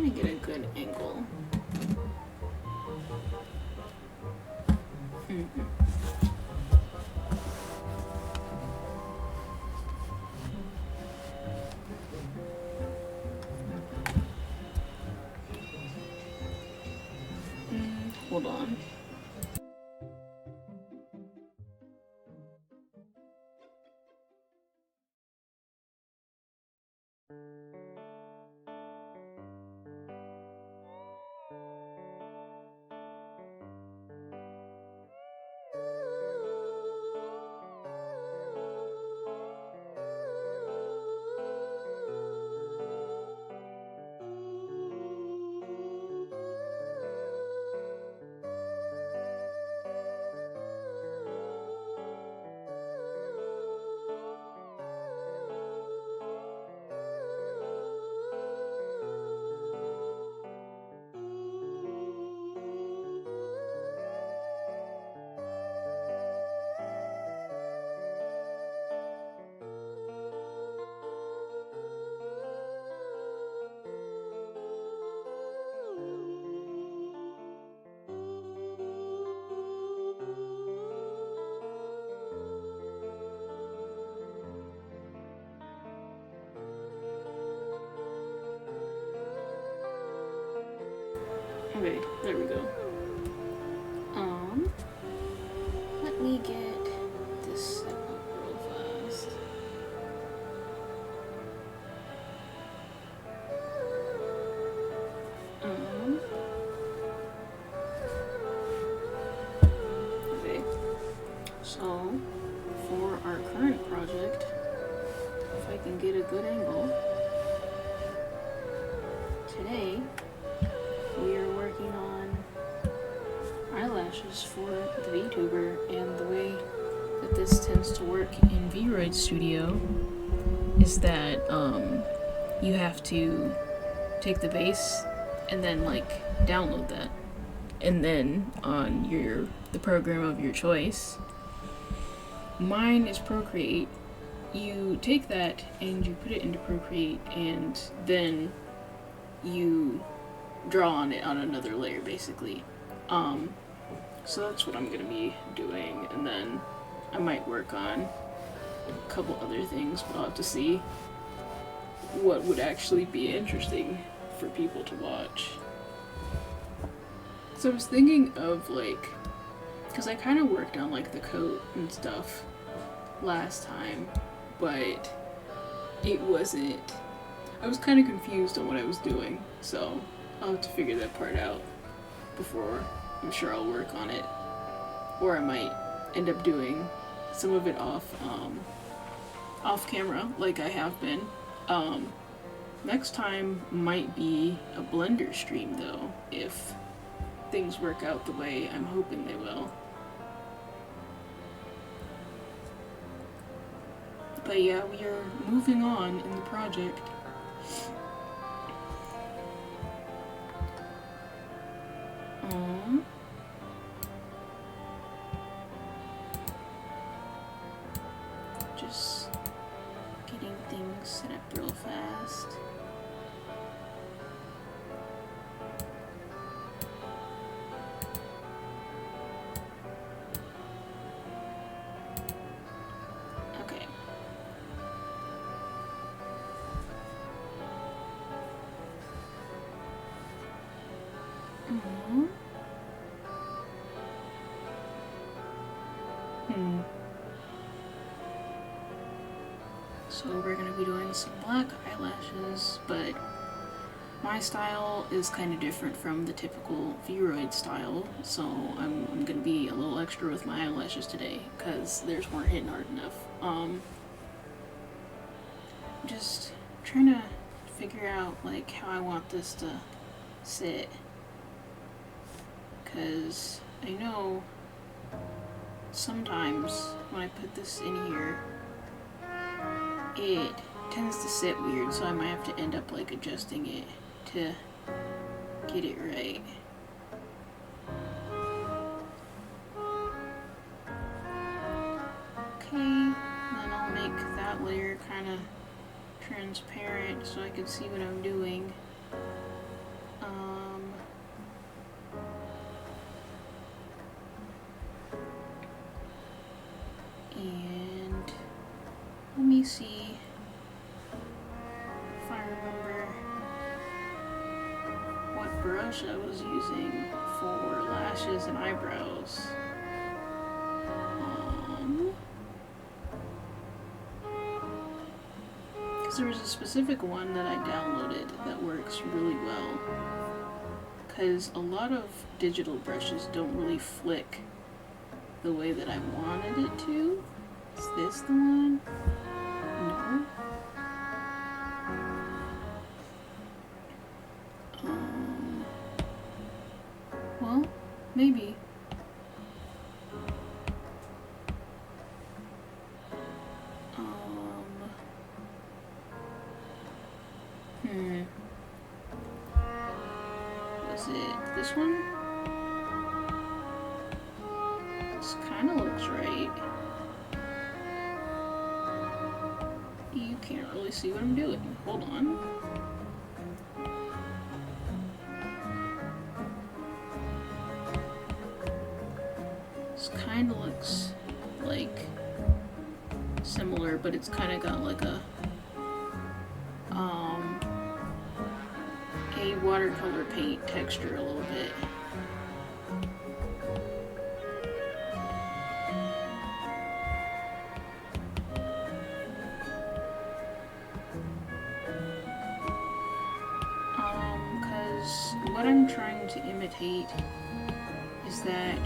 trying to get a good angle. Hold on. Okay, there we go. Let me get this set up real fast. Okay. So, for our current project, if I can get a good angle, today we are working on eyelashes for the Vtuber, and the way that this tends to work in Vroid Studio is that you have to take the base and then like download that, and then on the program of your choice. Mine is Procreate. You take that and you put it into Procreate, and then you draw on it on another layer, basically. So that's what I'm gonna be doing, and then I might work on a couple other things, but I'll have to see what would actually be interesting for people to watch. So I was thinking of like, because I kind of worked on like the coat and stuff last time, but it wasn't, I was kind of confused on what I was doing, so I'll have to figure that part out before I'm sure I'll work on it. Or I might end up doing some of it off camera, like I have been. Next time might be a Blender stream though, if things work out the way I'm hoping they will. But yeah, we are moving on in the project. Just getting things set up real fast. Okay. So we're going to be doing some black eyelashes, but my style is kind of different from the typical Vroid style, so I'm going to be a little extra with my eyelashes today, because theirs weren't hitting hard enough. I'm just trying to figure out like how I want this to sit, because I know sometimes when I put this in here, it tends to sit weird, so I might have to end up like adjusting it to get it right. Okay, then I'll make that layer kind of transparent so I can see what I'm doing. And let me see if I remember what brush I was using for lashes and eyebrows. Because there was a specific one that I downloaded that works really well. Because a lot of digital brushes don't really flick the way that I wanted it to. Is this the one? No. Well, maybe. Was it this one? This kind of looks right. You can't really see what I'm doing. Hold on. This kind of looks like similar, but it's kind of got like a watercolor paint texture a little bit. Because what I'm trying to imitate is that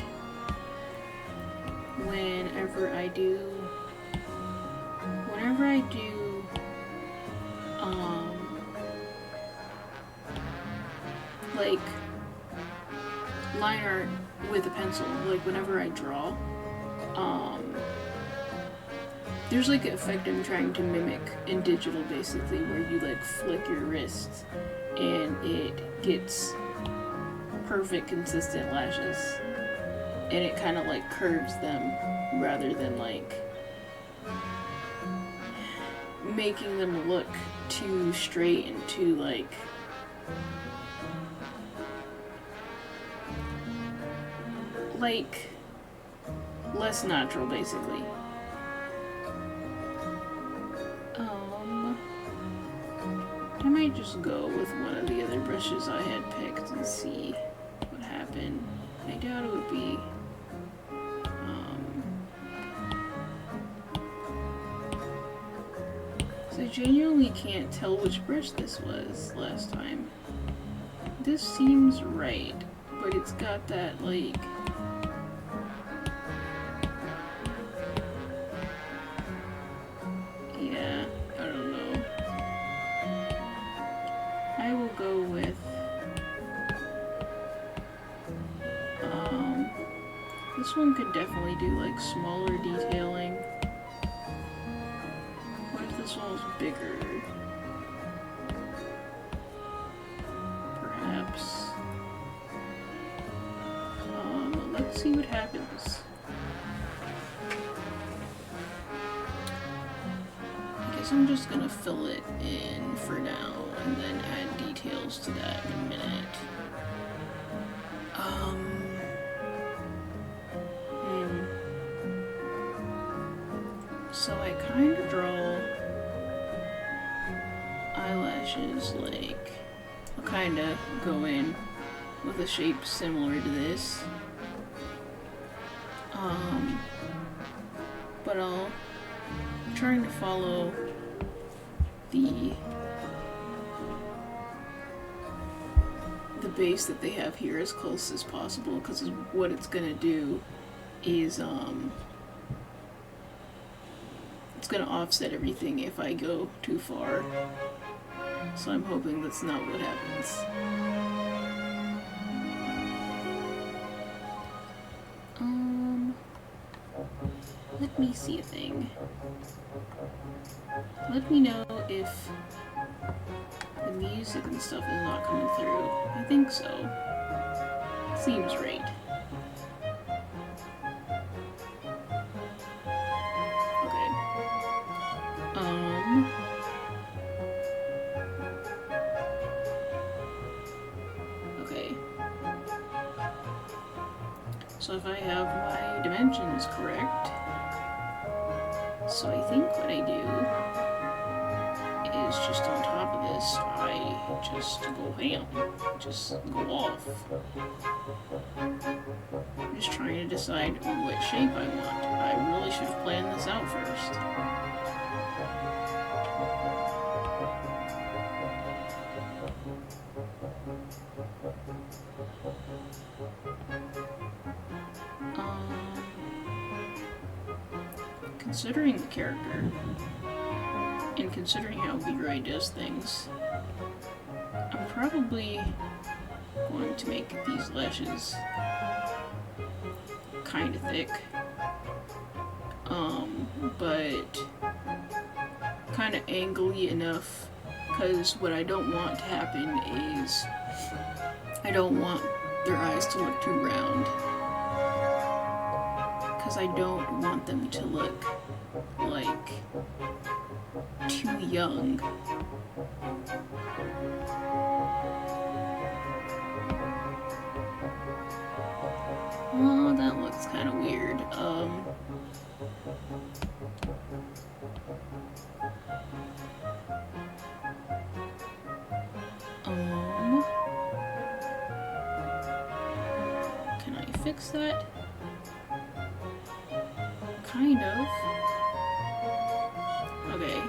whenever I do like line art with a pencil, like whenever I draw, there's like an effect I'm trying to mimic in digital, basically, where you like flick your wrist and it gets perfect consistent lashes, and it kind of like curves them rather than like making them look too straight and too like less natural, basically. I might just go with one of the other brushes I had picked and see what happened. I doubt it would be so I genuinely can't tell which brush this was last time. This seems right, but it's got that like go with this one could definitely do like smaller detailing. What if this one was bigger? Perhaps. Let's see what happens. I guess I'm just gonna fill it in for now and then add details to that in a minute. So I kind of draw eyelashes like, I'll kind of go in with a shape similar to this. But I'm trying to follow the base that they have here as close as possible, because what it's gonna do is it's gonna offset everything if I go too far. So I'm hoping that's not what happens. Let me see a thing. Let me know if the music and stuff is not coming through. I think so. Seems right. Okay. So if I have my dimensions correct, so I think what I do is just on top of this, I just go ham, just go off. I'm just trying to decide what shape I want. I really should have planned this out first. Considering the character, and considering how Vtuber does things, I'm probably going to make these lashes kind of thick, but kind of angly enough, because what I don't want to happen is I don't want their eyes to look too round, because I don't want them to look like too young. Oh, that looks kind of weird. Can I fix that? Kind of. Okay.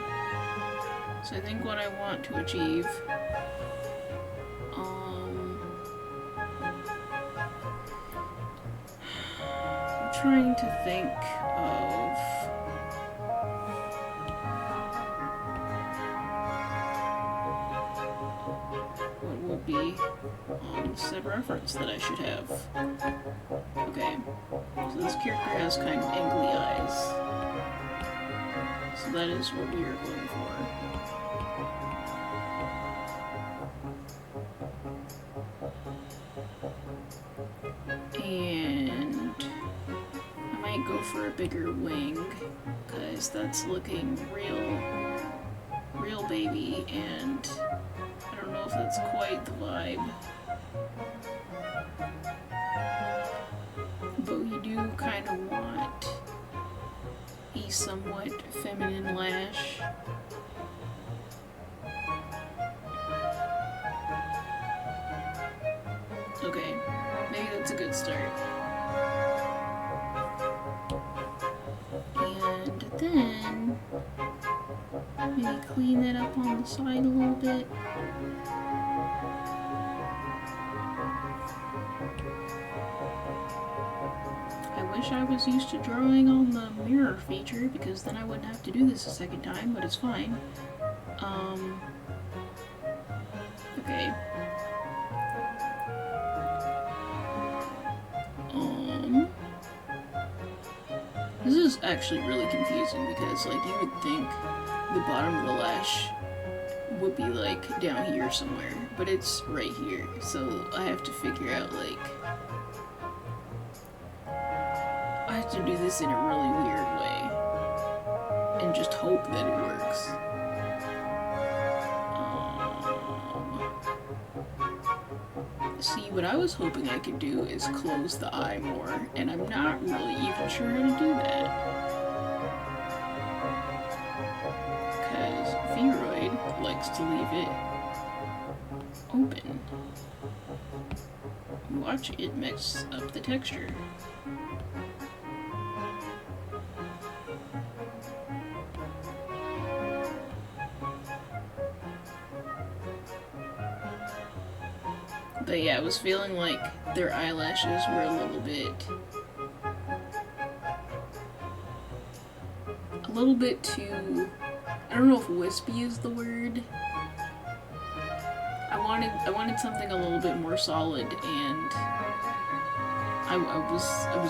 So I think what I want to achieve, I'm trying to think of what would be said reference that I should have. Okay, so this character has kind of angly eyes. So that is what we are going for. And I might go for a bigger wing, because that's looking real baby, and I don't know if that's quite the vibe. But you do kind of want a somewhat feminine lash. Okay, maybe that's a good start. And then maybe clean that up on the side a little bit. I wish I was used to drawing on the mirror feature, because then I wouldn't have to do this a second time, but it's fine. Okay. This is actually really confusing, because, like, you would think the bottom of the lash would be, like, down here somewhere, but it's right here, so I have to figure out, like, I have to do this in a really weird way, and just hope that it works. See, what I was hoping I could do is close the eye more, and I'm not really even sure how to do that. Because Vtuber likes to leave it open. Watch it mix up the texture. But yeah, I was feeling like their eyelashes were a little bit too, I don't know if wispy is the word. I wanted something a little bit more solid, and I was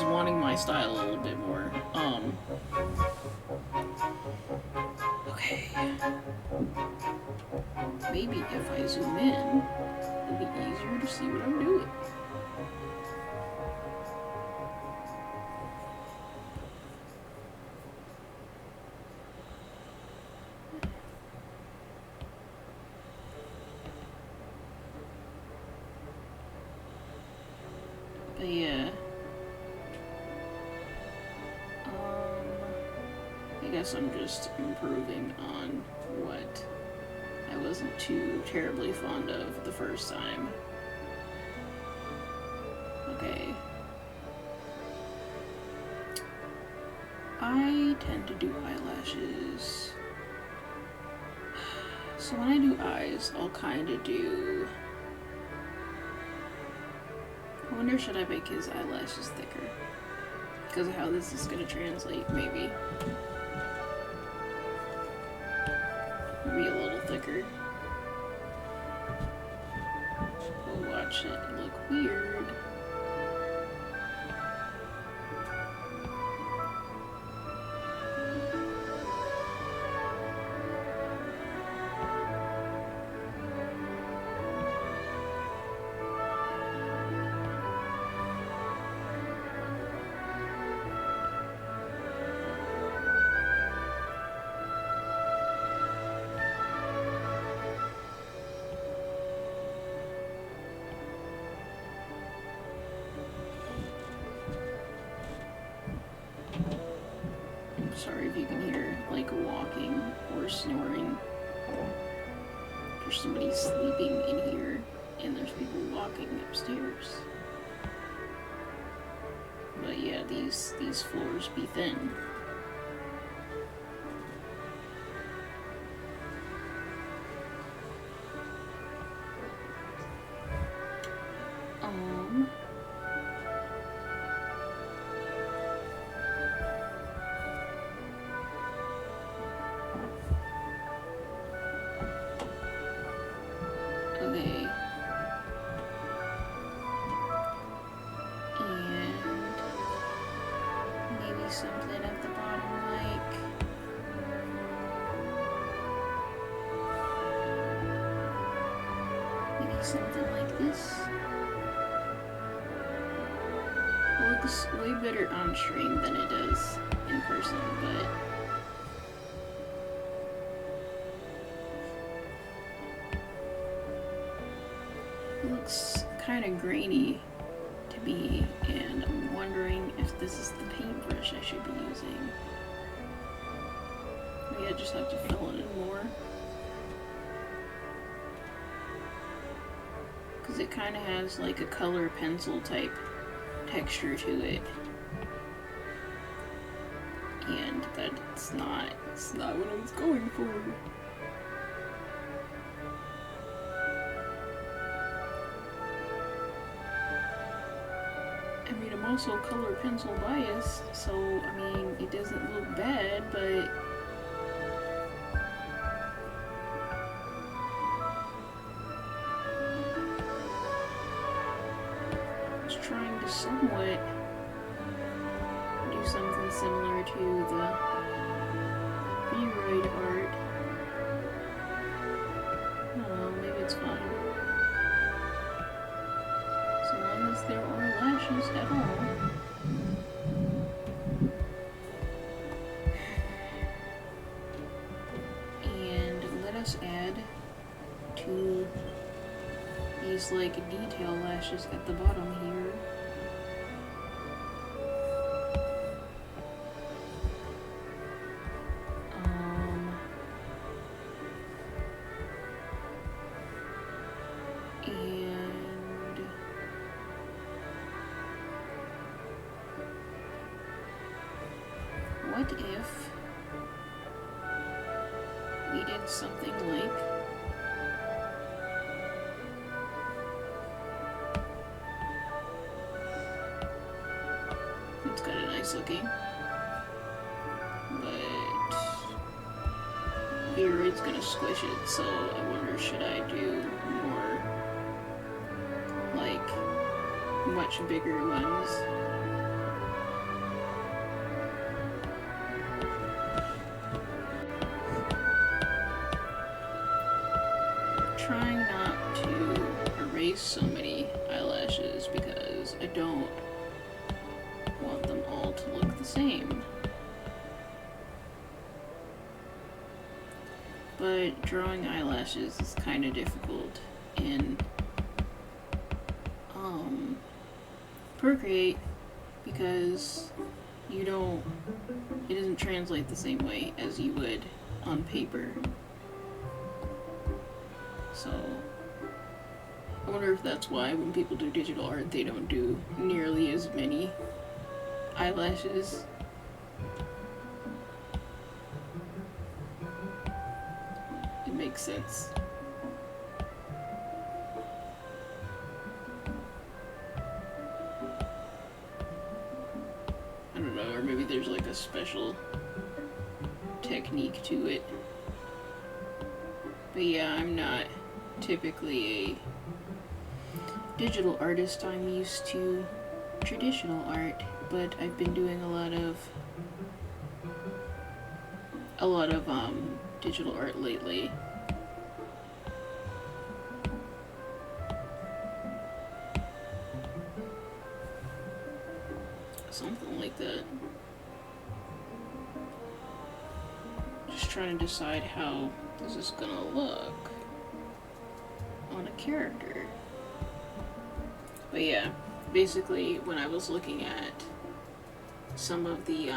wanting my style a little bit more. Okay. Maybe if I zoom in, it'll be easier to see what I'm doing. But yeah, guess I'm just improving on what I wasn't too terribly fond of the first time. Okay. I tend to do eyelashes. So when I do eyes, I'll kind of do... I wonder, should I make his eyelashes thicker? Because of how this is going to translate, maybe. Maybe a little thicker. We'll watch it look weird. Sorry if you can hear, like, walking or snoring. There's somebody sleeping in here, and there's people walking upstairs. But yeah, these floors be thin. Okay. And maybe something at the bottom, like... maybe something like this. It looks way better on stream than it does in person, but... it looks kind of grainy to me, and I'm wondering if this is the paintbrush I should be using. Maybe I just have to fill it in more. Because it kind of has like a color pencil type texture to it. And that's not what I was going for. I mean, I'm also color pencil biased, so, I mean, it doesn't look bad, but... I was trying to somewhat do something similar to the Vroid art. I don't know, maybe it's fine. So long as there are lashes at all. And let us add to these like detail lashes at the bottom here. What if we did something like it's kind of nice looking, but Vroid's gonna squish it, so I wonder, should I do more like much bigger ones? Trying not to erase so many eyelashes because I don't want them all to look the same. But drawing eyelashes is kind of difficult in Procreate because you don't, it doesn't translate the same way as you would on paper. So, I wonder if that's why when people do digital art, they don't do nearly as many eyelashes. It makes sense. I don't know, or maybe there's like a special technique to it. But yeah, I'm not typically a digital artist. I'm used to traditional art, but I've been doing a lot of digital art lately. Something like that. Just trying to decide how this is gonna look on a character. But yeah, basically when I was looking at some of the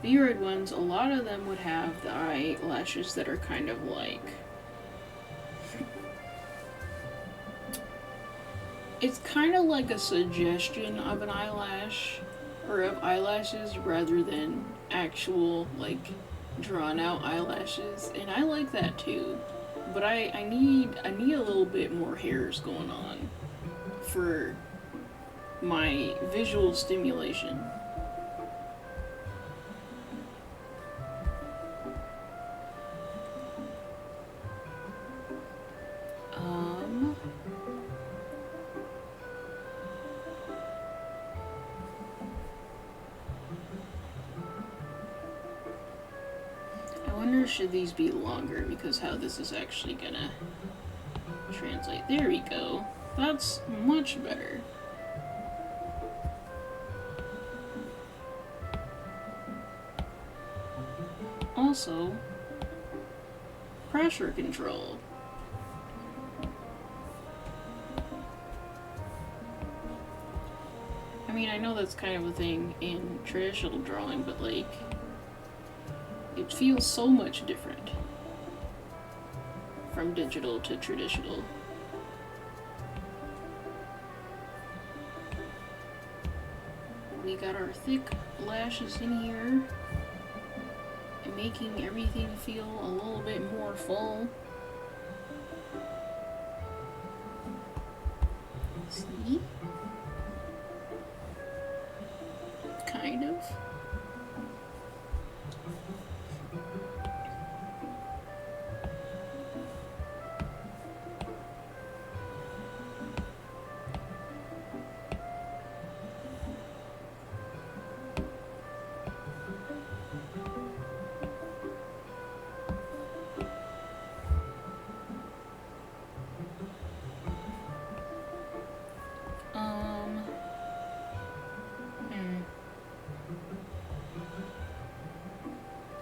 Vtuber ones, a lot of them would have the eyelashes that are kind of like, it's kind of like a suggestion of an eyelash or of eyelashes rather than actual like drawn out eyelashes, and I like that too. But I need a little bit more hairs going on for my visual stimulation. I wonder, should these be longer, because how this is actually gonna translate. There we go. That's much better. Also, pressure control. I mean, I know that's kind of a thing in traditional drawing, but like, it feels so much different from digital to traditional. We got our thick lashes in here and making everything feel a little bit more full. See? Kind of.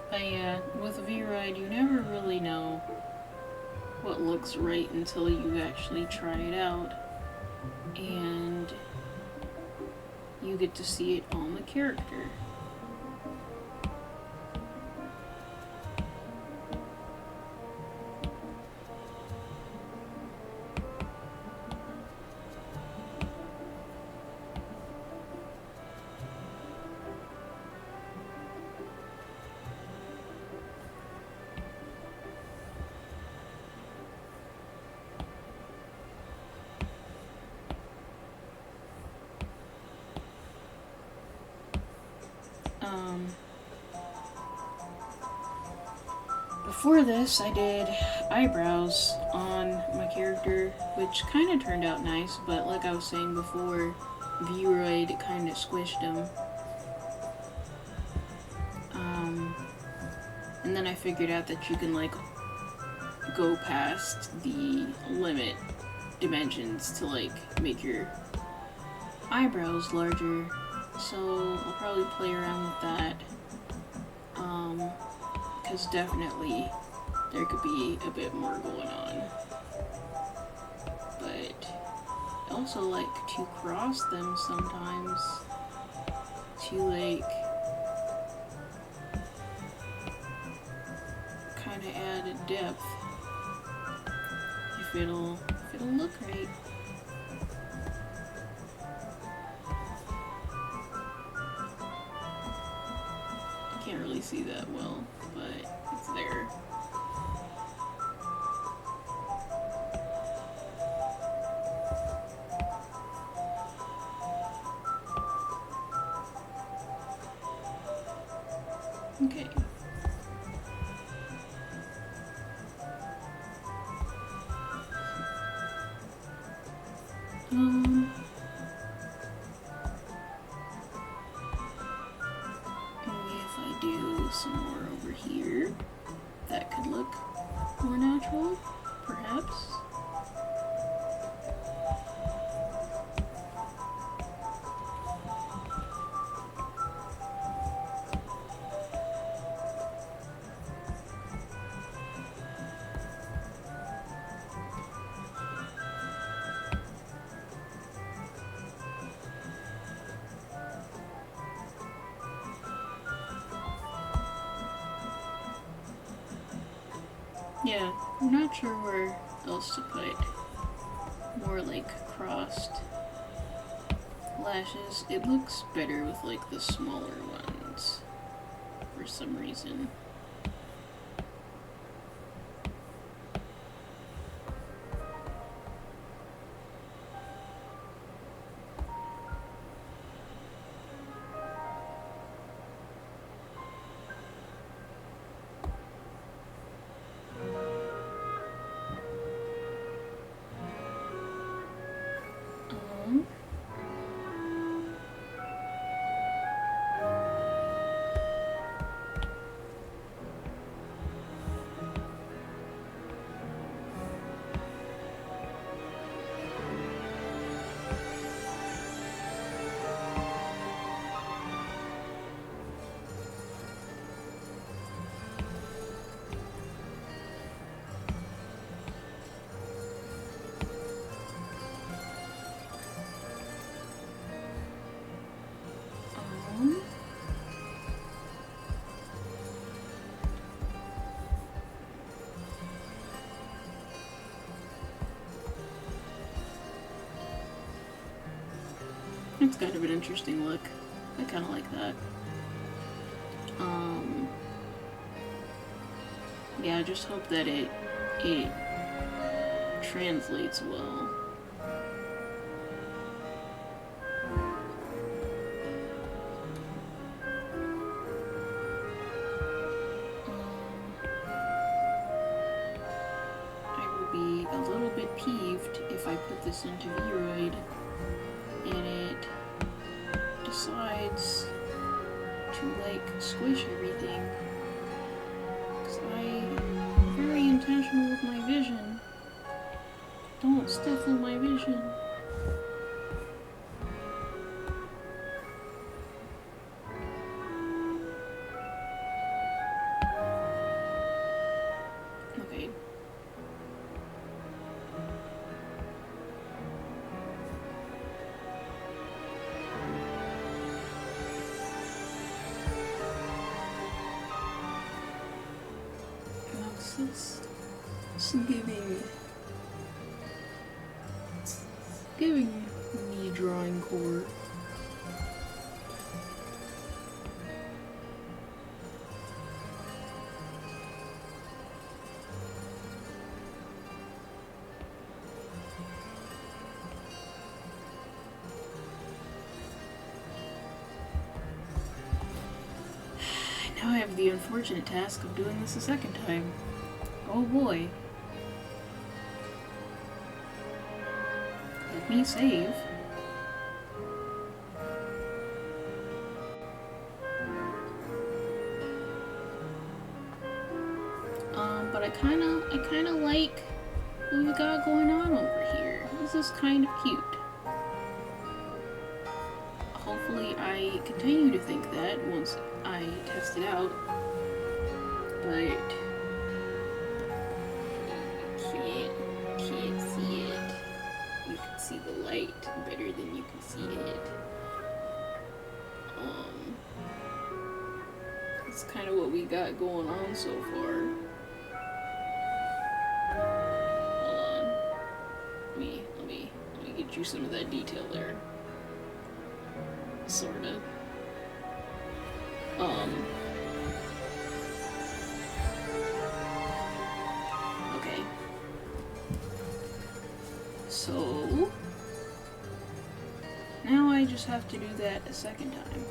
But yeah, with V-Ride, you never really know what looks right until you actually try it out, and you get to see it on the character. Before this, I did eyebrows on my character, which kind of turned out nice, but like I was saying before, V-Roid kind of squished them. And then I figured out that you can like go past the limit dimensions to like make your eyebrows larger, so I'll probably play around with that. Because definitely there could be a bit more going on. But I also like to cross them sometimes to like kind of add a depth if it'll look right. I can't really see that well, but it's there. Okay. Maybe if I do some more over here, that could look more natural, perhaps. Yeah, I'm not sure where else to put more like crossed lashes. It looks better with like the smaller ones for some reason. It's kind of an interesting look. I kind of like that. Yeah, I just hope that it translates well. I will be a little bit peeved if I put this into Vroid and it decides to like squish everything, because I'm very intentional with my vision. Don't stifle my vision. Okay. It's giving me drawing core. Now I have the unfortunate task of doing this a second time. Oh boy. Let me save. But I kinda like what we got going on over here. This is kind of cute. Hopefully I continue to think that once I test it out. But can't see it. You can see the light better than you can see it. that's kind of what we got going on so far. Hold on. Let me get you some of that detail there. Sorta. Okay. So now I just have to do that a second time.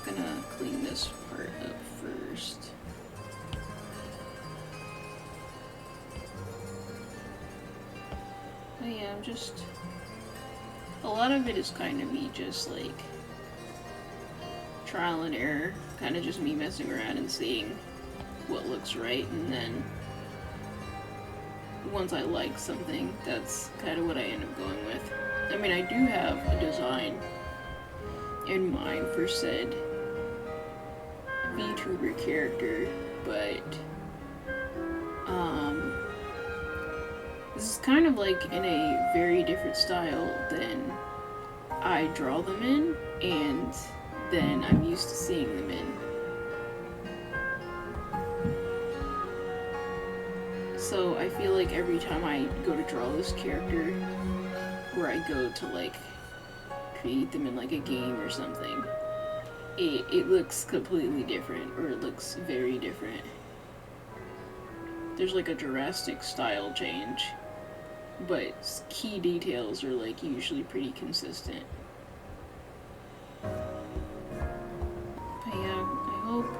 I'm gonna clean this part up first. But yeah, a lot of it is kind of me just like trial and error, kind of just me messing around and seeing what looks right, and then once I like something, that's kind of what I end up going with. I mean, I do have a design in mind for said Vtuber character, but this is kind of like in a very different style than I draw them in, and then I'm used to seeing them in. So I feel like every time I go to draw this character, or I go to like create them in like a game or something, it looks completely different, or it looks very different. There's like a drastic style change, but key details are like usually pretty consistent. But yeah, I hope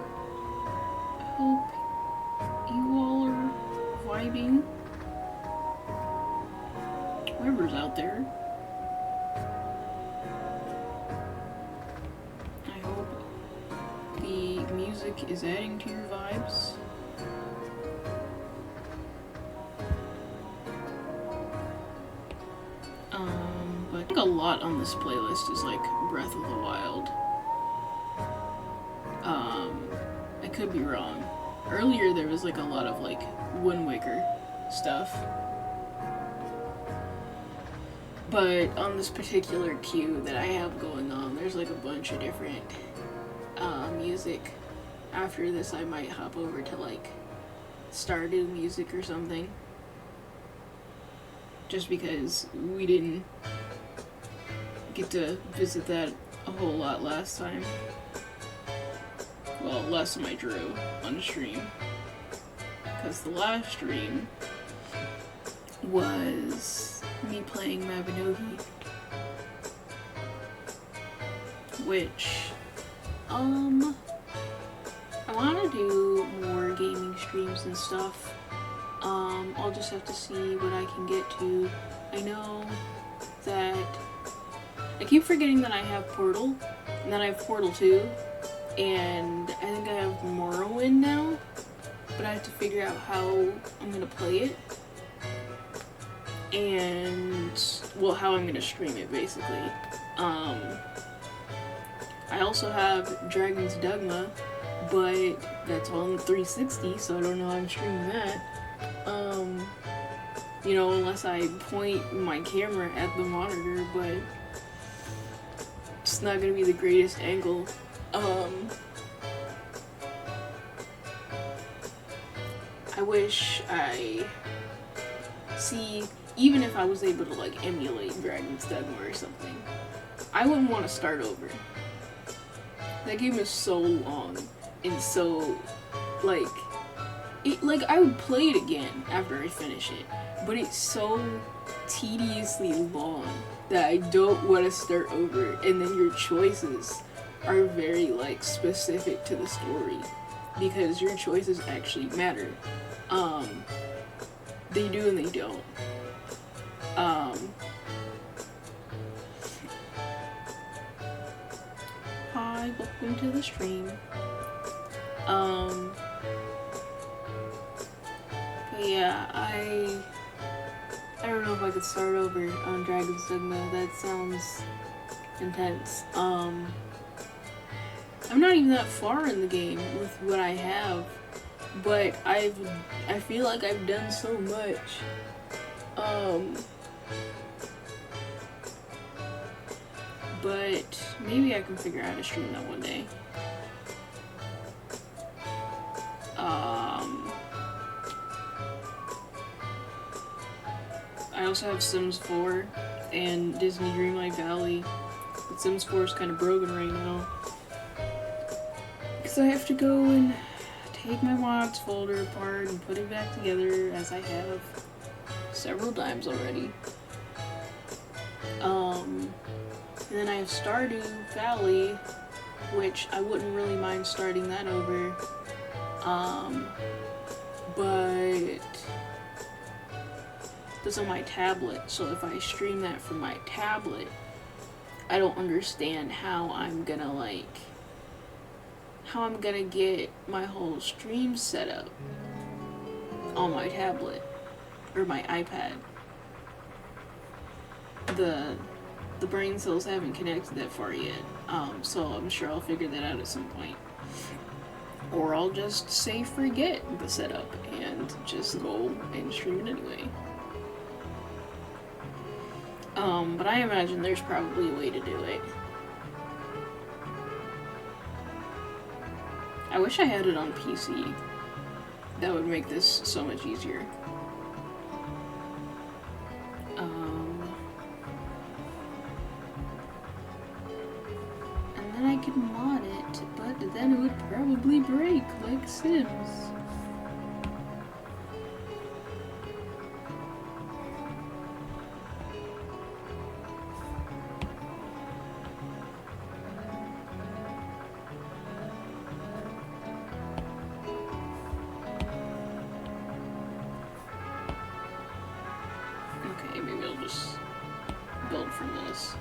you all are vibing. Whoever's out there. I hope the music is adding to your vibes. But I think a lot on this playlist is like Breath of the Wild. I could be wrong. Earlier there was like a lot of like Wind Waker stuff. But on this particular queue that I have going on, there's like a bunch of different music. After this I might hop over to like Stardew music or something. Just because we didn't get to visit that a whole lot last time. Well, last time I drew on stream. Because the last stream was me playing Mabinogi. Which, I want to do more gaming streams and stuff. I'll just have to see what I can get to. I know that I keep forgetting that I have Portal, and then I have Portal 2, and I think I have Morrowind now, but I have to figure out how I'm gonna play it, and, well, how I'm gonna stream it, basically. I also have Dragon's Dogma, but that's on the 360, so I don't know how I'm streaming that. You know, unless I point my camera at the monitor, but it's not gonna be the greatest angle. I wish even if I was able to like emulate Dragon's Dogma or something, I wouldn't want to start over. That game is so long and so like I would play it again after I finish it, but it's so tediously long that I don't want to start over, and then your choices are very like specific to the story because your choices actually matter. They do and they don't. Hi, welcome to the stream. But yeah, I don't know if I could start over on Dragon's Dogma. That sounds intense. I'm not even that far in the game with what I have, but I feel like I've done so much. but maybe I can figure out how to stream that one day. I also have Sims 4 and Disney Dreamlight Valley. But Sims 4 is kind of broken right now. Because I have to go and take my mods folder apart and put it back together, as I have several times already. And then I have Stardew Valley, which I wouldn't really mind starting that over. But it's on my tablet, so if I stream that from my tablet, I don't understand how I'm gonna get my whole stream set up on my tablet or my iPad. The brain cells haven't connected that far yet, so I'm sure I'll figure that out at some point. Or I'll just say forget the setup and just go and stream it anyway. But I imagine there's probably a way to do it. I wish I had it on PC. That would make this so much easier. And then I could mod it, but then it would probably break like Sims. Okay, maybe I'll just build from this.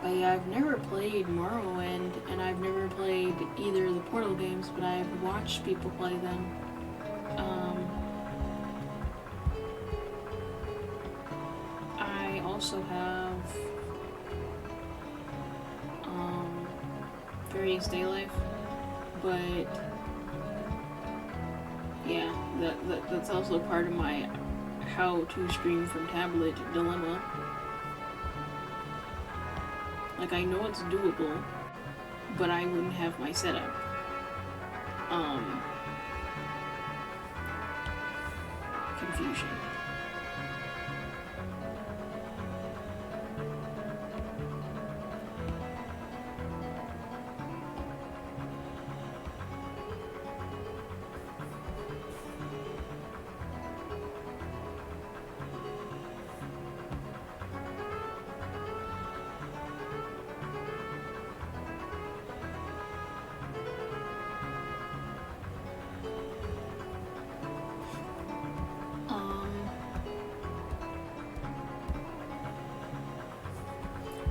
But yeah, I've never played Morrowind, and I've never played either of the Portal games, but I've watched people play them. I also have Various Day Life, but yeah, that's also part of my how to stream from tablet dilemma. Like, I know it's doable, but I wouldn't have my setup. Confusion.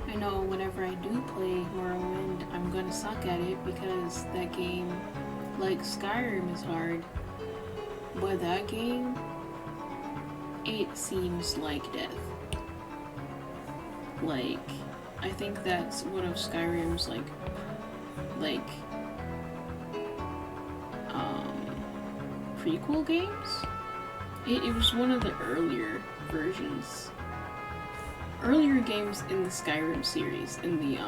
I know whenever I do play Morrowind, I'm gonna suck at it because that game, like Skyrim, is hard. But that game, it seems like death. Like, I think that's one of Skyrim's prequel games? It was one of the earlier versions. Earlier games in the Skyrim series, in the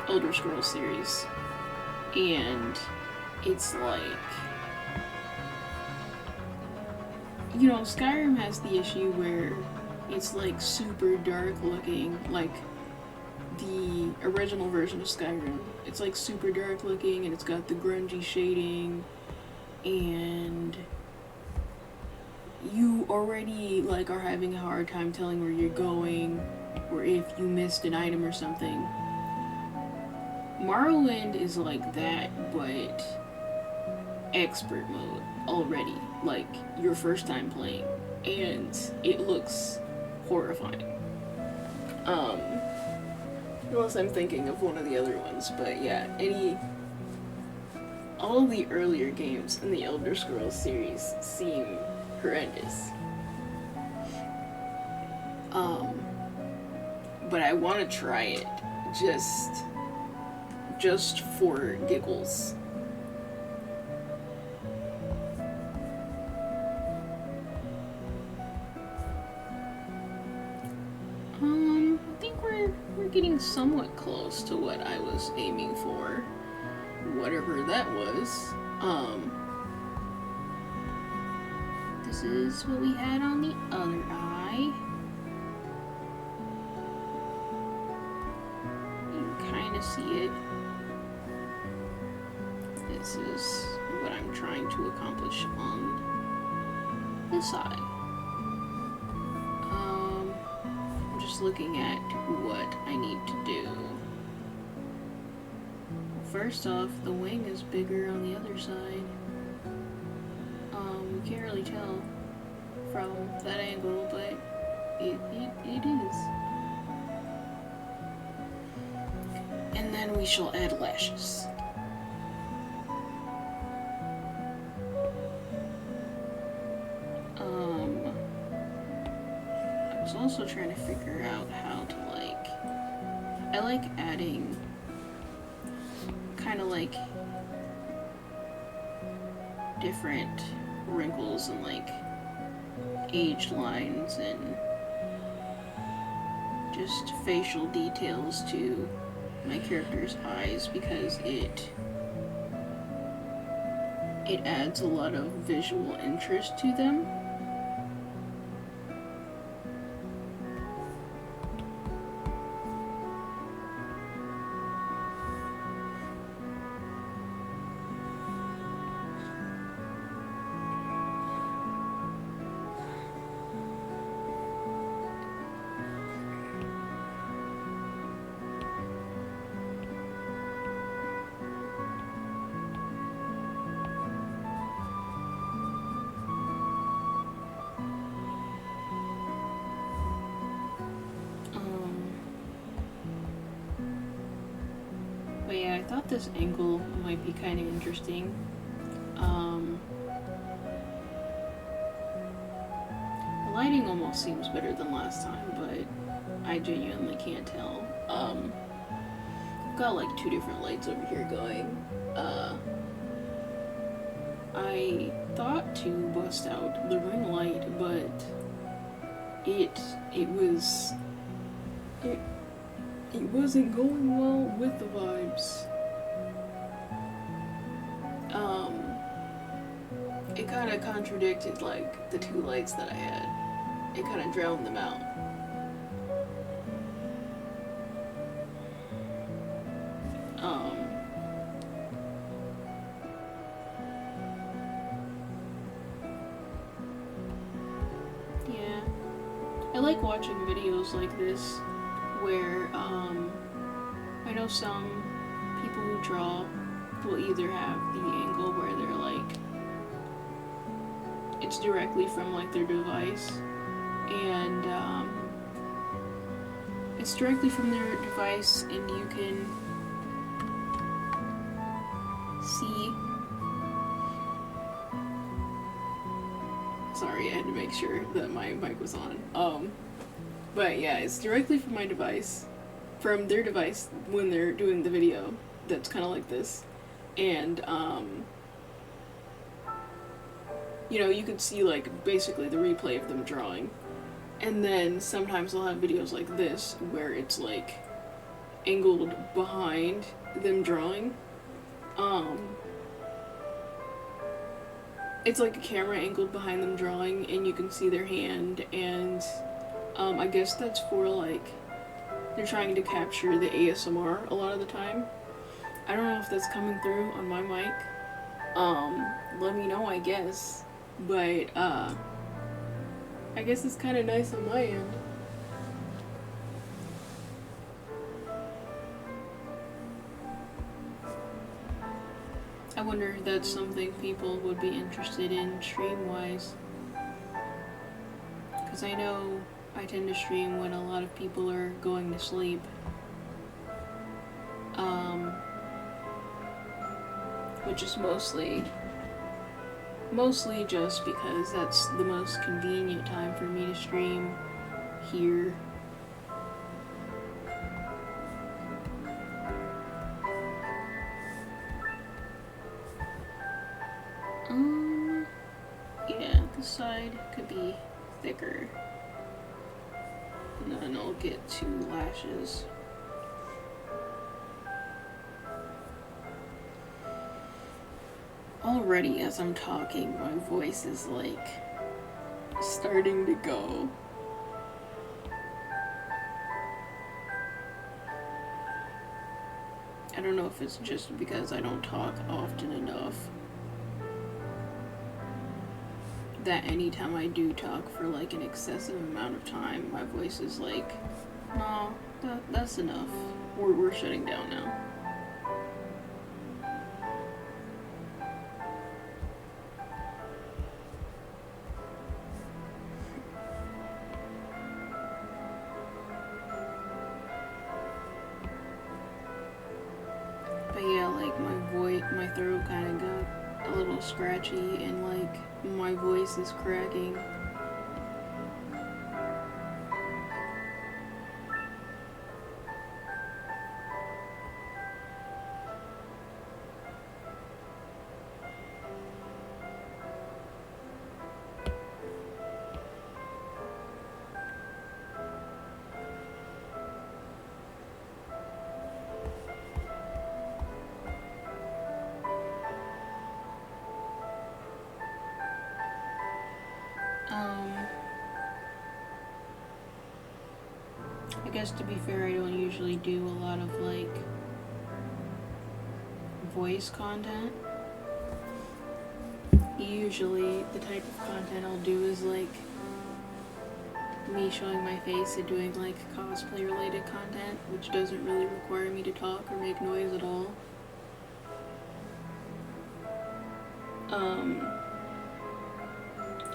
Elder Scrolls series, and it's like, you know, Skyrim has the issue where it's like super dark looking, like the original version of Skyrim. It's like super dark looking, and it's got the grungy shading, and you already like are having a hard time telling where you're going, or if you missed an item or something. Morrowind is like that, but expert mode already. Like, your first time playing. And it looks horrifying. Unless I'm thinking of one of the other ones, but yeah, all the earlier games in the Elder Scrolls series seem horrendous. But I want to try it just for giggles. I think we're getting somewhat close to what I was aiming for. Whatever that was. This is what we had on the other eye. You can kind of see it. This is what I'm trying to accomplish on this eye. I'm just looking at what I need to do. First off, the wing is bigger on the other side. You can't really tell from that angle, but it is. And then we shall add lashes. I was also trying to figure out how to I like adding kind of like different wrinkles and like age lines and just facial details to my character's eyes because it adds a lot of visual interest to them. But yeah, I thought this angle might be kind of interesting. The lighting almost seems better than last time, but I genuinely can't tell. I've got like two different lights over here going. I thought to bust out the ring light, but it wasn't going well with the vibes. It kind of contradicted like the two lights that I had. It kind of drowned them out. Yeah. I like watching videos like this where I know some people who draw will either have the angle where they're like it's directly from like their device and it's directly from their device and you can see. Sorry, I had to make sure that my mic was on. But yeah, it's directly from my device, from their device when they're doing the video. That's kind of like this, and you know, you could see like basically the replay of them drawing, and then sometimes they'll have videos like this where it's like angled behind them drawing. It's like a camera angled behind them drawing, and you can see their hand and. I guess that's for like they're trying to capture the ASMR a lot of the time. I don't know if that's coming through on my mic. Let me know, I guess. But I guess it's kind of nice on my end. if that's something people would be interested in stream-wise. Because I know I tend to stream when a lot of people are going to sleep. Which is mostly just because that's the most convenient time for me to stream here. Yeah, this side could be thicker. And then I'll get 2 lashes. Already, as I'm talking, my voice is like starting to go. I don't know if it's just because I don't talk often enough that anytime I do talk for like an excessive amount of time, my voice is like, no, that's enough. We're shutting down now. But yeah, like my throat kind of got a little scratchy and like my voice is cracking. I guess to be fair, I don't usually do a lot of like voice content. Usually the type of content I'll do is like me showing my face and doing like cosplay related content, which doesn't really require me to talk or make noise at all.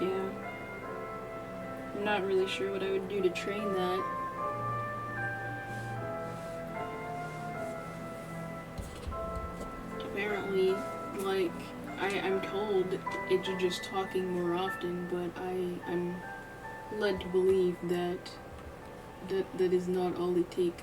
Yeah. I'm not really sure what I would do to train that. Apparently, like, I'm told it's just talking more often, but I'm led to believe that is not all it takes.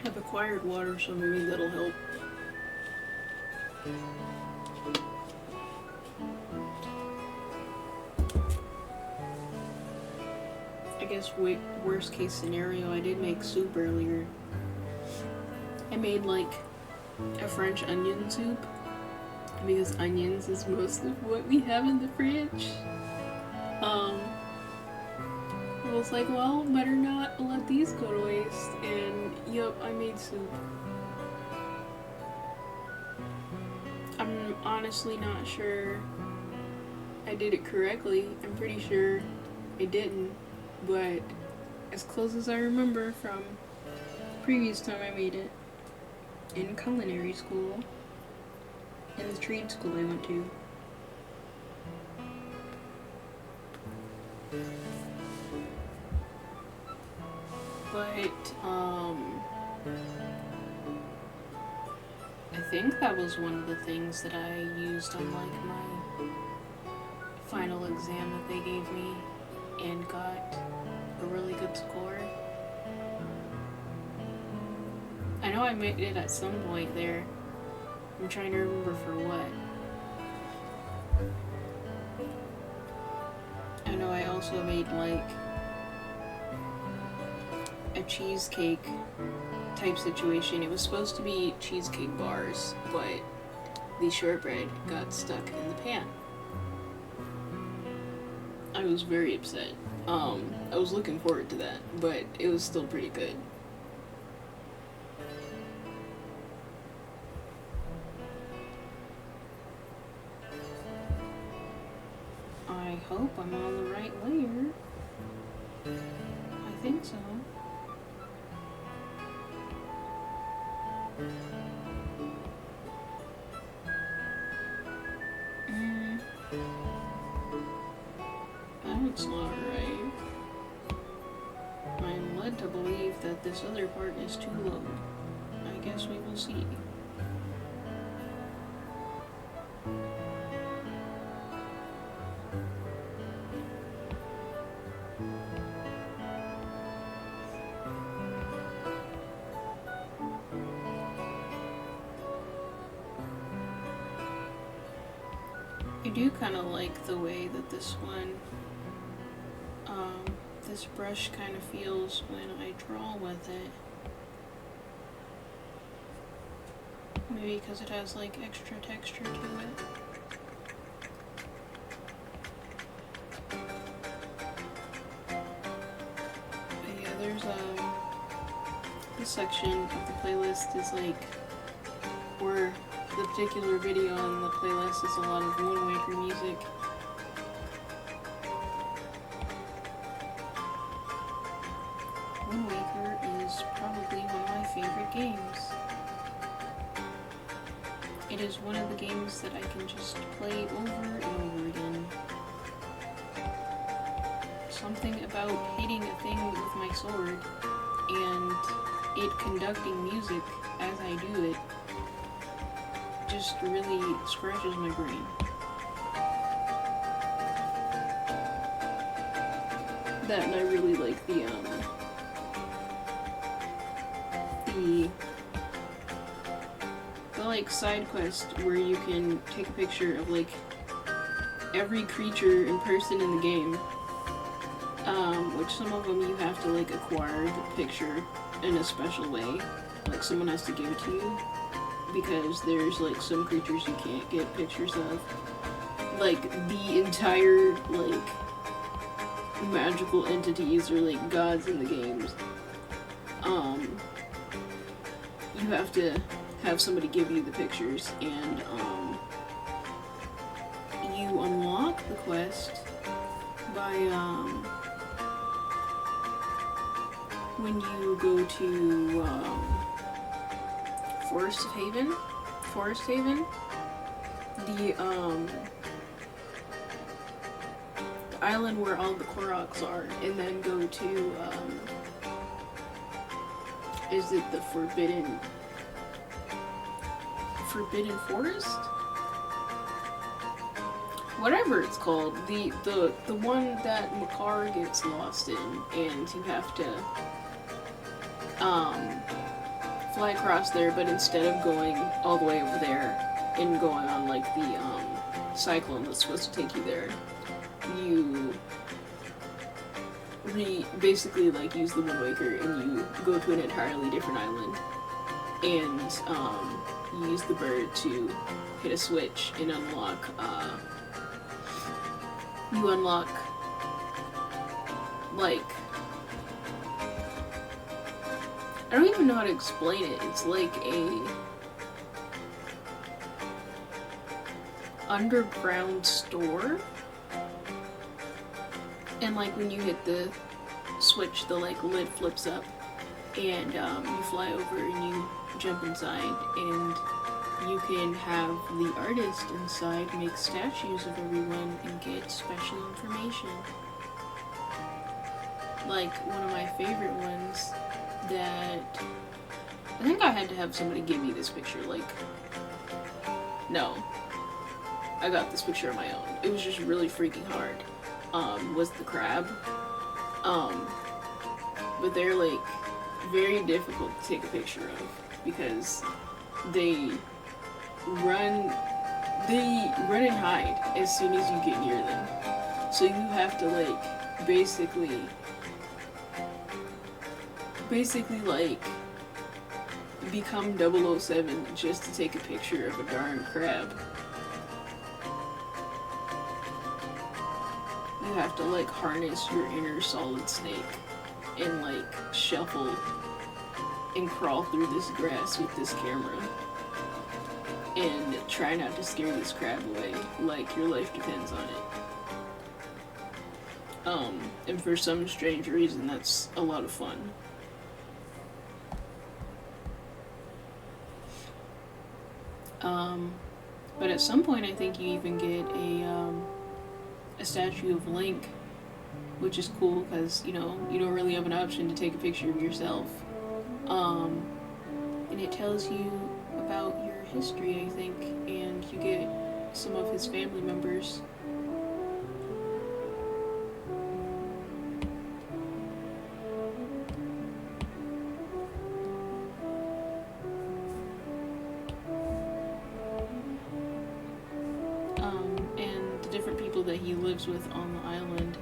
I've acquired water, so maybe that'll help. I guess worst case scenario, I did make soup earlier. I made like a French onion soup because onions is most of what we have in the fridge. I was like, well, better not let these go to waste, and yep, I made soup. I'm honestly not sure I did it correctly. I'm pretty sure I didn't, but as close as I remember from the previous time I made it in culinary school, in the trade school I went to. But, I think that was one of the things that I used on, like, my final exam that they gave me and got a really good score. I know I made it at some point there. I'm trying to remember for what. I know I also made, like, a cheesecake type situation. It was supposed to be cheesecake bars, but the shortbread got stuck in the pan. I was very upset. I was looking forward to that, but it was still pretty good. hope I'm on the right layer. I think so. That looks not right. I'm led to believe that this other part is too low. I guess we will see. I do kind of like the way that this one, this brush kind of feels when I draw with it. Maybe because it has like extra texture to it. But yeah, there's this section of the playlist is like where the particular video on the playlist is a lot of Wind Waker music. Wind Waker is probably one of my favorite games. It is one of the games that I can just play over and over again. Something about hitting a thing with my sword and it conducting music as I do it just really scratches my brain. That, and I really like the like side quest where you can take a picture of like every creature and person in the game, which some of them you have to like acquire the picture in a special way, like someone has to give it to you, because there's like some creatures you can't get pictures of, like the entire like magical entities or like gods in the games. You have to have somebody give you the pictures, and you unlock the quest by when you go to Forest Haven, the island where all the Koroks are, and then go to is it the Forbidden Forest? Whatever it's called, the one that Makar gets lost in, and you have to fly across there, but instead of going all the way over there and going on like the cyclone that's supposed to take you there, you basically like use the Wind Waker and you go to an entirely different island, and you use the bird to hit a switch and unlock like, I don't even know how to explain it. It's like a underground store, and like when you hit the switch, the like lid flips up, and you fly over and you jump inside, and you can have the artist inside make statues of everyone and get special information. Like one of my favorite ones that I think I had to have somebody give me this picture. Like, no, I got this picture on my own. It was just really freaking hard. Was the crab. But they're like very difficult to take a picture of because they run and hide as soon as you get near them. So you have to like basically like become 007 just to take a picture of a darn crab. You have to like harness your inner Solid Snake and like shuffle and crawl through this grass with this camera and try not to scare this crab away, like your life depends on it. And for some strange reason, that's a lot of fun. But at some point, I think you even get a statue of Link, which is cool because, you know, you don't really have an option to take a picture of yourself. And it tells you about your history, I think, and you get some of his family members. And the different people that he lives with on the island.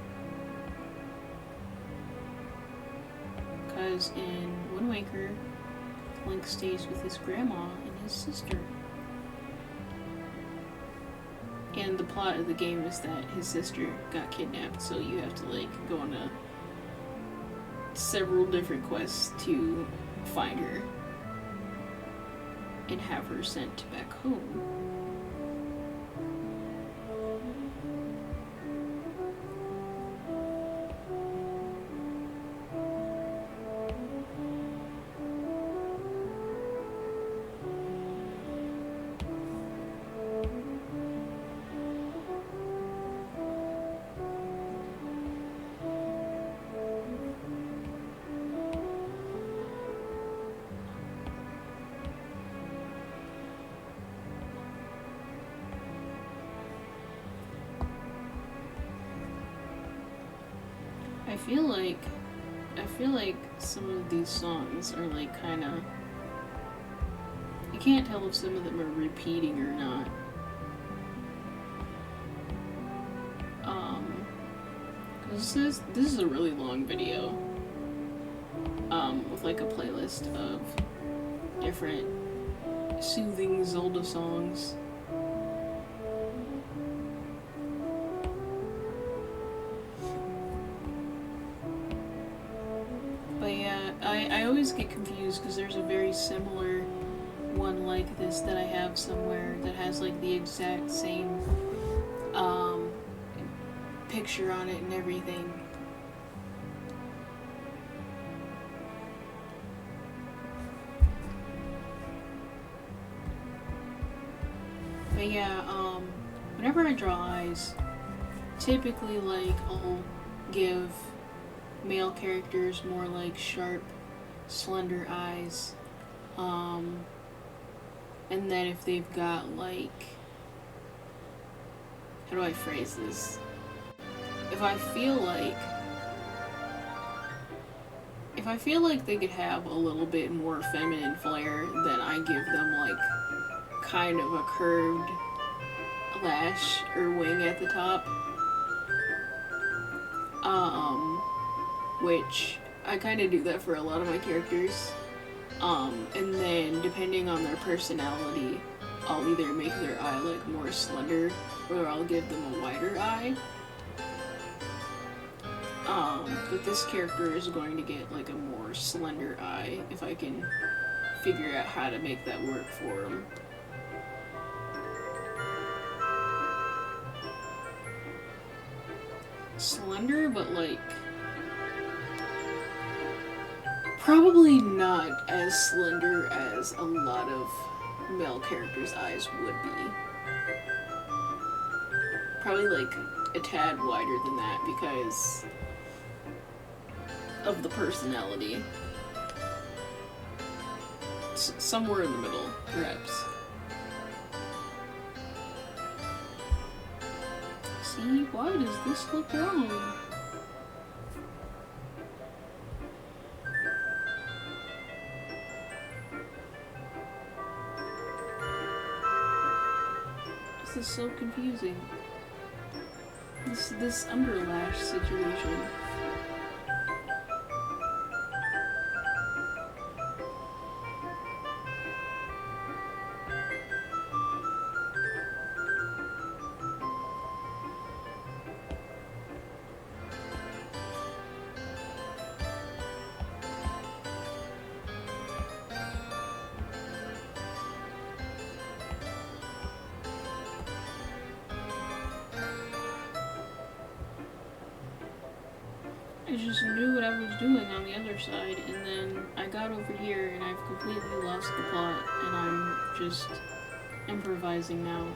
Because in Wind Waker, Link stays with his grandma and his sister. And the plot of the game is that his sister got kidnapped, so you have to, like, go on several different quests to find her and have her sent back home. I feel like some of these songs are like kind of, you can't tell if some of them are repeating or not. Cause this is a really long video. With like a playlist of different soothing Zelda songs. But yeah, I always get confused because there's a very similar one like this that I have somewhere that has like the exact same picture on it and everything. But yeah, whenever I draw eyes, typically like I'll give male characters more like sharp, slender eyes. And then if they've got like, how do I phrase this? If I feel like they could have a little bit more feminine flair, then I give them like kind of a curved lash or wing at the top. Which I kind of do that for a lot of my characters. And then depending on their personality, I'll either make their eye like more slender or I'll give them a wider eye. But this character is going to get like a more slender eye if I can figure out how to make that work for him. Slender, but like probably not as slender as a lot of male characters' eyes would be. Probably like a tad wider than that because of the personality. Somewhere in the middle, perhaps. See, why does this look wrong? This is so confusing. This underlash situation. I just knew what I was doing on the other side, and then I got over here and I've completely lost the plot, and I'm just improvising now.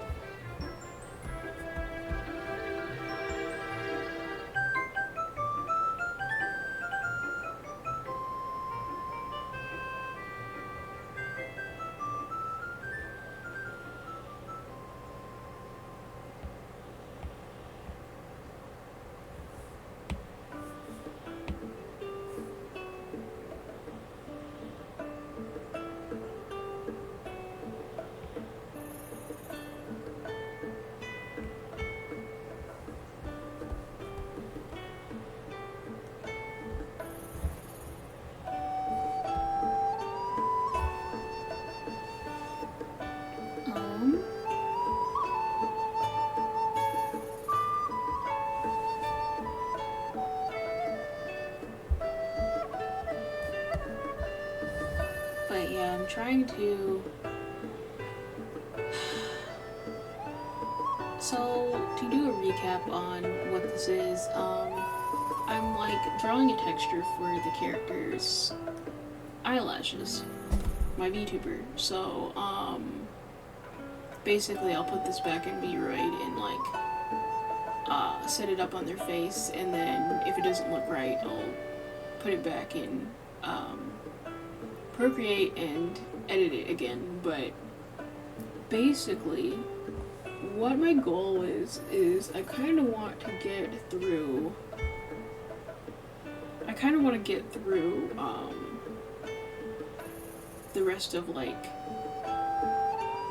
But yeah, I'm trying to... So, to do a recap on what this is, I'm like drawing a texture for the character's eyelashes, my Vtuber. So, basically I'll put this back in Vroid and like, set it up on their face, and then if it doesn't look right, I'll put it back in, Procreate and edit it again. But basically, what my goal is I kind of want to get through, the rest of like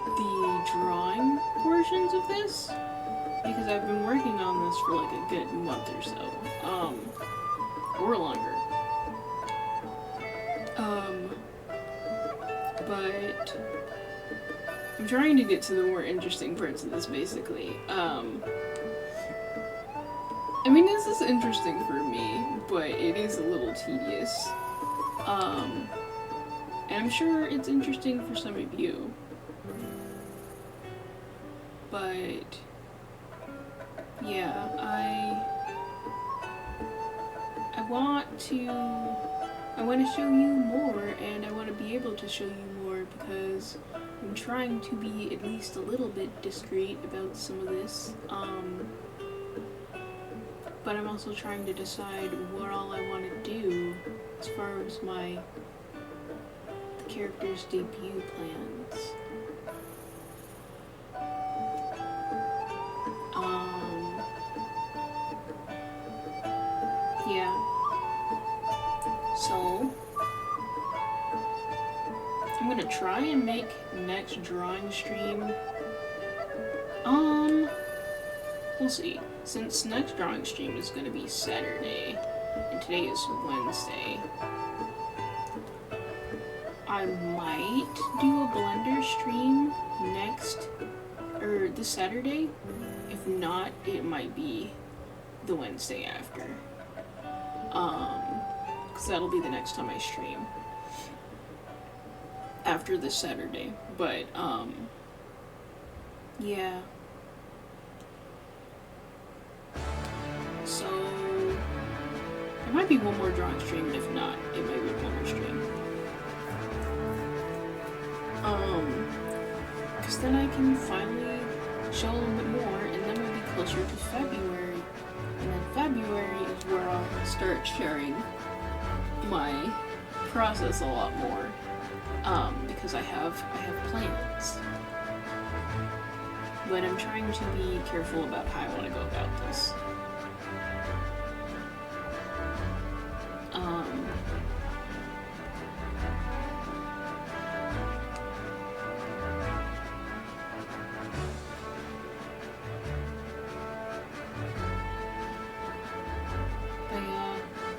the drawing portions of this, because I've been working on this for like a good month or so, or longer. But I'm trying to get to the more interesting parts of this, basically. I mean, this is interesting for me, but it is a little tedious. And I'm sure it's interesting for some of you. But yeah, I want to show you more, and I want to be able to show you more, because I'm trying to be at least a little bit discreet about some of this, but I'm also trying to decide what all I want to do as far as the character's debut plans. Yeah. So, I'm gonna try and make next drawing stream, we'll see. Since next drawing stream is gonna be Saturday, and today is Wednesday, I might do a Blender stream this Saturday. If not, it might be the Wednesday after. Because that'll be the next time I stream. After this Saturday. But, yeah. So, there might be one more drawing stream, and if not, it might be one more stream. Because then I can finally show a little bit more, and then we'll be closer to February. And then February is where I'll start sharing my process a lot more. Because I have plans. But I'm trying to be careful about how I want to go about this.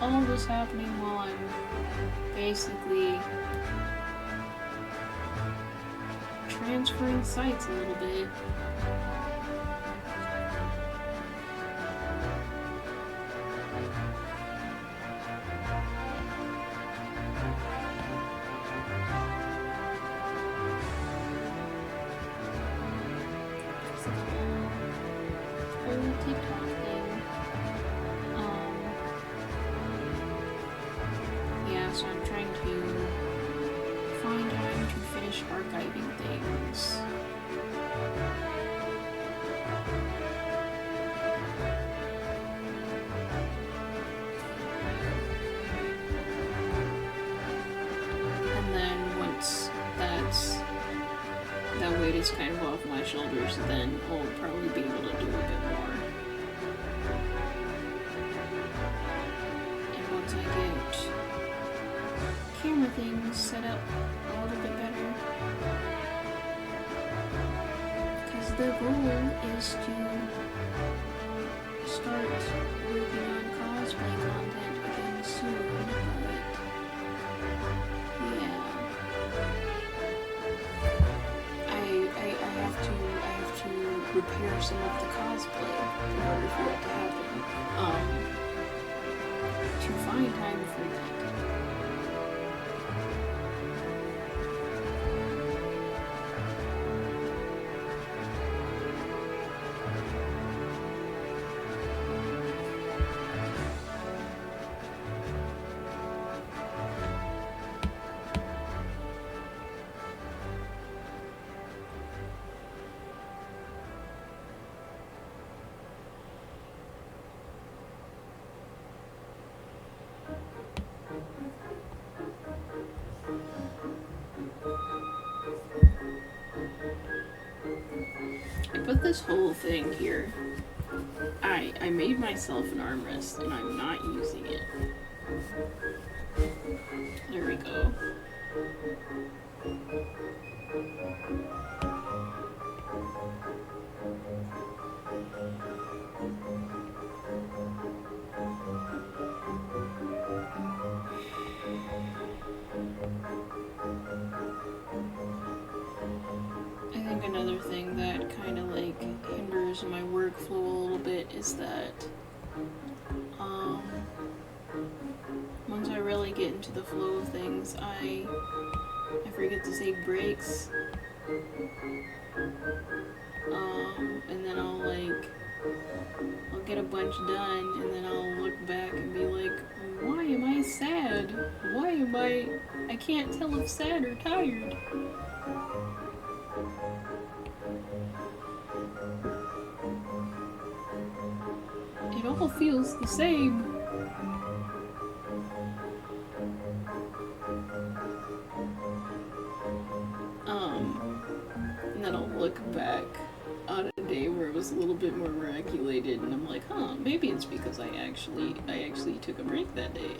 All this happening while I'm basically transferring sites a little bit. Whole TikTok thing. to find time to finish archiving things. And then once that weight is kind of off my shoulders, then I'll probably be able to do a bit more. And once I get camera things set up a little bit better, because the goal is to start working on cosplay content again soon, but yeah. I have to repair some of the cosplay in order for it to happen. To find time for that. I put this whole thing here. I made myself an armrest and I'm not using it. There we go. I think another thing that kind of like hinders my workflow a little bit is that once I really get into the flow of things, I forget to take breaks, and then I'll get a bunch done, and then I'll look back and be like, why am I sad? Why am I can't tell if sad or tired. It all feels the same. And then I'll look back on a day where it was a little bit more regulated, and I'm like, maybe it's because I actually took a break that day.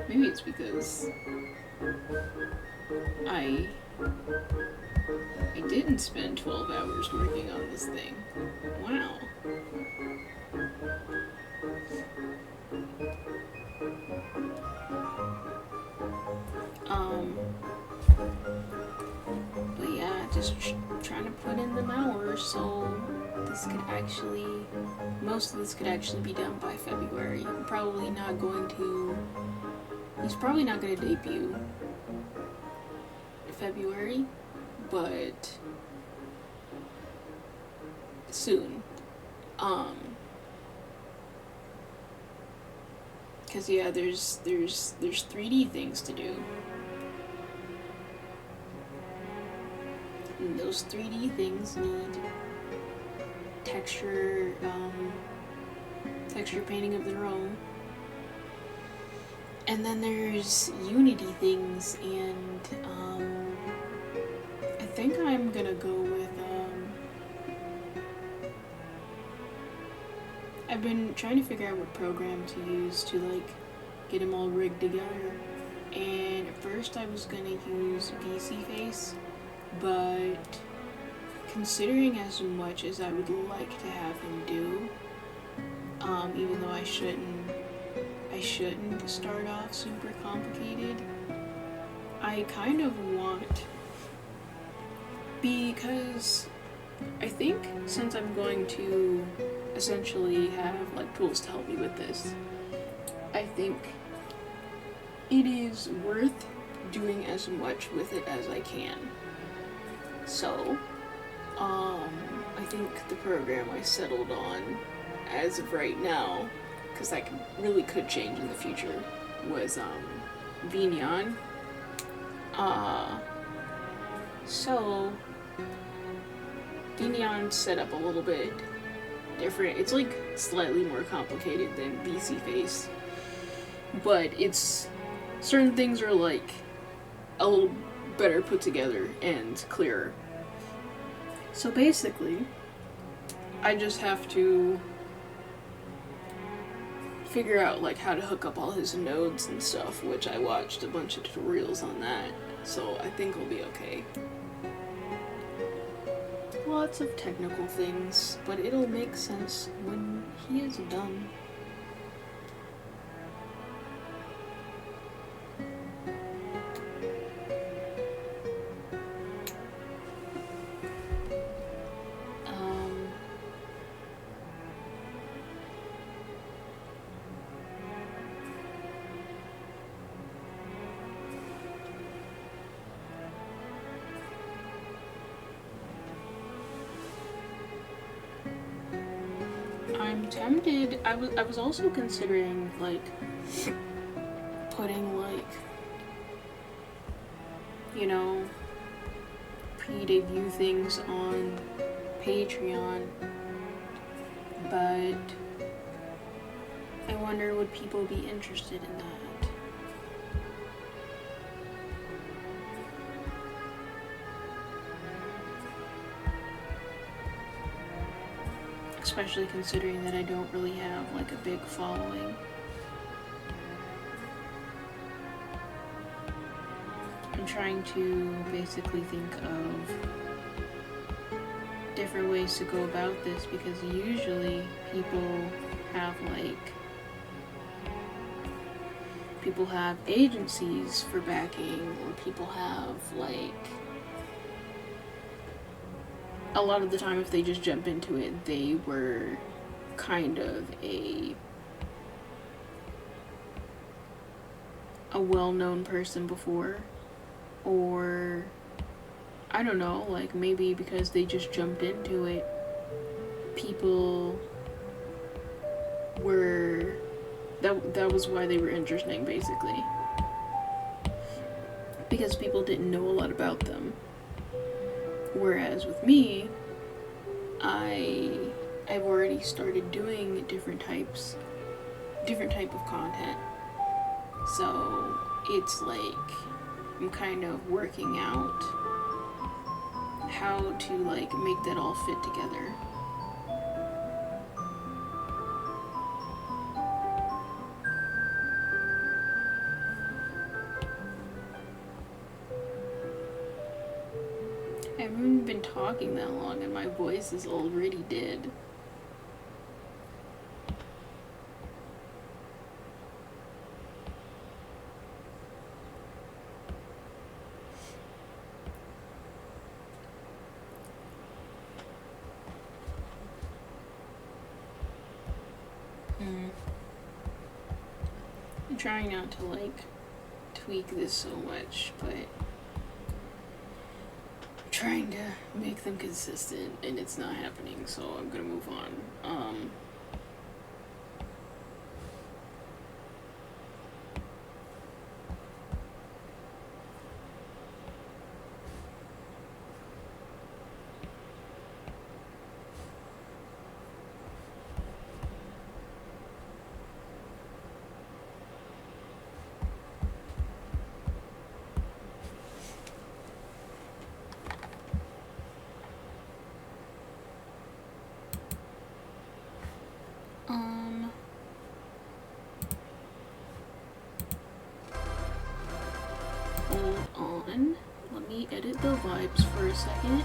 Maybe it's because I didn't spend 12 hours working on this thing. Wow. But yeah, just trying to put in the hours so most of this could actually be done by February. He's probably not going to debut in February, but soon. Cause yeah, there's 3D things to do. And those 3D things need texture painting of their own. And then there's Unity things, and I think I'm gonna go with I've been trying to figure out what program to use to like get them all rigged together, and at first I was gonna use VC Face, but considering as much as I would like to have him do, even though I shouldn't start off super complicated, I kind of want, because I think since I'm going to essentially have like tools to help me with this, I think it is worth doing as much with it as I can. So, I think the program I settled on as of right now because that really could change in the future, was Vneon. So Vneon's set up a little bit different. It's like slightly more complicated than VC Face, but it's certain things are like a little better put together and clearer. So basically, I just have to figure out like how to hook up all his nodes and stuff, which I watched a bunch of tutorials on that, so I think I'll be okay. Lots of technical things, but it'll make sense when he is done. I'm tempted. I was also considering like putting like, you know, pre-debut things on Patreon, but I wonder would people be interested in that? Especially considering that I don't really have like a big following. I'm trying to basically think of different ways to go about this, because usually people have agencies for backing, or people have like, a lot of the time if they just jump into it, they were kind of a well-known person before, or I don't know, like maybe because they just jumped into it, people were, that was why they were interesting, basically, because people didn't know a lot about them. Whereas with me, I've already started doing different type of content. So it's like I'm kind of working out how to like make that all fit together. I haven't been talking that long and my voice is already dead. I'm trying not to like tweak this so much, but trying to make them consistent and it's not happening, so I'm gonna move on. Hold on. Let me edit the vibes for a second.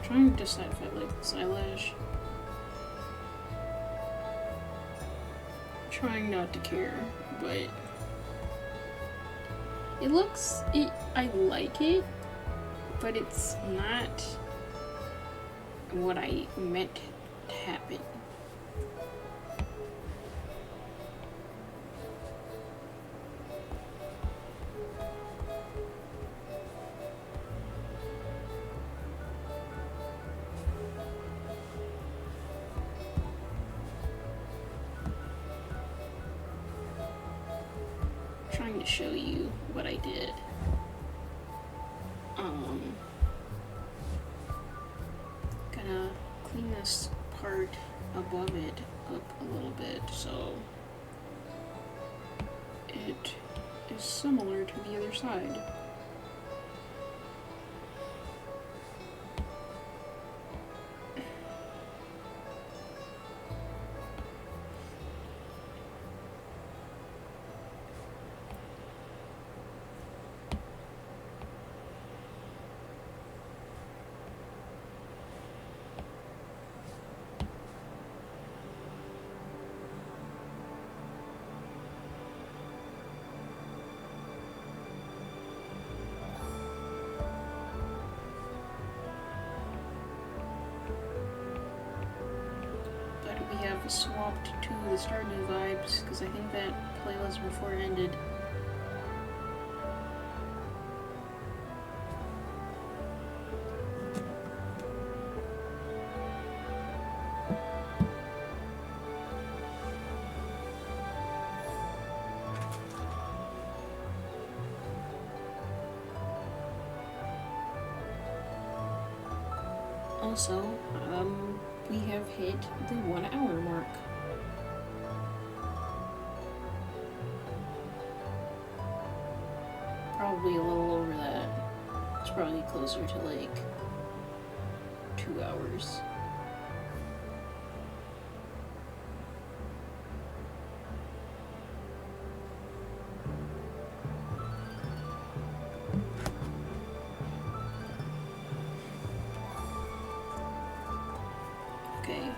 Trying to decide if I like this eyelash. trying not to care, but I like it, but it's not what I meant to happen. Trying to show you what I did. Gonna clean this part above it up a little bit so it is similar to the other side. We have swapped to the Stardew vibes because I think that playlist before ended. Also, we have hit the 1 hour mark. Probably a little over that. It's probably closer to like 2 hours. Okay.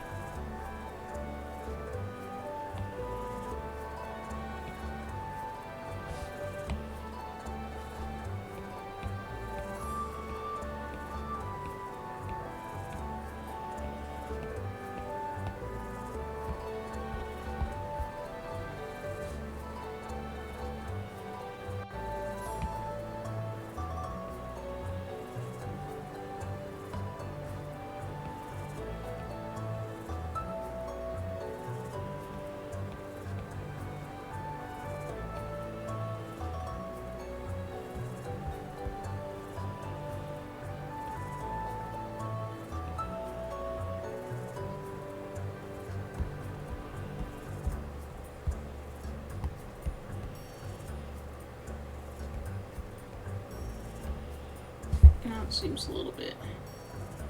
Now it seems a little bit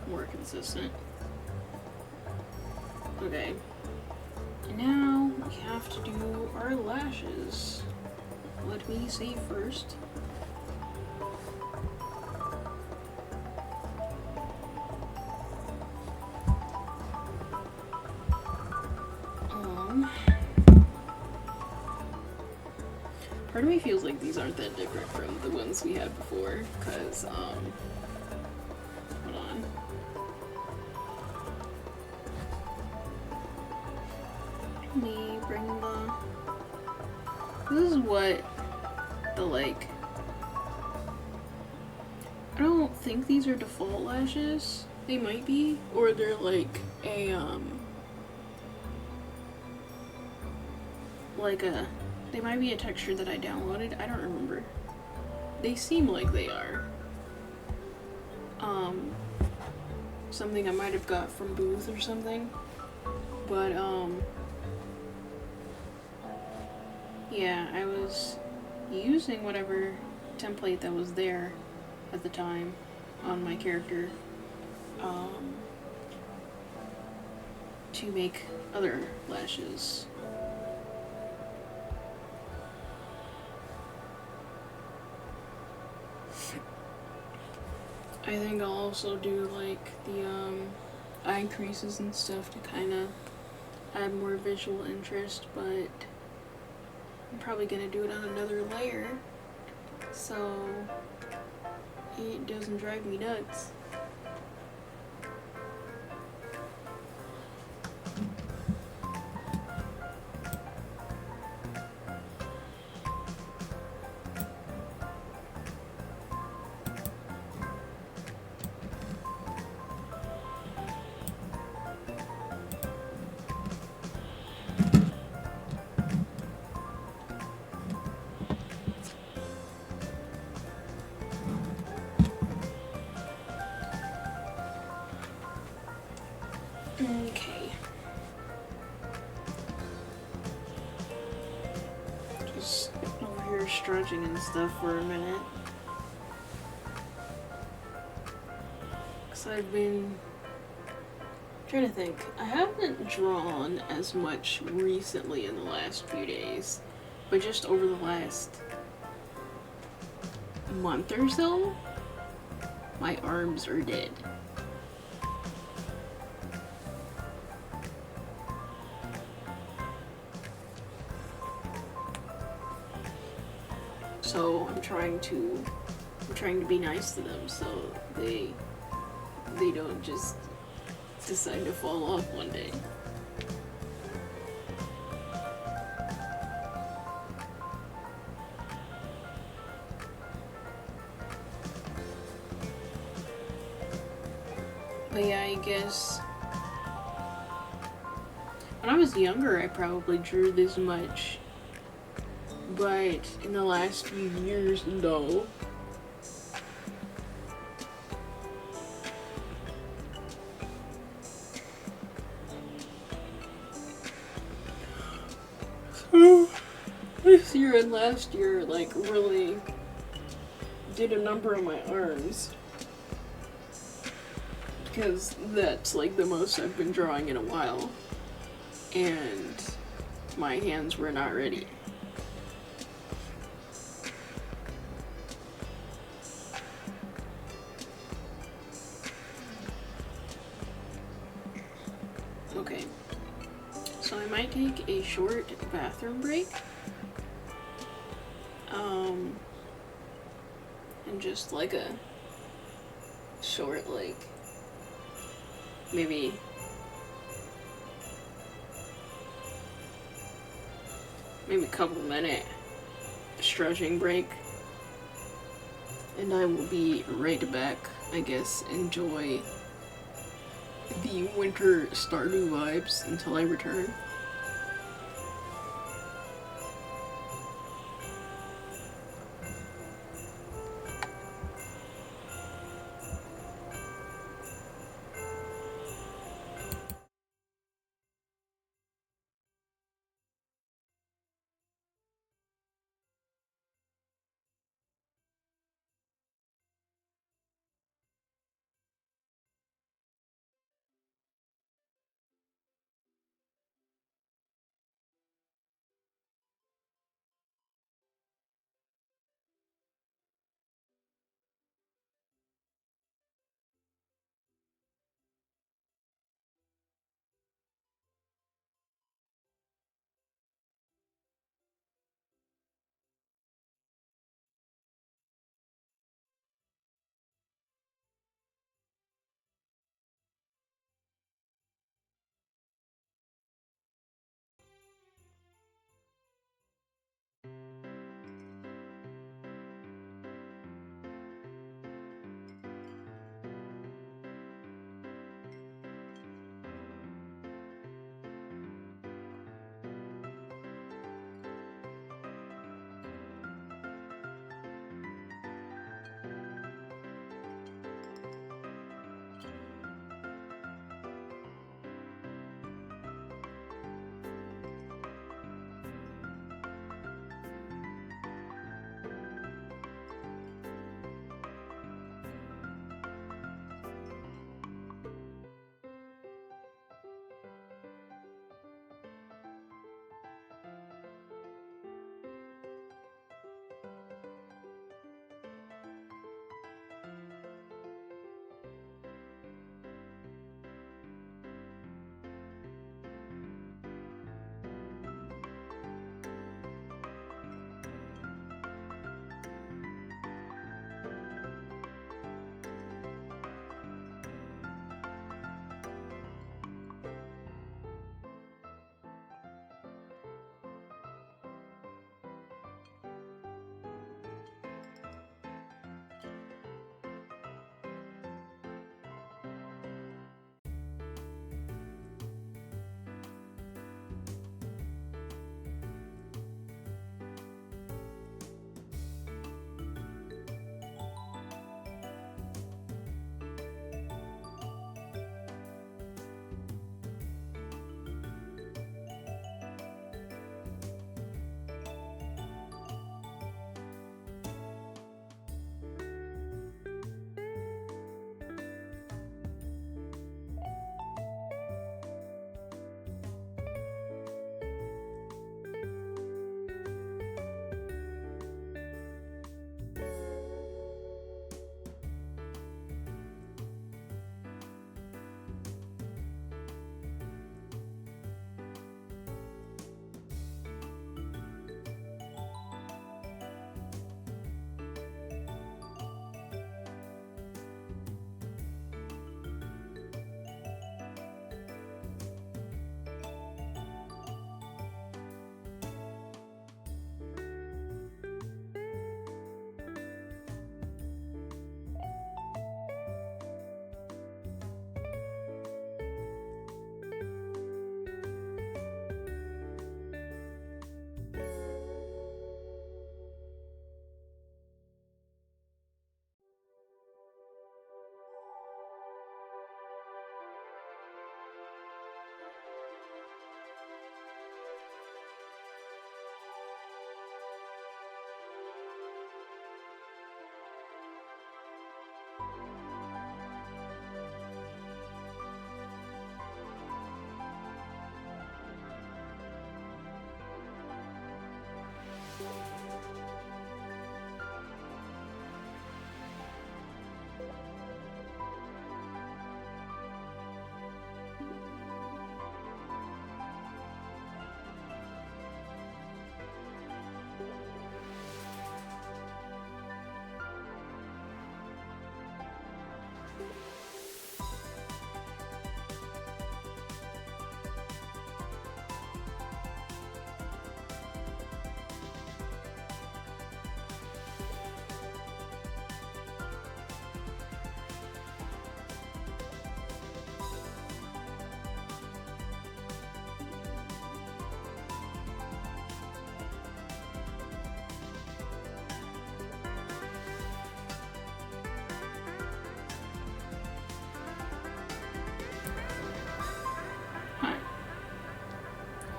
more consistent. Okay. And now we have to do our lashes. Let me save first. Part of me feels like these aren't that different from the ones we had before, because, hold on. Let me bring the... This is what the, like... I don't think these are default lashes. They might be, or they're like a, they might be a texture that I downloaded. I don't remember. They seem like they are. Something I might have got from Booth or something. But, yeah, I was using whatever template that was there at the time on my character, to make other lashes. I think I'll also do like the eye creases and stuff to kind of add more visual interest, but I'm probably gonna do it on another layer so it doesn't drive me nuts. Okay. Just over here stretching and stuff for a minute. Because I've been trying to think. I haven't drawn as much recently in the last few days, but just over the last month or so, my arms are dead. So I'm trying to be nice to them so they don't just decide to fall off one day. But yeah, I guess when I was younger I probably drew this much, but in the last few years, no. So this year and last year, like, really did a number on my arms. Because that's, like, the most I've been drawing in a while. And my hands were not ready. Okay. So I might take a short bathroom break. And just like a short, like, maybe a couple minute stretching break. And I will be right back, I guess. Enjoy the winter Stardew vibes until I return.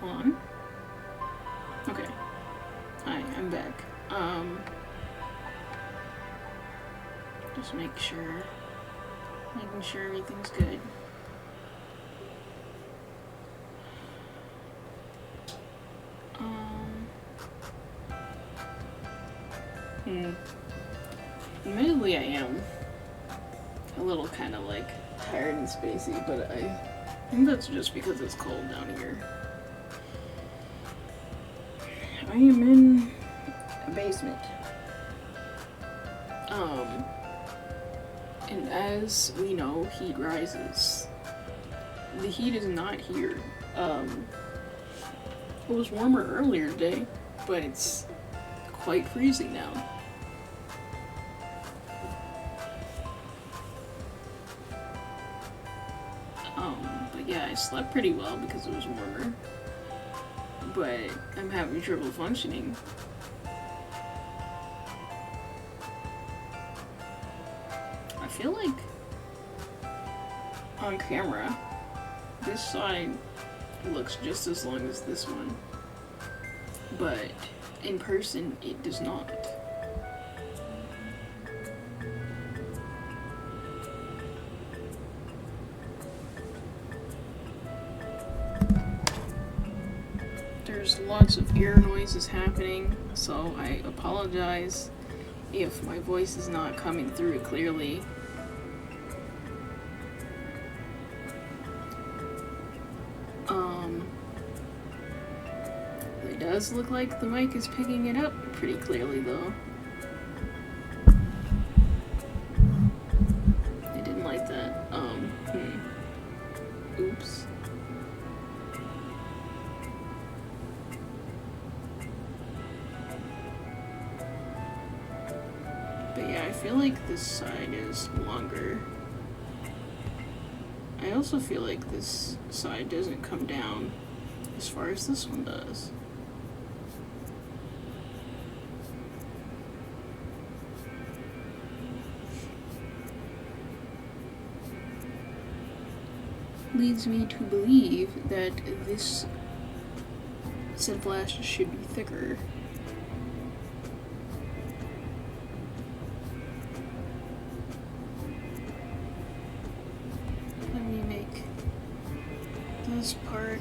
Hold on. Okay. Hi, I'm back. Just making sure everything's good. Admittedly, I am a little kind of like tired and spacey, but I think that's just because it's cold down here. I am in a basement. And as we know, heat rises. The heat is not here. It was warmer earlier today, but it's quite freezing now. But yeah, I slept pretty well because it was warmer. But I'm having trouble functioning. I feel like on camera, this side looks just as long as this one, but in person it does not. There's lots of ear noises happening, so I apologize if my voice is not coming through clearly. It does look like the mic is picking it up pretty clearly though. I didn't like that. Oops. But yeah, I feel like this side is longer. I also feel like this side doesn't come down as far as this one does. Leads me to believe that this set of lashes should be thicker. Let me make this part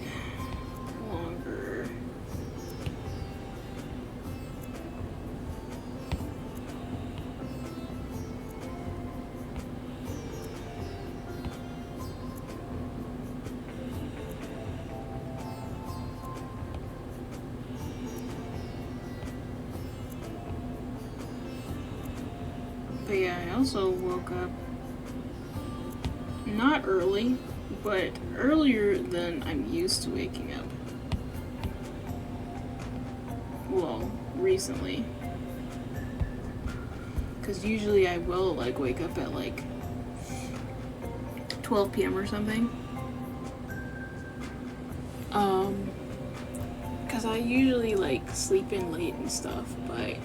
longer. But yeah, I also woke up not early, but earlier than I'm used to waking up. Well, recently. Because usually I will like wake up at like 12 p.m. or something. Because I usually like sleep in late and stuff, but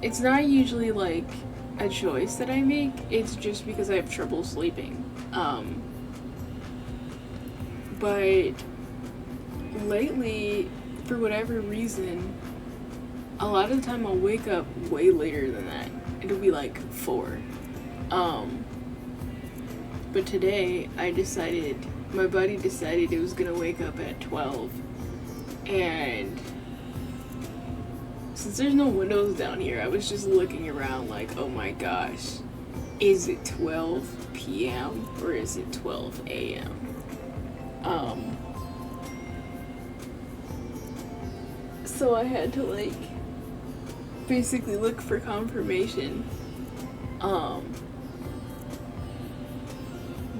it's not usually like a choice that I make. It's just because I have trouble sleeping. But lately, for whatever reason, a lot of the time I'll wake up way later than that. It'll be like 4. But today my buddy decided it was gonna wake up at 12, and since there's no windows down here, I was just looking around like, oh my gosh, is it 12 p.m. or is it 12 a.m.? So I had to like basically look for confirmation.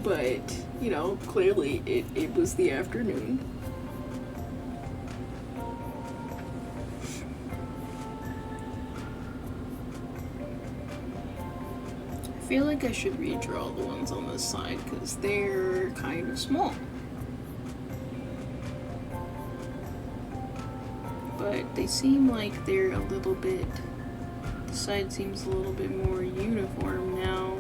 But, you know, clearly it was the afternoon. I feel like I should redraw the ones on this side because they're kind of small. But they seem like they're a little bit, the side seems a little bit more uniform now.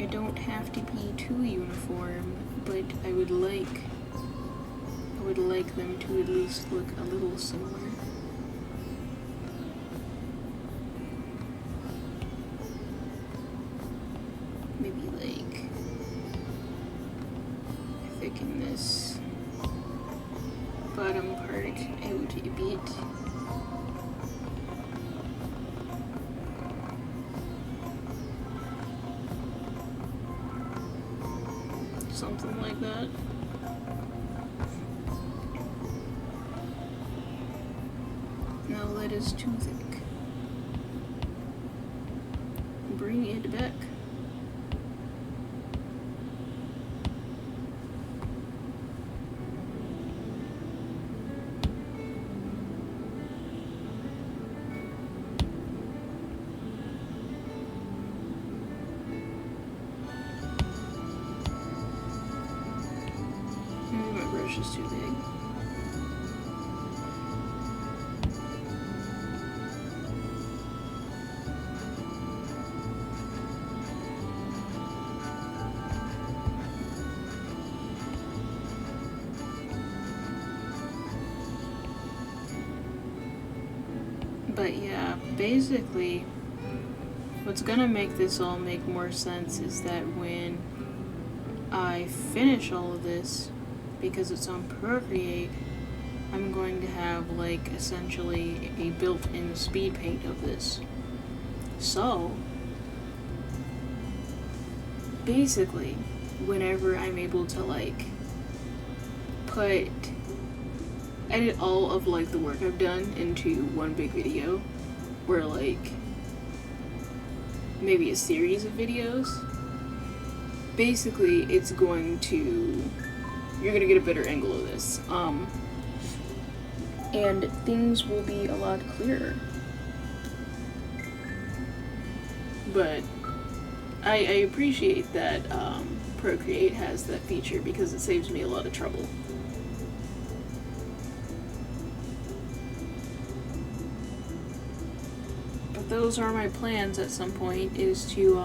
it don't have to be too uniform, but I would like them to at least look a little similar. Maybe like thicken this bottom part out a bit. Something like that. No, that is too thick. Bring it back. My brush is too big. But yeah, basically, what's gonna make this all make more sense is that when I finish all of this, because it's on Procreate, I'm going to have like essentially a built-in speed paint of this. So, basically, whenever I'm able to like edit all of like the work I've done into one big video, or like maybe a series of videos, basically it's going to, you're gonna get a better angle of this, and things will be a lot clearer. But I appreciate that Procreate has that feature because it saves me a lot of trouble. Those are my plans at some point, is to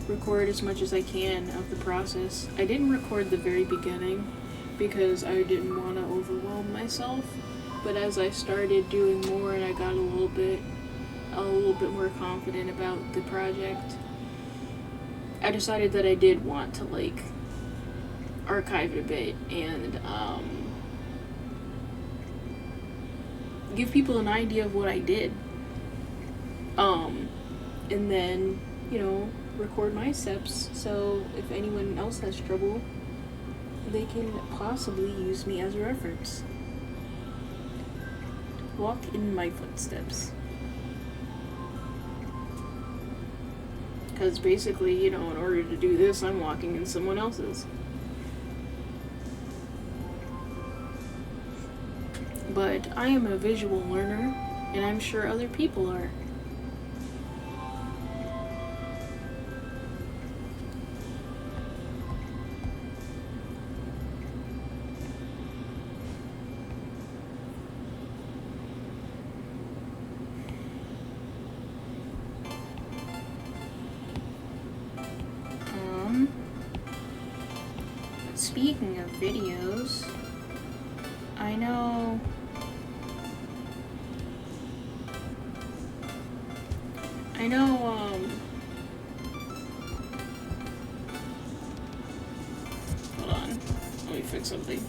record as much as I can of the process. I didn't record the very beginning because I didn't want to overwhelm myself, but as I started doing more and I got a little bit more confident about the project, I decided that I did want to like archive it a bit and give people an idea of what I did. And then, you know, record my steps, so if anyone else has trouble, they can possibly use me as a reference. Walk in my footsteps. Because basically, you know, in order to do this, I'm walking in someone else's. But I am a visual learner, and I'm sure other people are. Speaking of videos, I know hold on, let me fix something.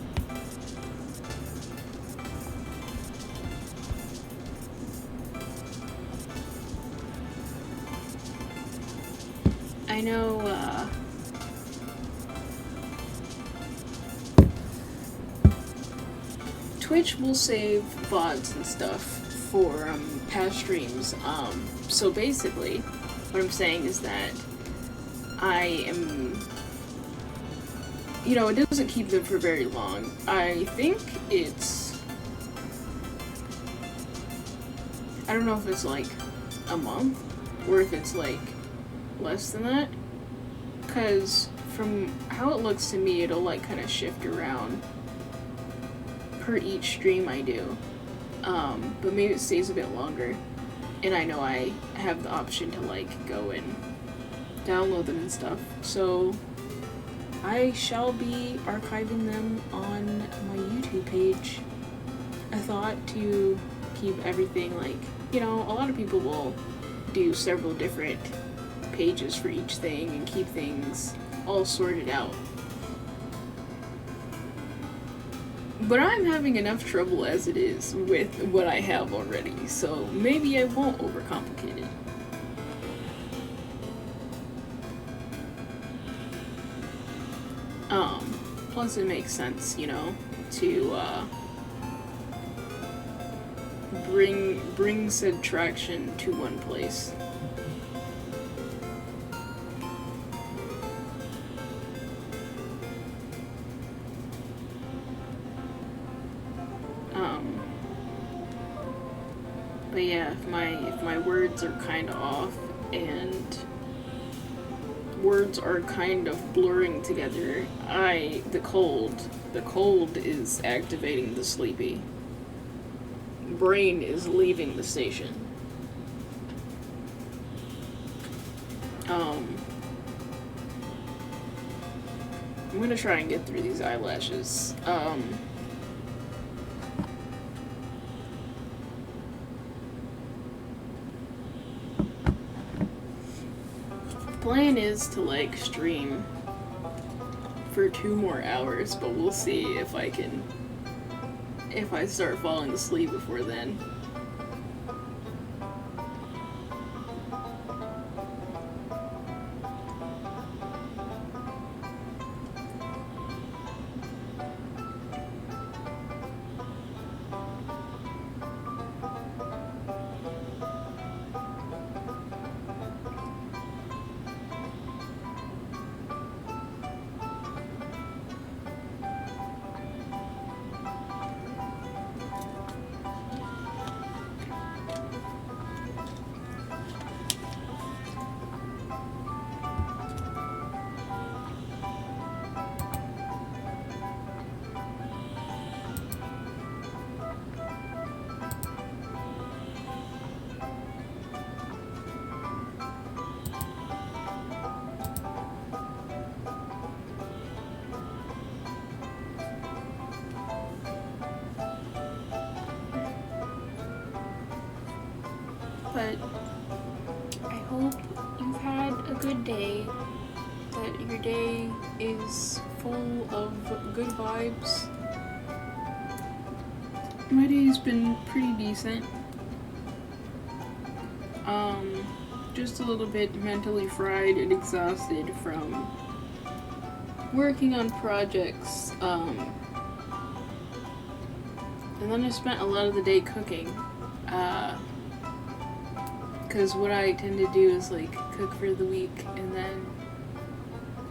I know, Twitch will save VODs and stuff for, past streams, so basically, what I'm saying is that I am, you know, it doesn't keep them for very long. I think it's, I don't know if it's like a month, or if it's like less than that, because from how it looks to me, it'll like kind of shift around per each stream I do, but maybe it stays a bit longer, and I know I have the option to like go and download them and stuff. So I shall be archiving them on my YouTube page. I thought to keep everything like, you know, a lot of people will do several different pages for each thing and keep things all sorted out. But I'm having enough trouble as it is with what I have already, so maybe I won't overcomplicate it. Plus it makes sense, you know, to bring said traction to one place. But yeah, if my words are kind of off and words are kind of blurring together, the cold is activating the sleepy. Brain is leaving the station. I'm gonna try and get through these eyelashes. Plan is to like stream for 2 more hours, but we'll see if I start falling asleep before then. But I hope you've had a good day, that your day is full of good vibes. My day's been pretty decent. Just a little bit mentally fried and exhausted from working on projects, and then I spent a lot of the day cooking, because what I tend to do is like cook for the week and then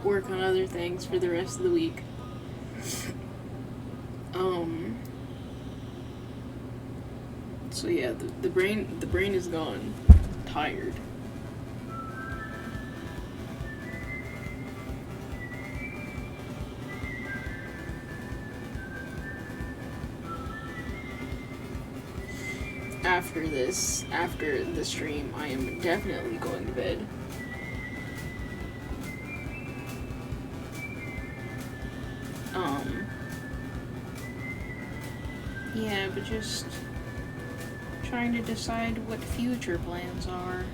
work on other things for the rest of the week. So yeah, the brain is gone, tired. After the stream, I am definitely going to bed. Yeah, but just trying to decide what future plans are.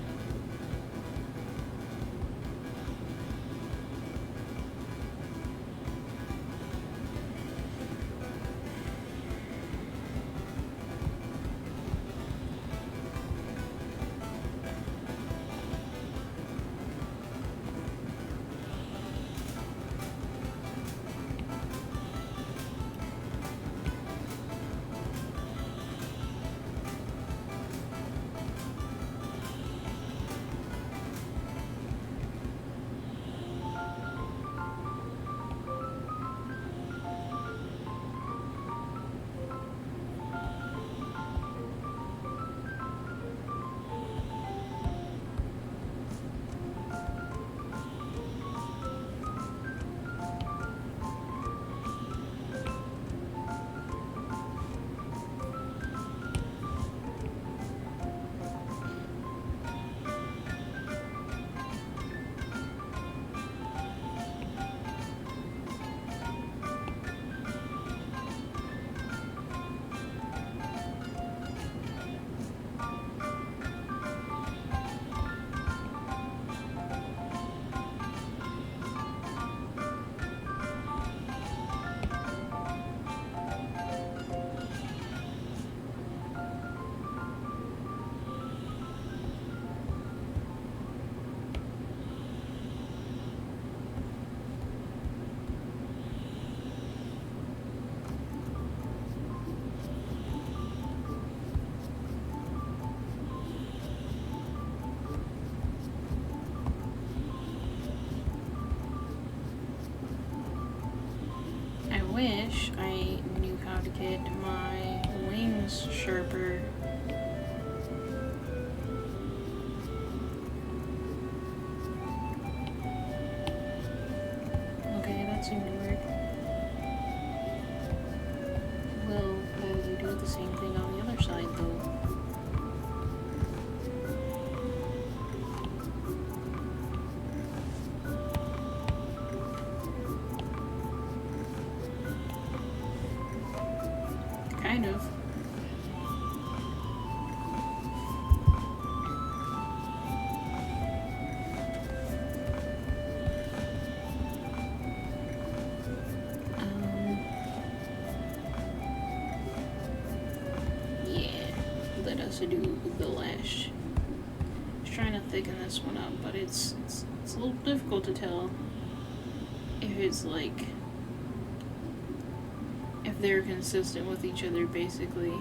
to get my wings sharper. Okay, that seemed to work. Well, will you do the same thing on the other side, though? Kind of. Yeah, let us do the lash. I was trying to thicken this one up, but it's a little difficult to tell if it's like if they're consistent with each other, basically.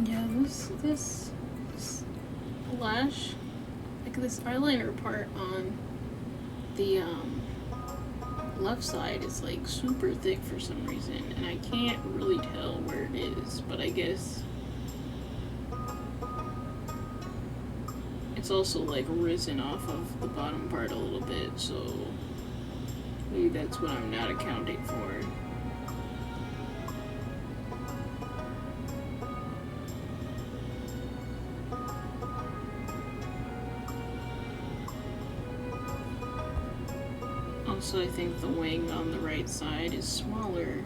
Yeah, this lash, like this eyeliner part on the left side is like super thick for some reason, and I can't really tell where it is, but I guess it's also like risen off of the bottom part a little bit, so maybe that's what I'm not accounting for. Also, I think the wing on the right side is smaller.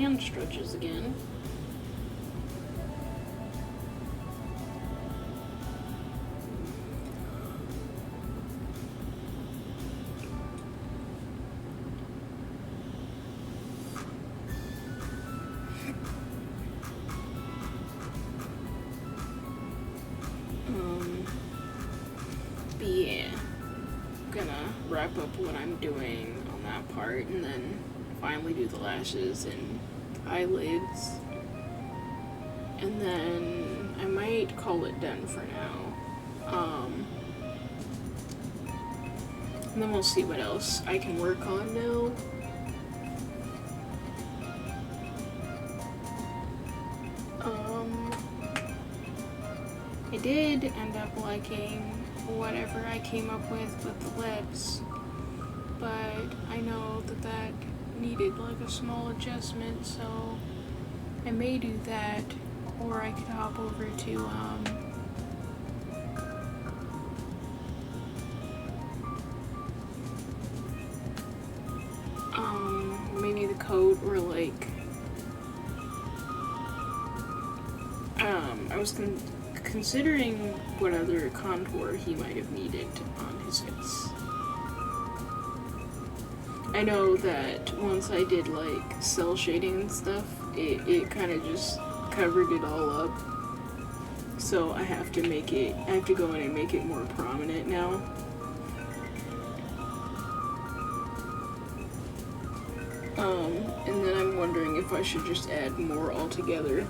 hand stretches again. But yeah, gonna wrap up what I'm doing on that part and then finally do the lashes and eyelids. And then I might call it done for now. And then we'll see what else I can work on now. I did end up liking whatever I came up with the lips, but I know that that needed like a small adjustment, so I may do that, or I could hop over to maybe the coat, or like I was considering what other contour he might have needed on his face. I know that once I did like cell shading and stuff, it kind of just covered it all up. So I have to go in and make it more prominent now. And then I'm wondering if I should just add more altogether.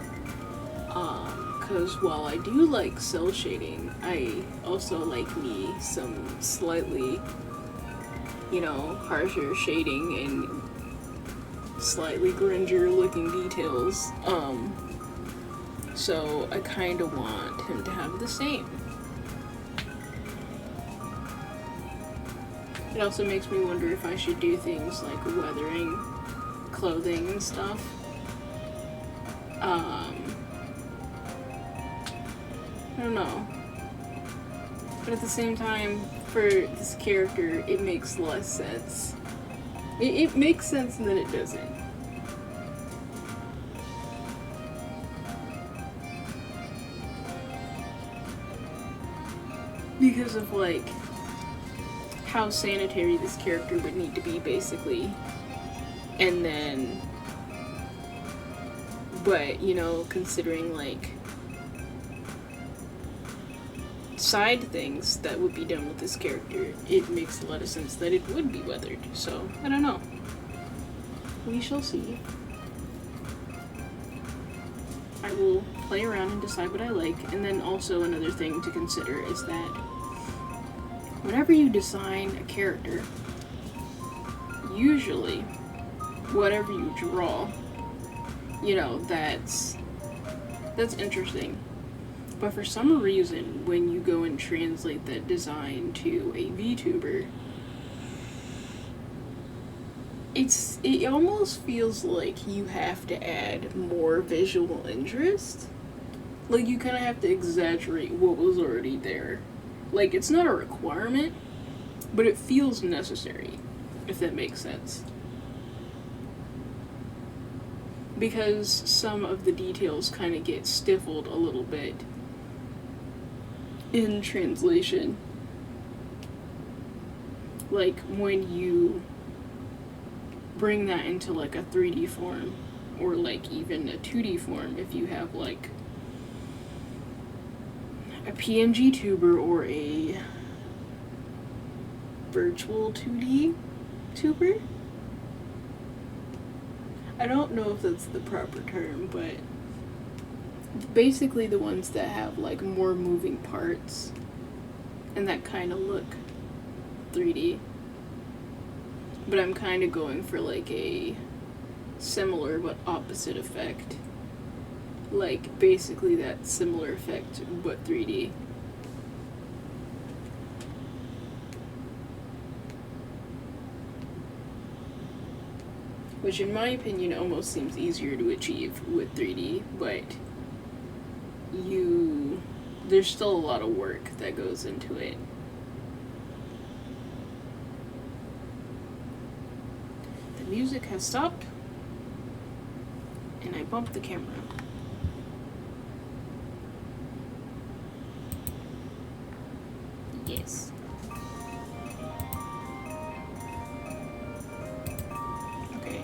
Because while I do like cell shading, I also like me some slightly, harsher shading and slightly grungier looking details. So I kind of want him to have the same. It also makes me wonder if I should do things like weathering clothing and stuff. I don't know. But at the same time, for this character, it makes less sense. It makes sense and then it doesn't. Because of, like, how sanitary this character would need to be, basically. And then, but, considering, like, side things that would be done with this character, it makes a lot of sense that it would be weathered. So, I don't know. We shall see. I will play around and decide what I like. And then also another thing to consider is that whenever you design a character, usually whatever you draw, that's interesting. But for some reason, when you go and translate that design to a VTuber, it almost feels like you have to add more visual interest. Like, you kind of have to exaggerate what was already there. Like, it's not a requirement, but it feels necessary, if that makes sense. Because some of the details kind of get stifled a little bit in translation. Like, when you bring that into, like, a 3D form, or, like, even a 2D form, if you have, like, a PNG tuber or a virtual 2D tuber? I don't know if that's the proper term, but basically the ones that have, like, more moving parts and that kind of look 3D. But I'm kind of going for, like, a similar but opposite effect. Like, basically that similar effect, but 3D. Which, in my opinion, almost seems easier to achieve with 3D, but there's still a lot of work that goes into it. The music has stopped. And I bumped the camera. Yes. Okay.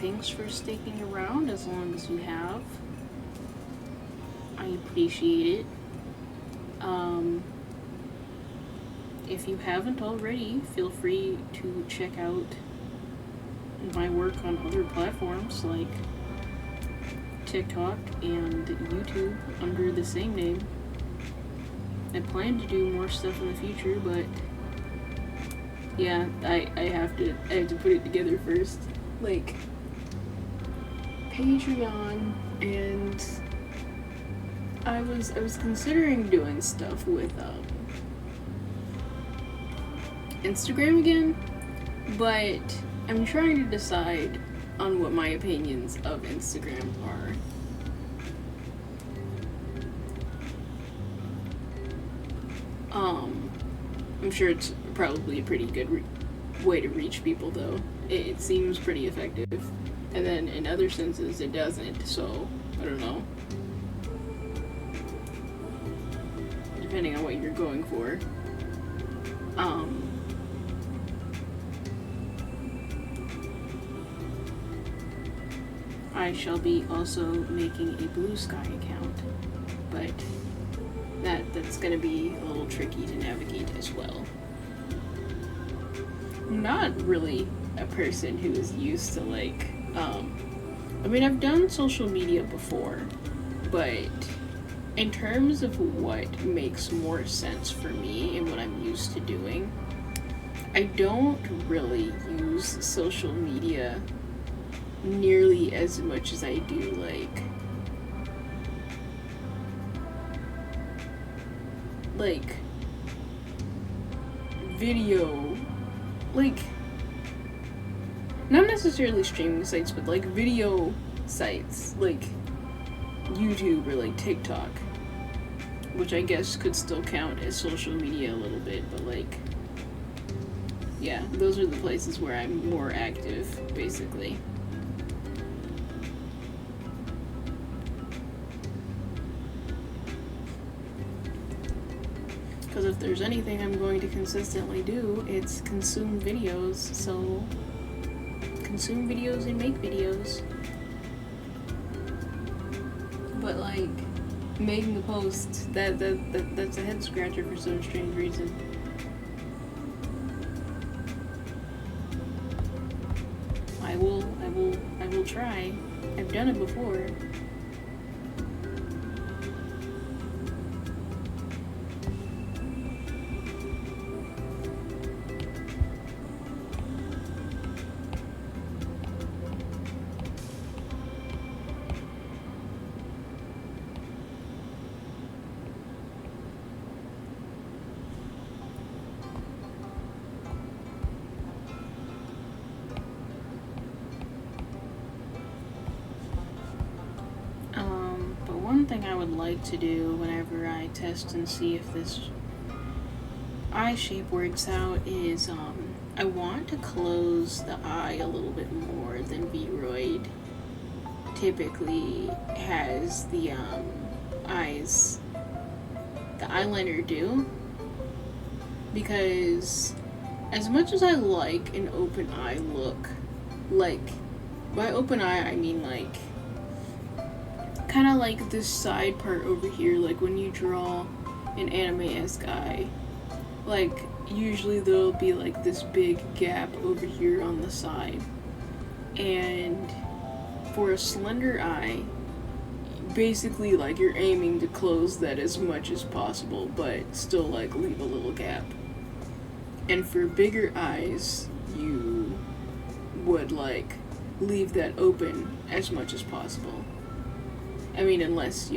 Thanks for sticking around as long as you have. I appreciate it. If you haven't already, feel free to check out my work on other platforms like TikTok and YouTube under the same name. I plan to do more stuff in the future, but yeah, I have to put it together first. Like Patreon, and I was considering doing stuff with Instagram again, but I'm trying to decide on what my opinions of Instagram are. I'm sure it's probably a pretty good way to reach people, though. It seems pretty effective. And then in other senses, it doesn't, so I don't know. Depending on what you're going for. I shall be also making a Blue Sky account, but that's gonna be a little tricky to navigate as well. I'm not really a person who is used to I mean, I've done social media before, but in terms of what makes more sense for me and what I'm used to doing, I don't really use social media nearly as much as I do like video, not necessarily streaming sites, but like video sites like YouTube or like TikTok, which I guess could still count as social media a little bit, but yeah, those are the places where I'm more active, basically. Because if there's anything I'm going to consistently do, it's consume videos, so consume videos and make videos. But making a post, that's a head scratcher for some strange reason. I will try. I've done it before. One thing I would like to do whenever I test and see if this eye shape works out is I want to close the eye a little bit more than Vroid typically has the eyeliner do, because as much as I like an open eye look, by open eye I mean kind of like this side part over here, like when you draw an anime-esque eye, usually there'll be this big gap over here on the side, and for a slender eye, basically you're aiming to close that as much as possible, but still leave a little gap. And for bigger eyes, you would leave that open as much as possible. I mean, unless,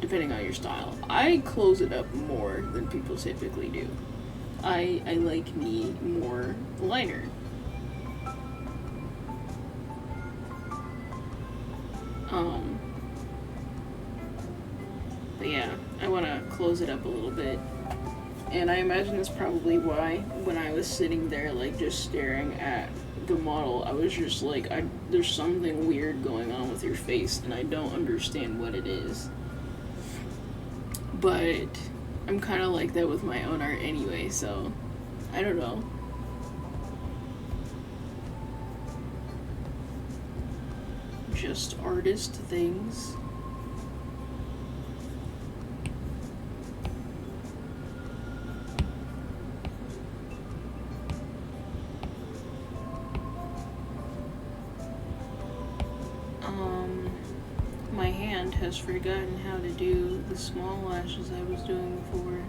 depending on your style. I close it up more than people typically do. I like me more liner. close it up a little bit. And I imagine that's probably why when I was sitting there, like, just staring at the model, I was just like, there's something weird going on with your face, and I don't understand what it is. But I'm kind of like that with my own art anyway, so I don't know. Just artist things. My hand has forgotten how to do the small lashes I was doing before.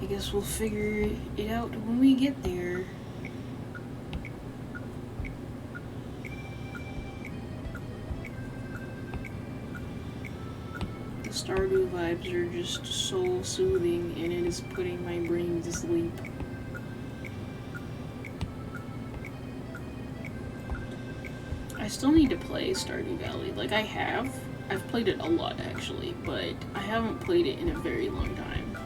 I guess we'll figure it out when we get there. The Stardew vibes are just soul soothing, and it is putting my brain to sleep. I still need to play Stardew Valley. Like, I've played it a lot actually, but I haven't played it in a very long time.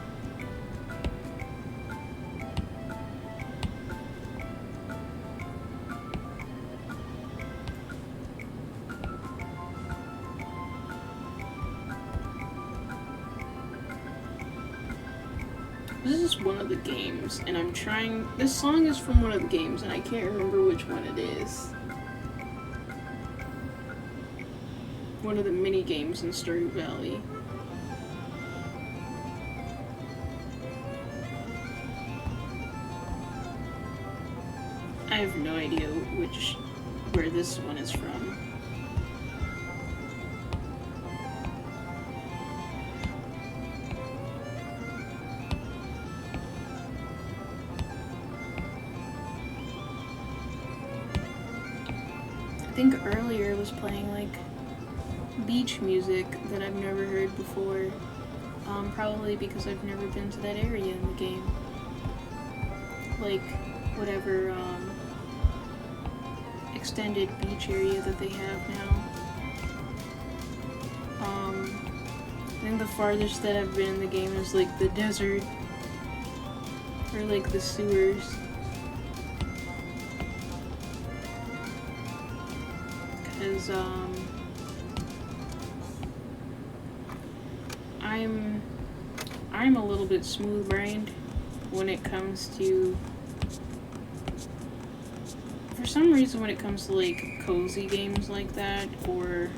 This is one of the games, and this song is from one of the games, and I can't remember which one it is. One of the mini games in Stardew Valley. I have no idea where this one is from. I think earlier I was playing like beach music that I've never heard before. Probably because I've never been to that area in the game. Like, whatever, extended beach area that they have now. I think the farthest that I've been in the game is like the desert. Or like the sewers. Cause, I'm a little bit smooth-brained when it comes to, for some reason when it comes to like cozy games like that, or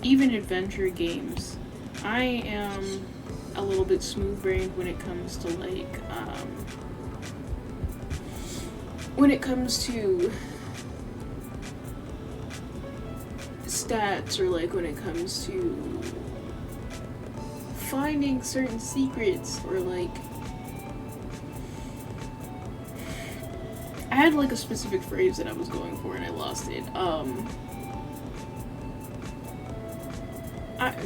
even adventure games, I am a little bit smooth-brained when it comes to like, when it comes to stats, or like when it comes to finding certain secrets, or like, I had like a specific phrase that I was going for and I lost it.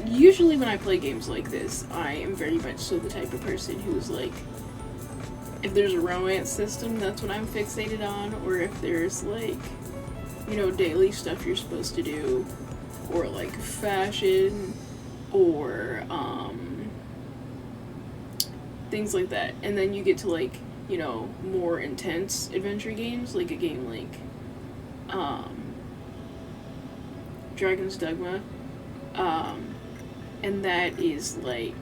Usually when I play games like this, I am very much so the type of person who's like, if there's a romance system, that's what I'm fixated on, or if there's like, you know, daily stuff you're supposed to do, or like fashion, or things like that. And then you get to like, you know, more intense adventure games, like a game like Dragon's Dogma, and that is like,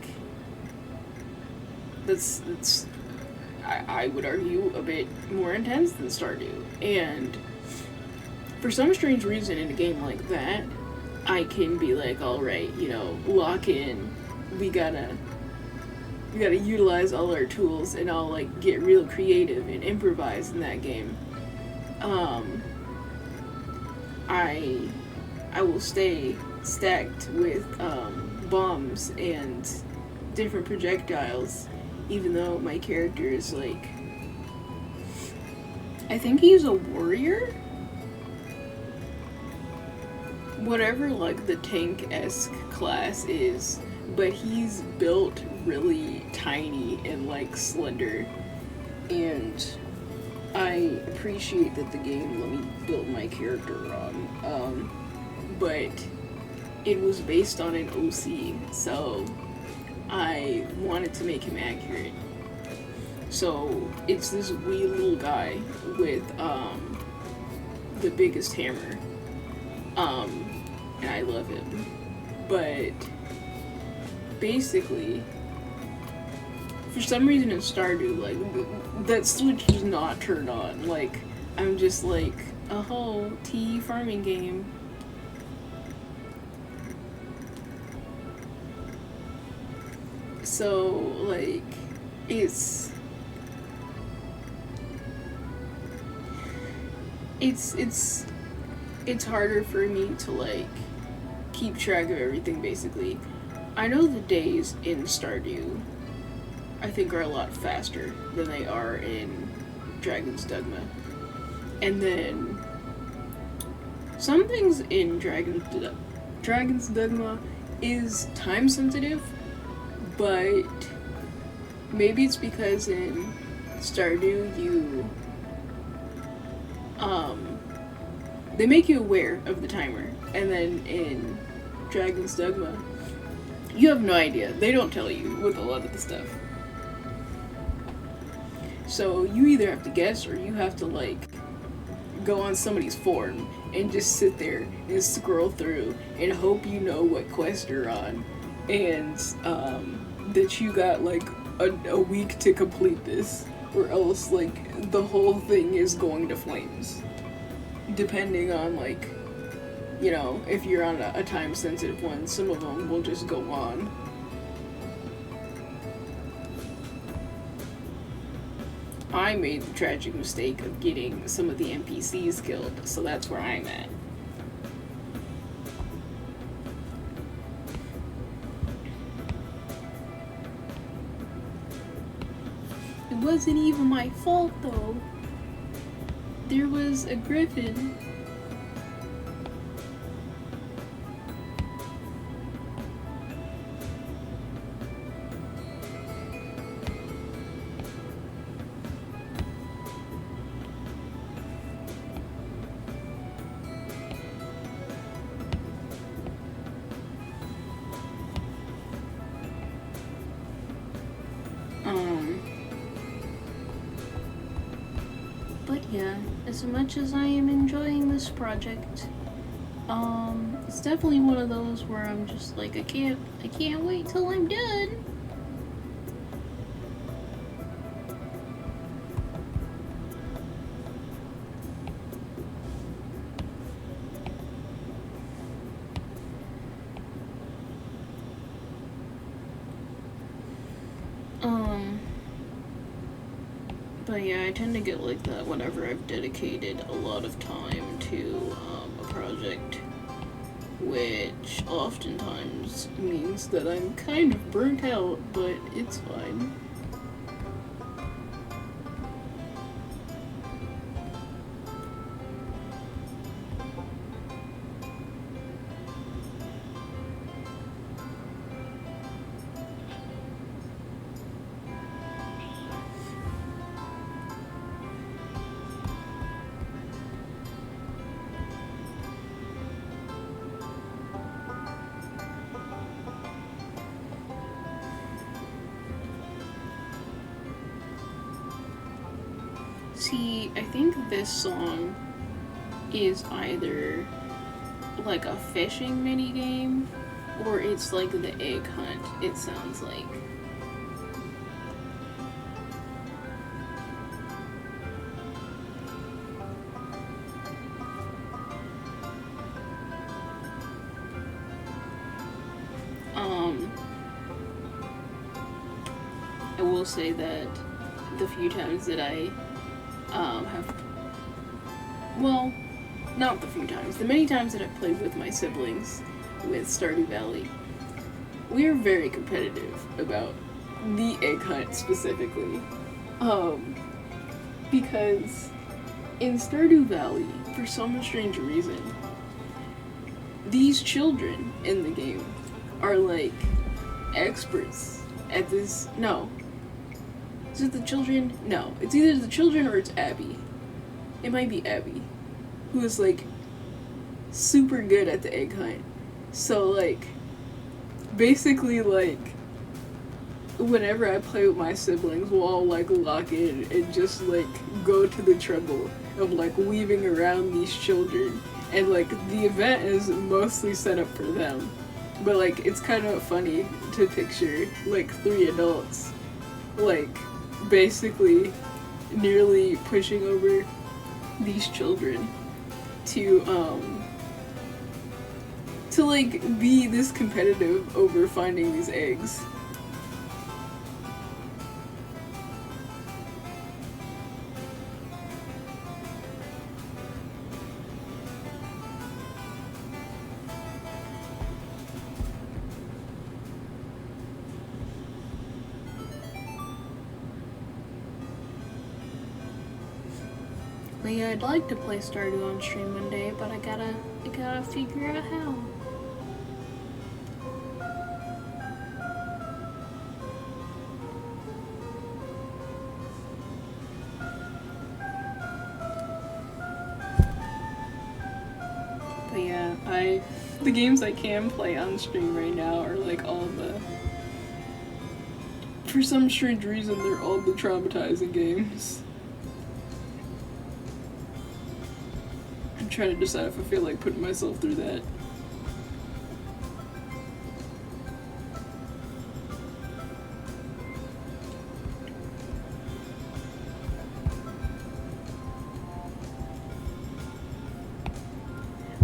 that's I would argue a bit more intense than Stardew. And for some strange reason in a game like that, I can be like, alright, you know, lock in, we gotta utilize all our tools, and I'll like get real creative and improvise in that game. I will stay stacked with bombs and different projectiles, even though my character is like, I think he's a warrior? Whatever like the tank-esque class is, but he's built really tiny and like slender, and I appreciate that the game let me build my character wrong, but it was based on an OC, so I wanted to make him accurate. So it's this wee little guy with the biggest hammer, and I love him. But basically, for some reason in Stardew, like that switch does not turn on. Like I'm just like a whole tea farming game. So like it's harder for me to like keep track of everything basically. I know the days in Stardew I think are a lot faster than they are in Dragon's Dogma. And then some things in Dragon's Dogma is time sensitive, but maybe it's because in Stardew you they make you aware of the timer, and then in Dragon's Dogma you have no idea. They don't tell you with a lot of the stuff. So you either have to guess or you have to like go on somebody's forum and just sit there and scroll through and hope you know what quest you're on, and that you got like a week to complete this, or else like the whole thing is going to flames. Depending on like, you know, if you're on a time sensitive one, some of them will just go on. I made the tragic mistake of getting some of the NPCs killed, so that's where I'm at. It wasn't even my fault though. There was a griffin. But yeah, as much as I am enjoying this project, it's definitely one of those where I'm just like, I can't wait till I'm done. But yeah, I tend to get like that whenever I've dedicated a lot of time to a project, which oftentimes means that I'm kind of burnt out, but it's fine. See, I think this song is either like a fishing minigame or it's like the egg hunt, it sounds like. I will say that the few times that I well, not the few times, the many times that I've played with my siblings with Stardew Valley, we are very competitive about the egg hunt specifically. Because in Stardew Valley, for some strange reason, these children in the game are like experts at this. No. Is it the children? No. It's either the children or it's Abby. It might be Abby, who is like super good at the egg hunt. So, like, basically, like, whenever I play with my siblings, we'll all, like, lock in and just, like, go to the trouble of, like, weaving around these children. And, like, the event is mostly set up for them. But, like, it's kind of funny to picture, like, 3 adults, like, basically nearly pushing over these children to like be this competitive over finding these eggs. But yeah, I'd like to play Stardew on stream one day, but I gotta figure out how. But yeah, the games I can play on stream right now are like all the, for some strange reason, they're all the traumatizing games. I'm trying to decide if I feel like putting myself through that.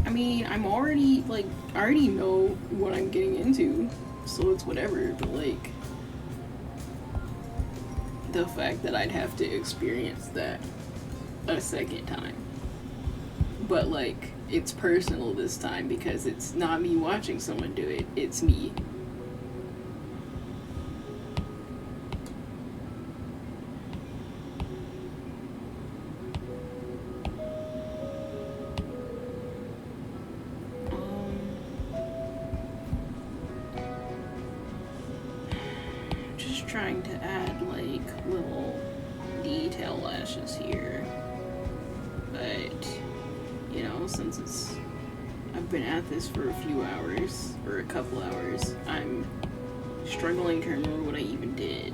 I mean, I already know what I'm getting into, so it's whatever, but like, the fact that I'd have to experience that a second time. But like, it's personal this time because it's not me watching someone do it, it's me. Just trying to add like little detail lashes here. But, you know, since I've been at this for a few hours, or a couple hours, I'm struggling to remember what I even did.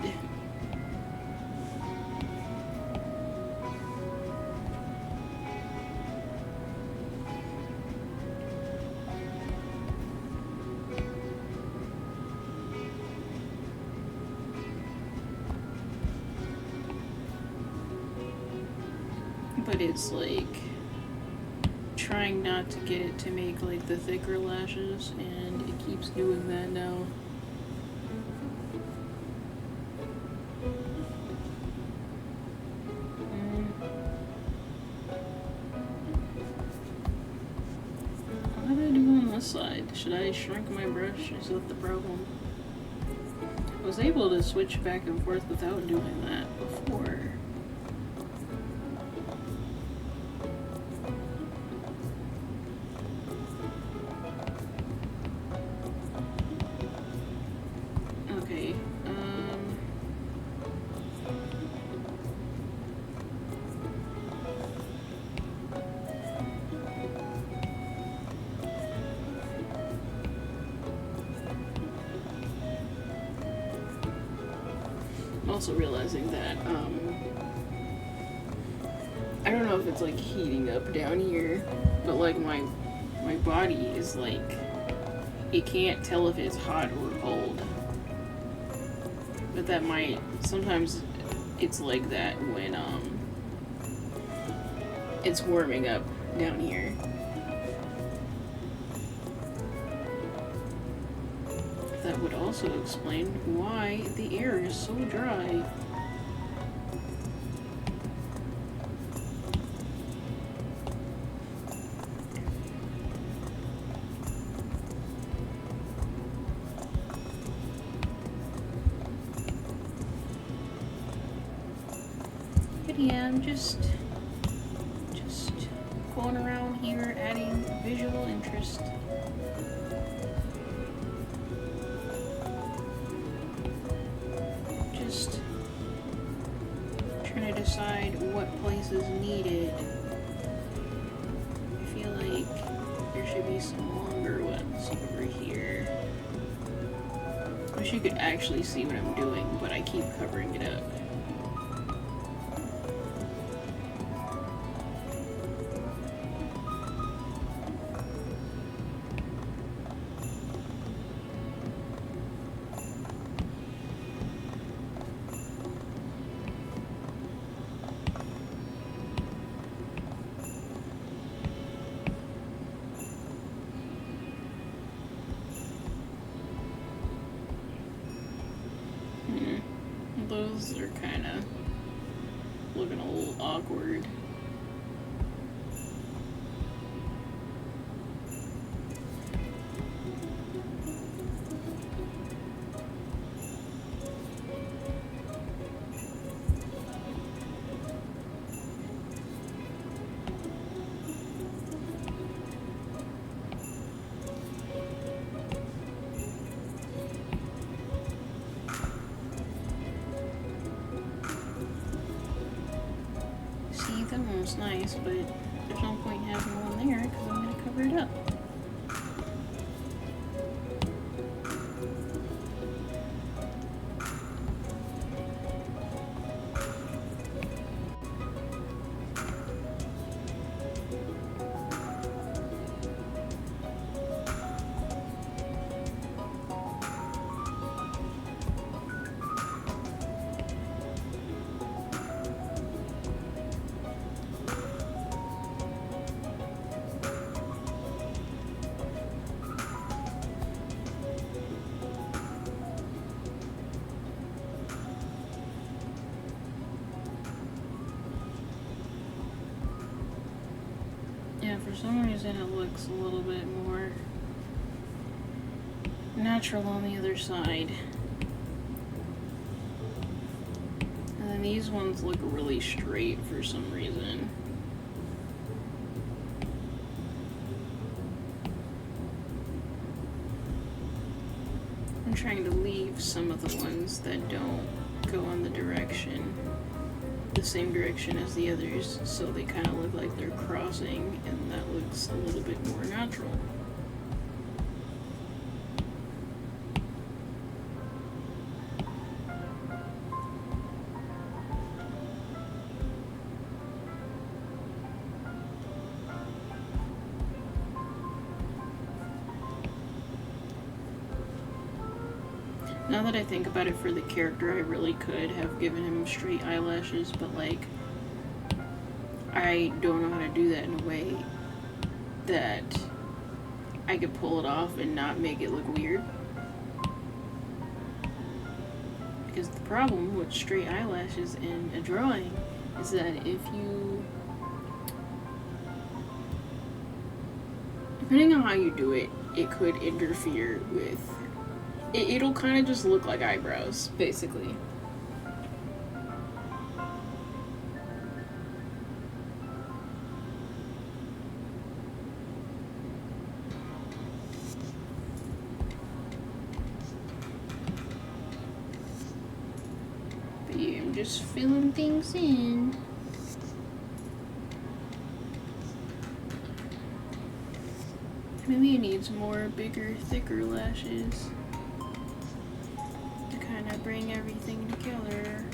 But it's like trying not to get it to make like the thicker lashes, and it keeps doing that now. What did I do on this side? Should I shrink my brush? Is that the problem? I was able to switch back and forth without doing that before. Also realizing that I don't know if it's like heating up down here, but like my body is like, it can't tell if it's hot or cold. But that might, sometimes it's like that when it's warming up down here. That would also explain why the air is so dry. But yeah, I'm just going around here adding visual interest. Just trying to decide what place is needed. I feel like there should be some longer ones. buttons over here. I wish you could actually see what I'm doing, but I keep covering it up. Those are kind of looking a little awkward. That one was nice, but there's no point in having one there because I'm going to cover it up. Yeah, for some reason it looks a little bit more natural on the other side. And then these ones look really straight for some reason. I'm trying to leave some of the ones that don't go in the same direction as the others, so they kind of look like they're crossing, and that looks a little bit more natural. Now that I think about it, for the character, I really could have given him straight eyelashes, but like, I don't know how to do that in a way that I could pull it off and not make it look weird. Because the problem with straight eyelashes in a drawing is that depending on how you do it, it could interfere with it'll kind of just look like eyebrows, basically. But yeah, I'm just filling things in. Maybe it needs more bigger, thicker lashes. Bring everything together.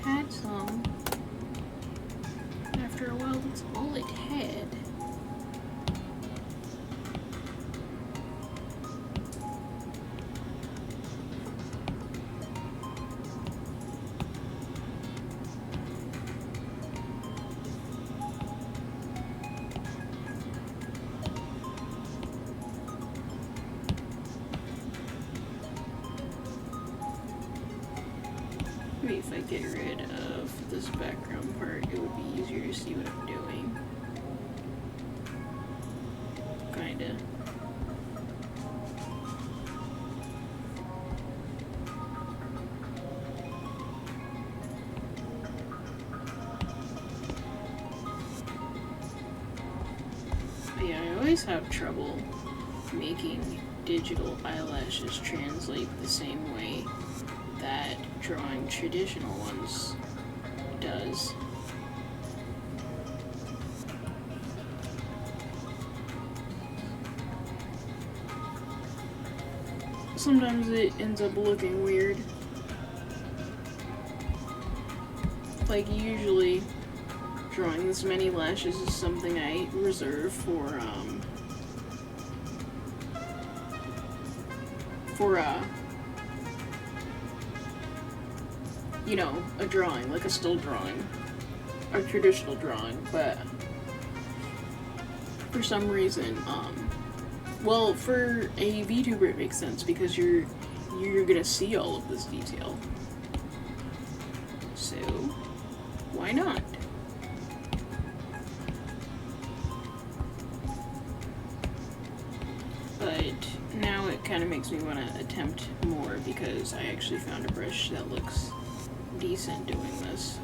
Had some. After a while, that's all it had. Maybe if I get rid of this background part, it would be easier to see what I'm doing. Kinda. But yeah, I always have trouble making digital eyelashes translate the same way that drawing traditional ones does. sometimes it ends up looking weird. Like, usually drawing this many lashes is something I reserve for you know, a drawing, like a still drawing, or traditional drawing, but for some reason, well, for a VTuber it makes sense because you're gonna see all of this detail. So, why not? But now it kind of makes me want to attempt more because I actually found a brush that looks decent doing this.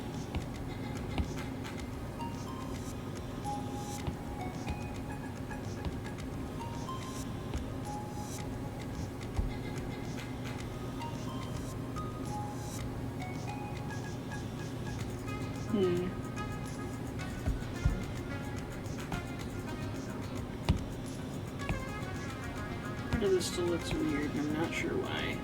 Part of this still looks weird and I'm not sure why.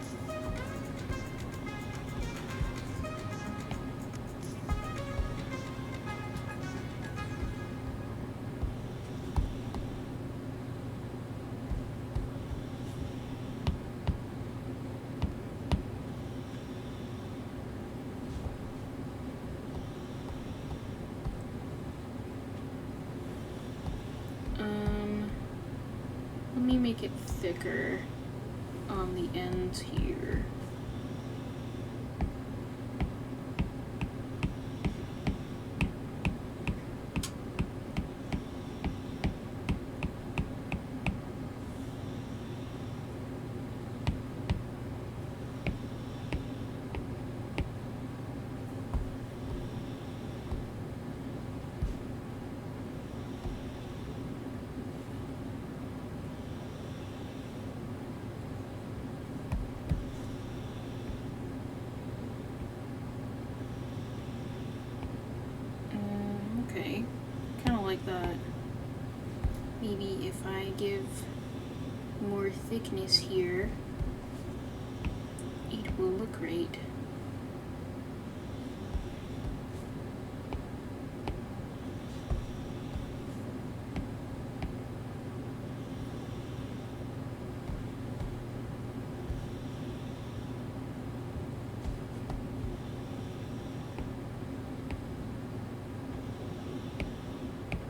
Let me make it thicker on the ends here. Okay, kind of like that. Maybe if I give more thickness here, it will look great.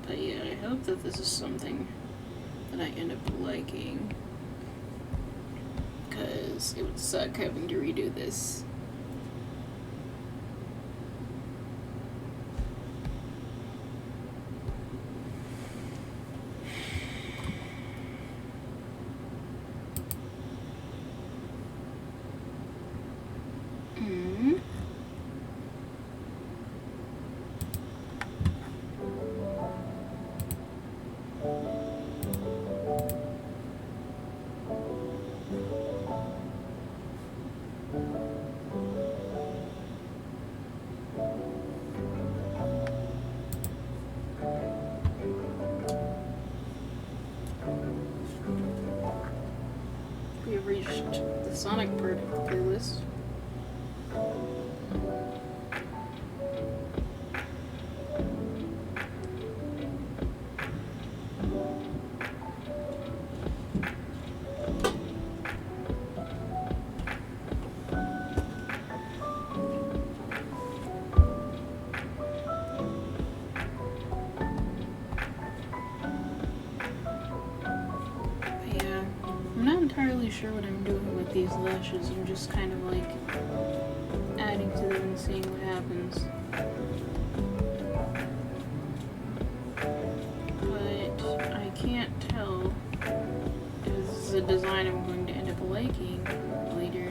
But yeah, I hope that this is something that I end up liking, because it would suck having to redo this. We have reached the Sonic part of the playlist. Entirely sure what I'm doing with these lashes. I'm just kind of like adding to them and seeing what happens. But I can't tell if this is a design I'm going to end up liking later,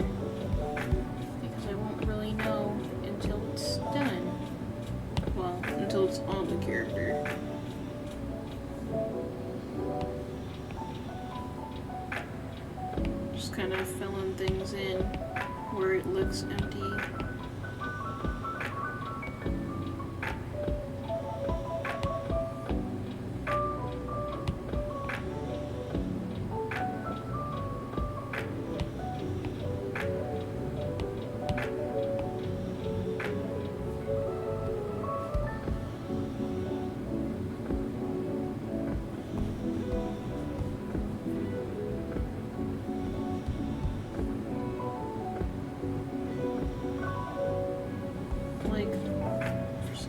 because I won't really know until it's done. Well, until it's on the character. Kind of filling things in where it looks empty.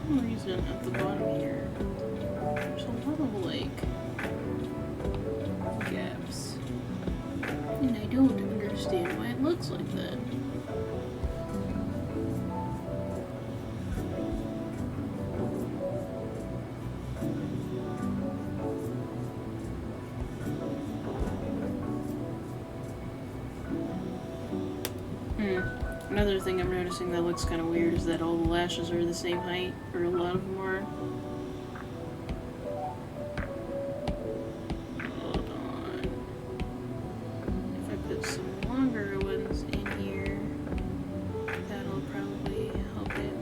some reason at the bottom here, there's a lot of like gaps. And I don't understand why it looks like that. Another thing I'm noticing that looks kind of weird is that all the lashes are the same height, or a lot of them are. Hold on. If I put some longer ones in here, that'll probably help it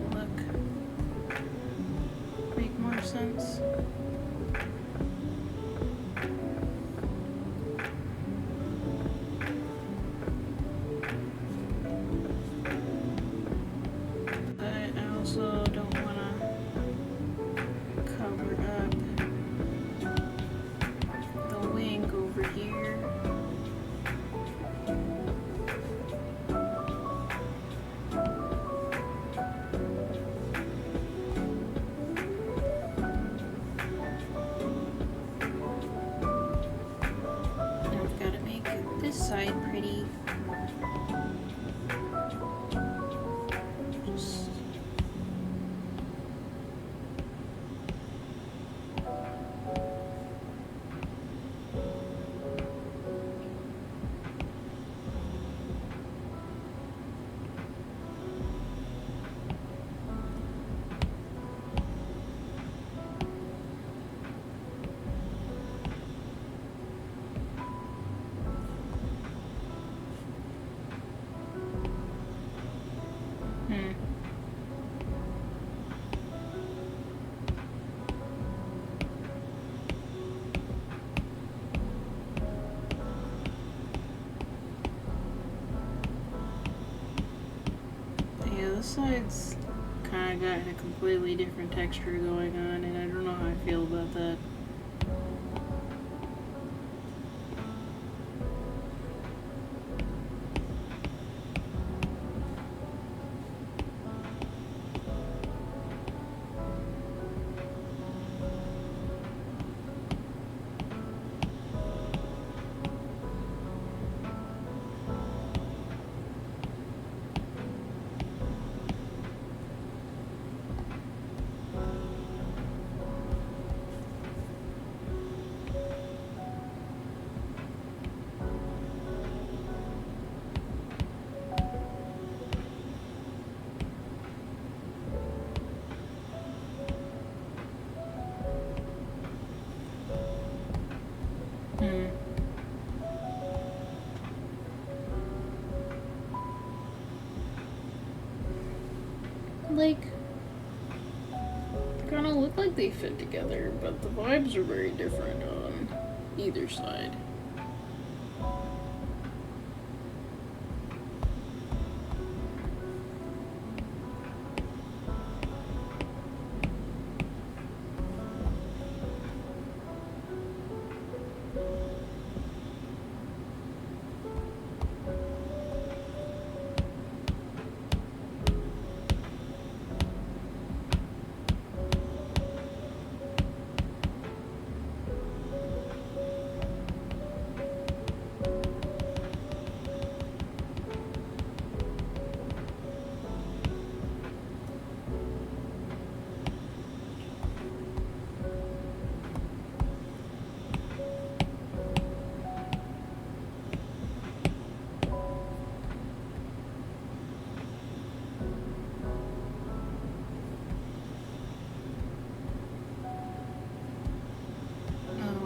make more sense. Side pretty. Just the sides kind of got a completely different texture going on, and I don't know how I feel about that. Like, they kind of look like they fit together, but the vibes are very different on either side.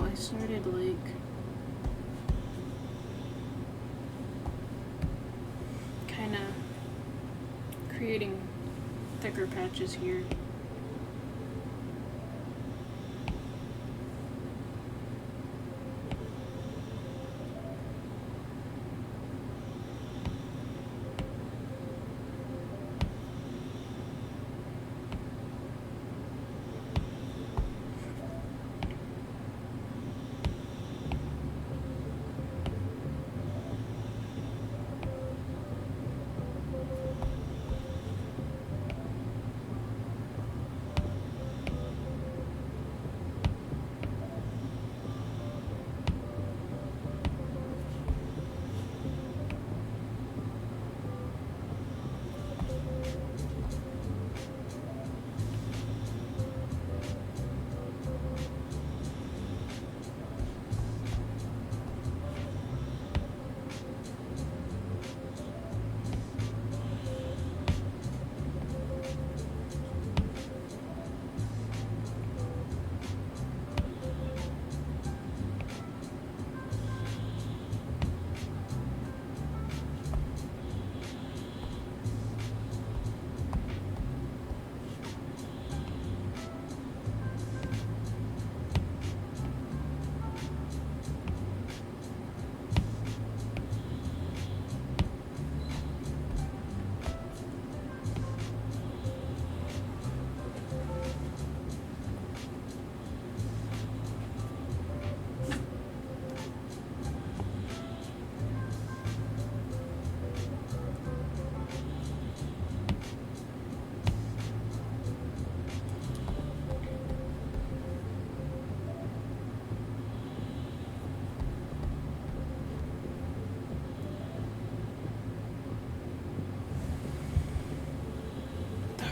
I started like kind of creating thicker patches here.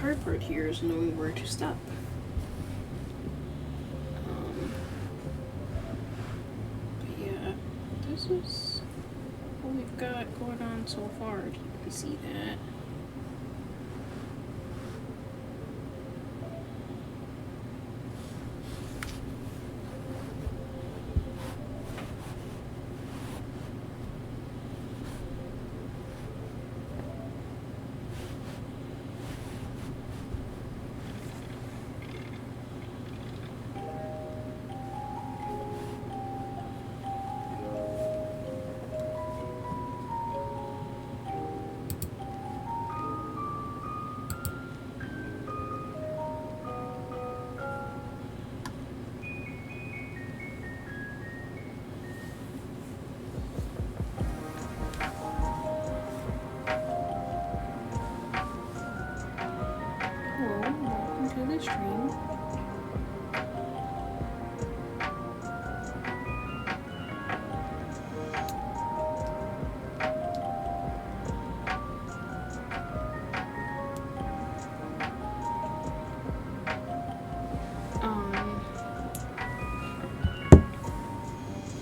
hard part here is knowing where to stop. But yeah, this is what we've got going on so far. You can see that. To the stream.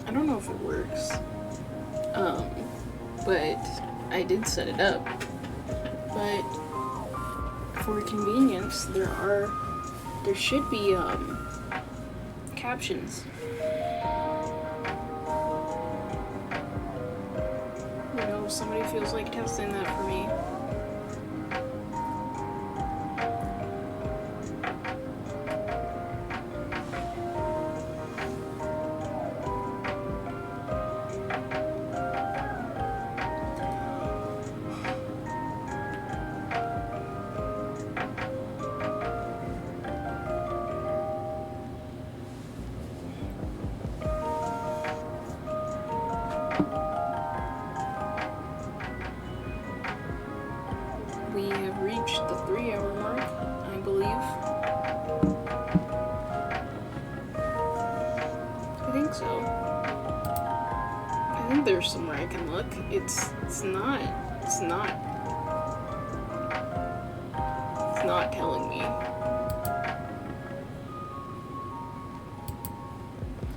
I don't know if it works. But I did set it up. But for convenience, there should be captions. You know, if somebody feels like testing that for me. We have reached the 3-hour mark, I believe. I think so. I think there's somewhere I can look. It's not telling me.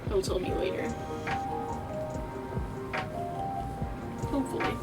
It'll tell me later. Hopefully.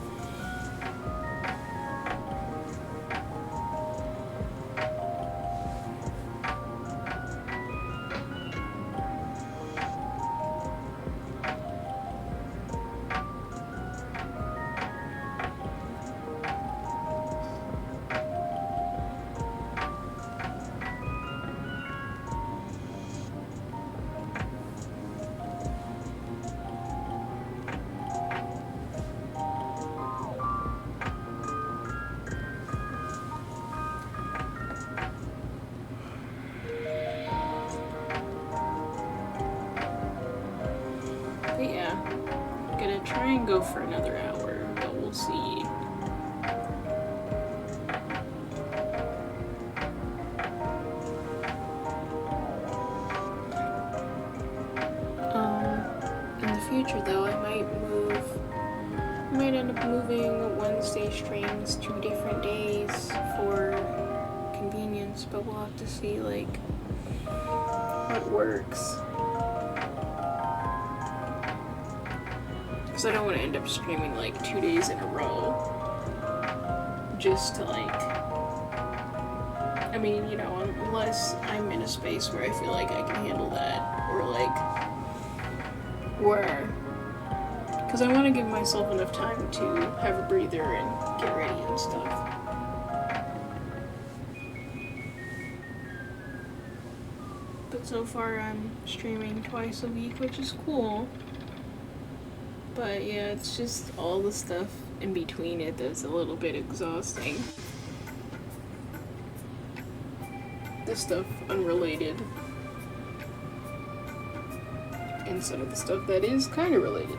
But yeah, I'm gonna try and go for another hour, but we'll see. In the future though, I might end up moving Wednesday streams to different days for convenience, but we'll have to see like what works. Because I don't want to end up streaming like 2 days in a row. Just to like, I mean, you know, unless I'm in a space where I feel like I can handle that. Or like, where, because I want to give myself enough time to have a breather and get ready and stuff. But so far I'm streaming twice a week, which is cool. But yeah, it's just all the stuff in between it that's a little bit exhausting. The stuff unrelated. And some of the stuff that is kind of related.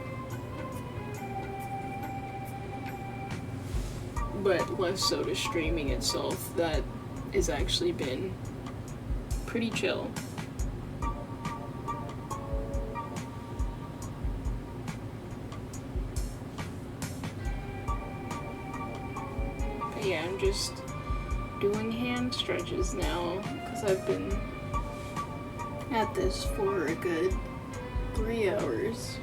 But less so to streaming itself, that has actually been pretty chill. Yeah, I'm just doing hand stretches now because I've been at this for a good 3 hours.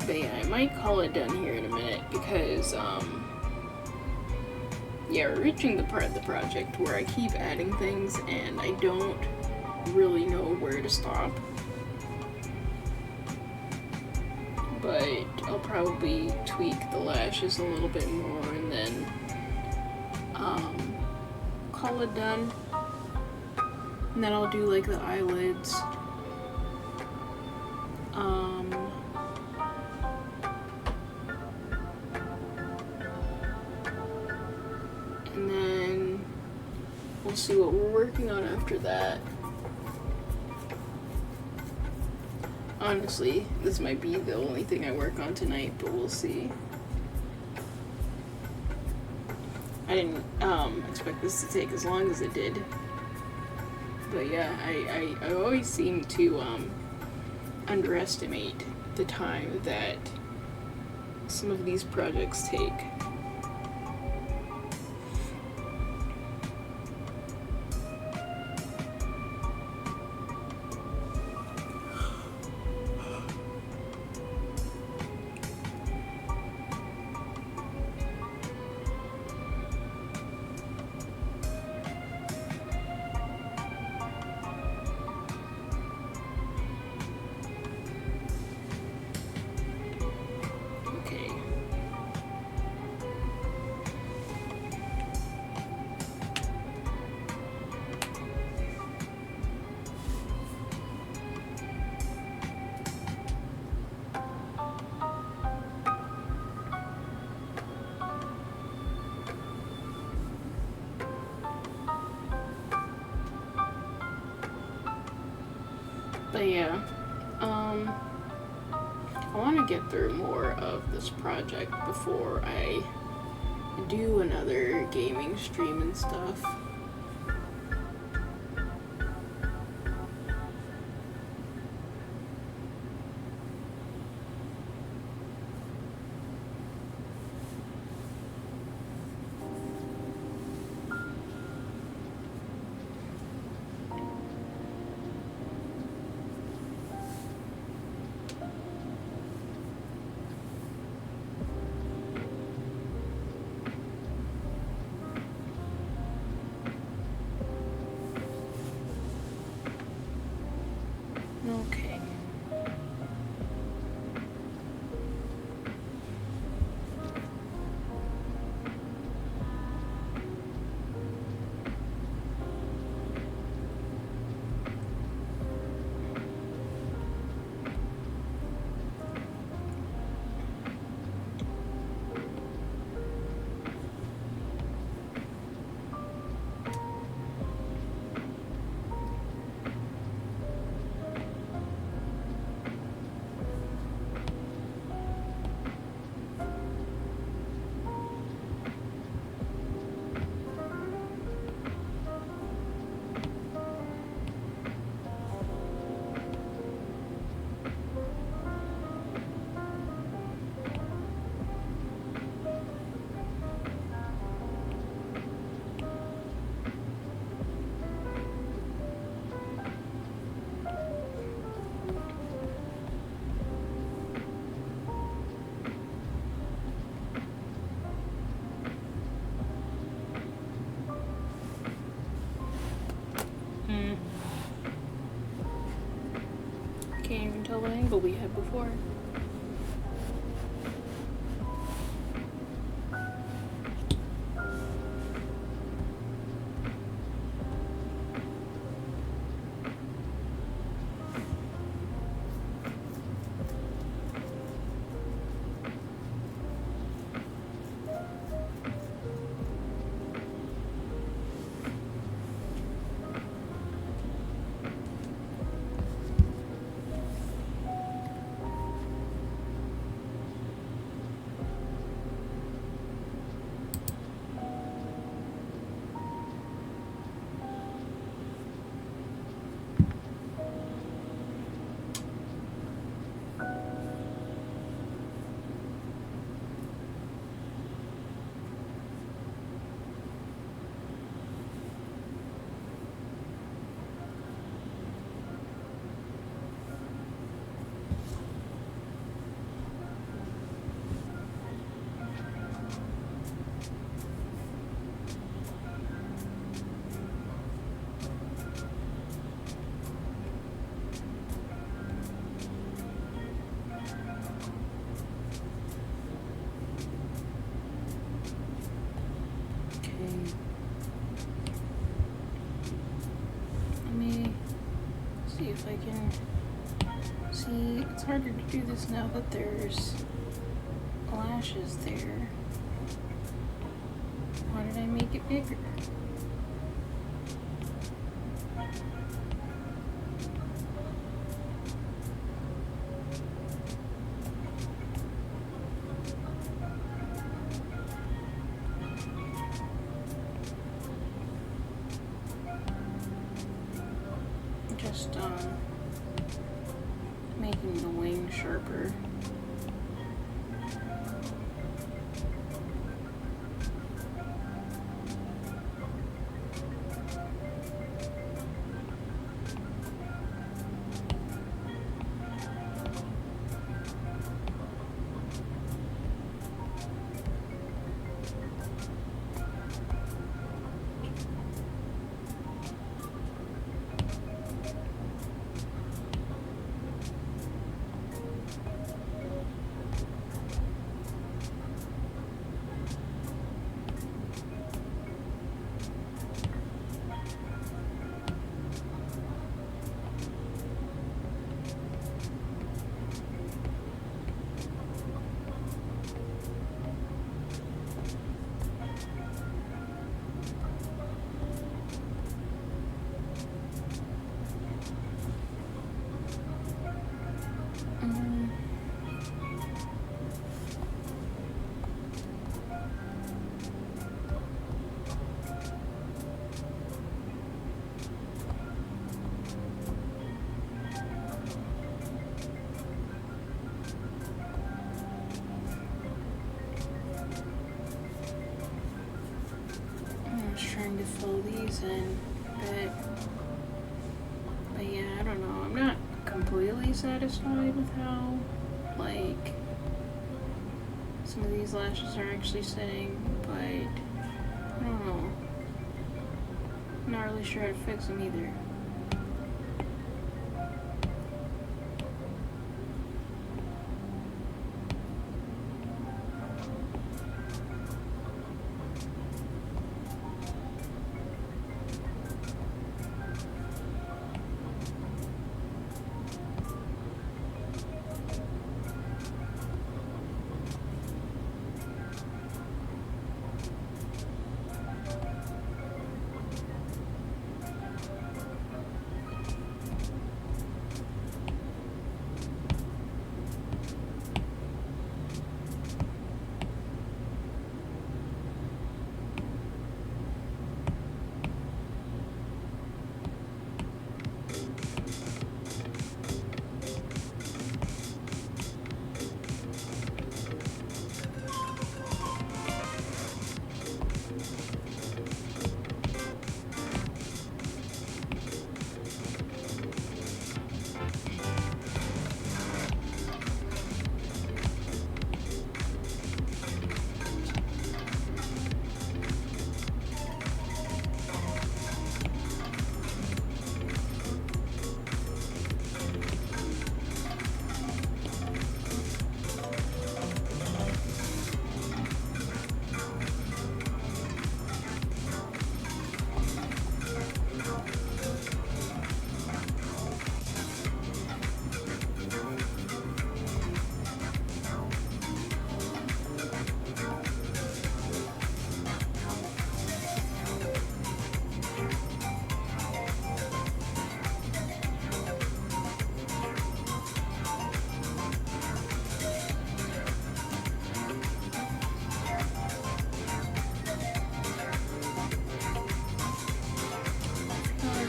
But yeah, I might call it done here in a minute because, yeah, we're reaching the part of the project where I keep adding things and I don't really know where to stop. But I'll probably tweak the lashes a little bit more and then call it done. And then I'll do like the eyelids. And then we'll see what we're working on after that. Honestly, this might be the only thing I work on tonight, but we'll see. I didn't expect this to take as long as it did. But yeah, I always seem to underestimate the time that some of these projects take. But yeah, I want to get through more of this project before I do another gaming stream and stuff. Okay. Can't even tell what angle we had before. Okay. Let me see if I can see. It's harder to do this now that there's lashes there. Why did I make it bigger? Just making the wing sharper. Trying to fill these in, but yeah, I don't know. I'm not completely satisfied with how, like, some of these lashes are actually sitting, but I don't know. I'm not really sure how to fix them either.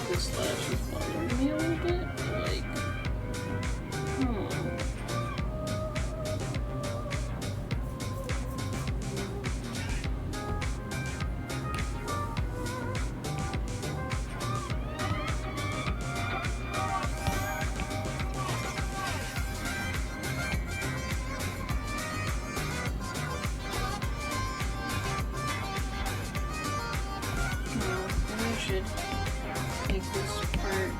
This lash is bothering me a little bit, like, I should make this part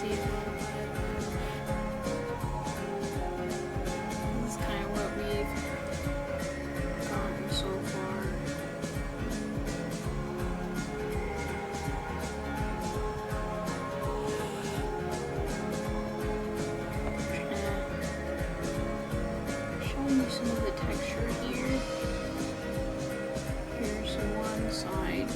see a lot of it. This is kind of what we've gotten so far. Show you some of the texture here. Here's one side.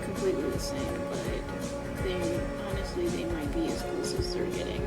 Completely the same, but they honestly they might be as close as they're getting.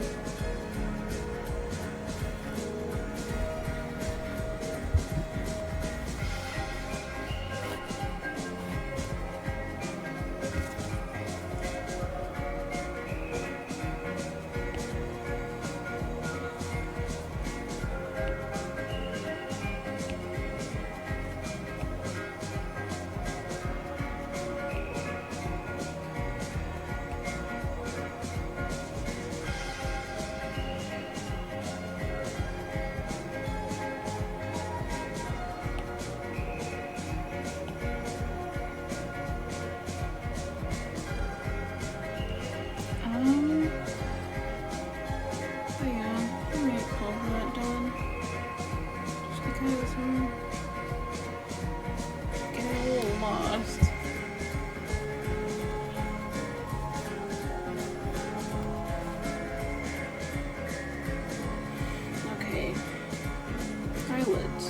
Eyelids.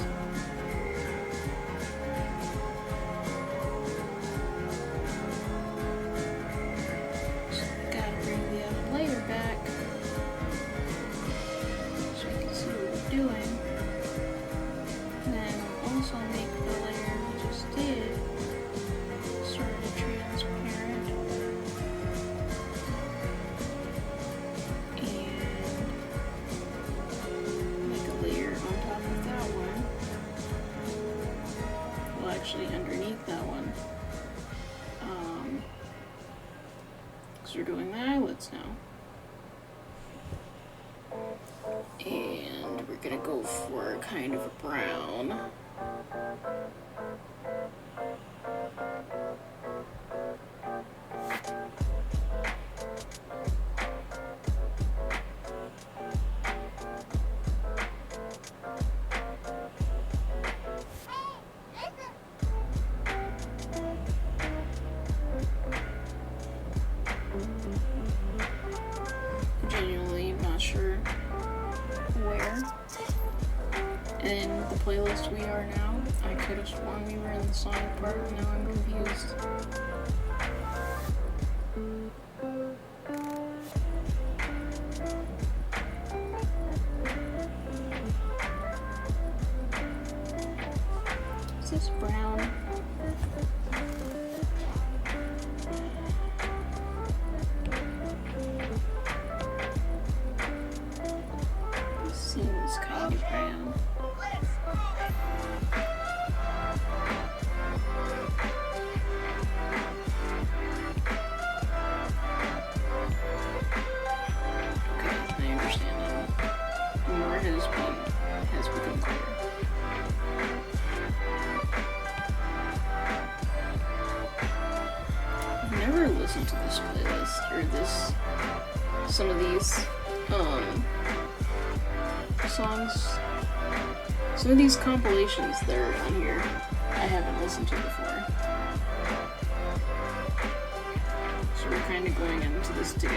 Just gotta bring the other layer back so you can see what we're doing. And then also make the layer we just did sort of transparent. Actually underneath that one, because we're doing the eyelids now, and we're gonna go for kind of a brown. Genuinely not sure where in the playlist we are now. I could have sworn we were in the Sonic part, now I'm confused. Is this brown? Seems kind of brown. Okay, I understand now. More has become clear. I've never listened to this playlist or some of these songs. Some of these compilations that are on here I haven't listened to before. So we're kind of going into this together.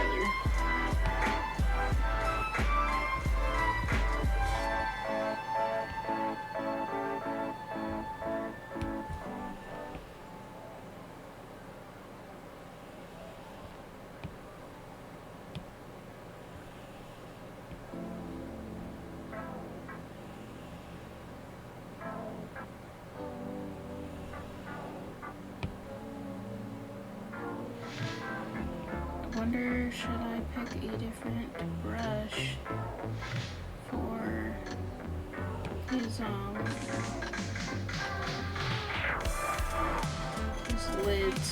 Wonder, should I pick a different brush for his lids?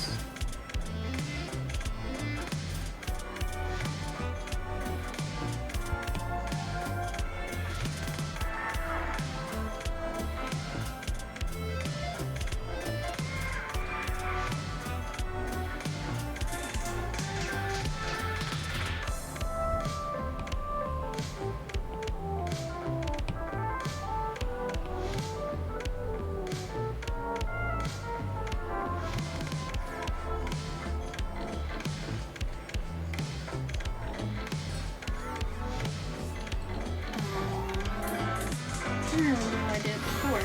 I don't remember how I did it before.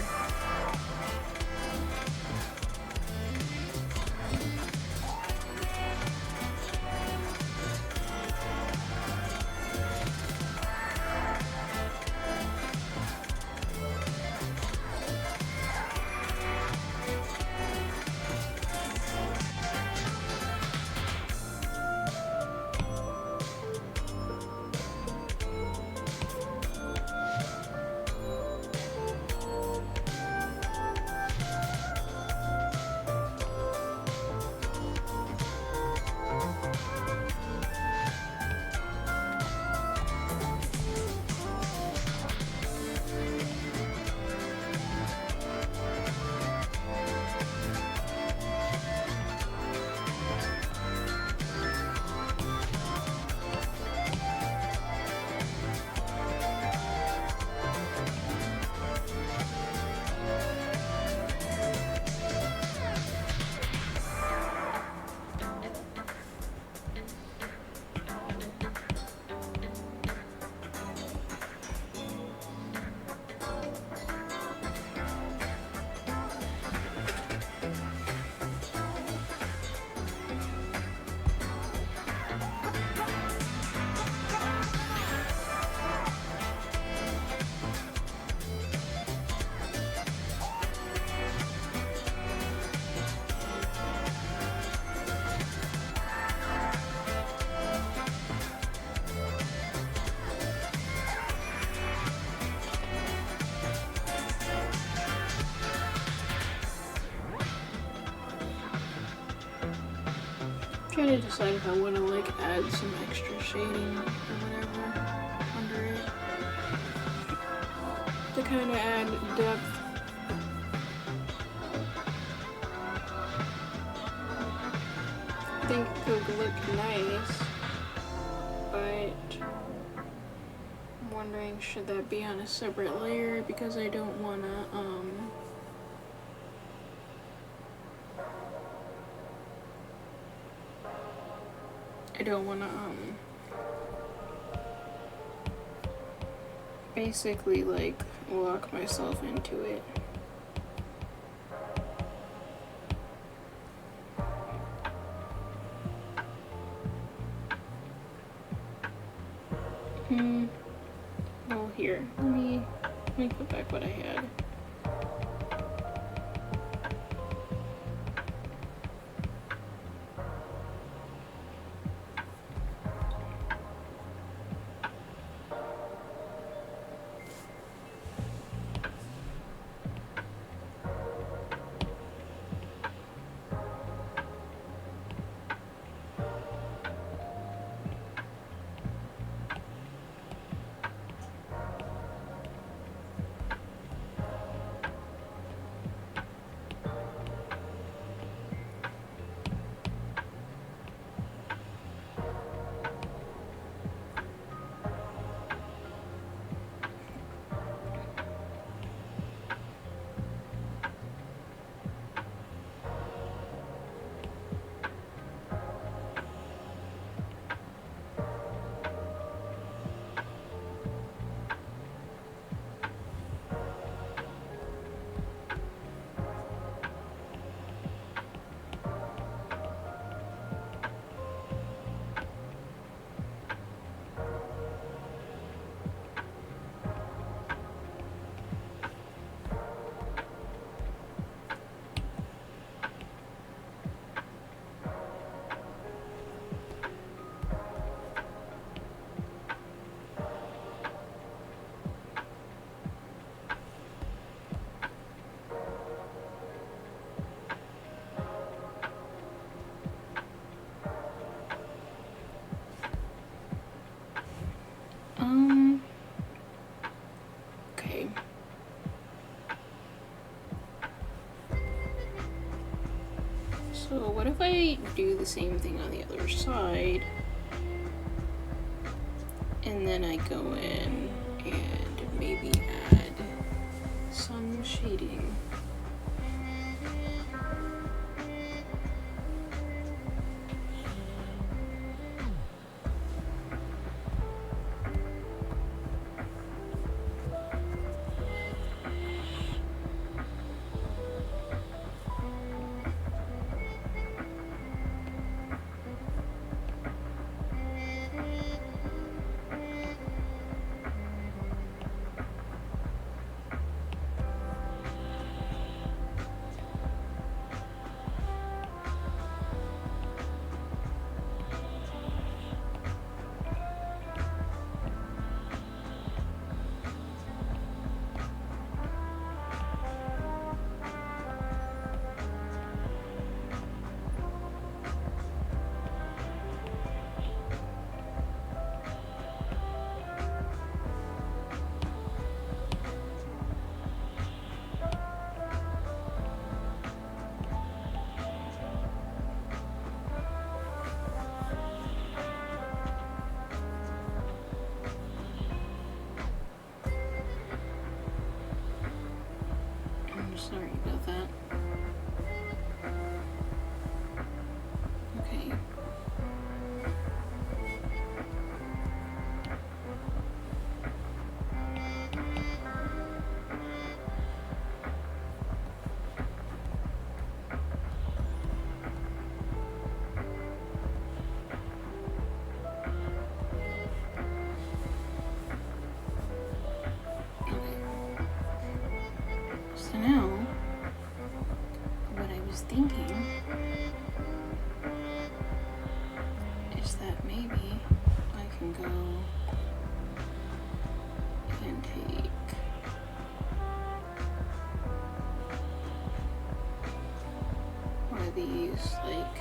Trying to decide if I want to like add some extra shading or whatever under it to kind of add depth. I think it could look nice, but I'm wondering should that be on a separate layer because I don't want to basically like lock myself into it. Well, here, let me put back what I had. Okay. So what if I do the same thing on the other side, and then I go in and maybe add some shading. Sorry about that. Okay. So now, what I was thinking is that maybe I can go and take one of these, like,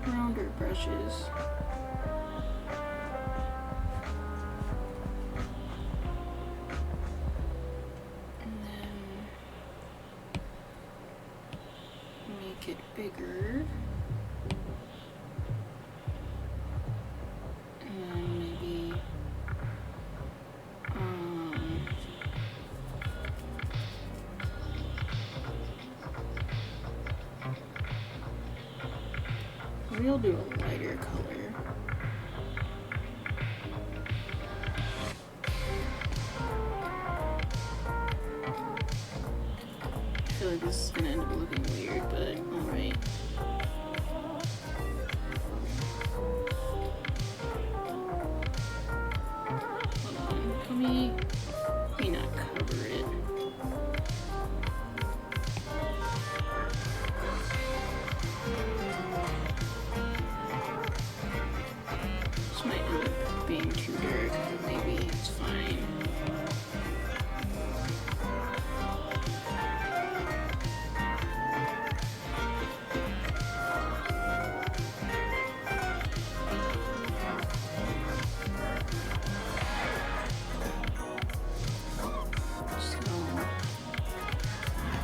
rounder brushes. It bigger, and then maybe we'll do a lighter color. I feel like this is gonna end up looking weird, but alright. Hold on, can we not cover it? This might end up being too dark, but maybe it's fine.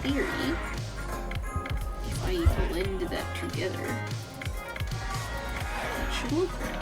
Theory, if I blend that together, that should look right.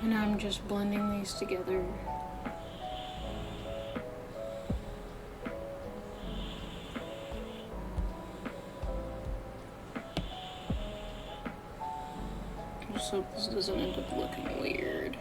And I'm just blending these together. hope this doesn't end up looking weird.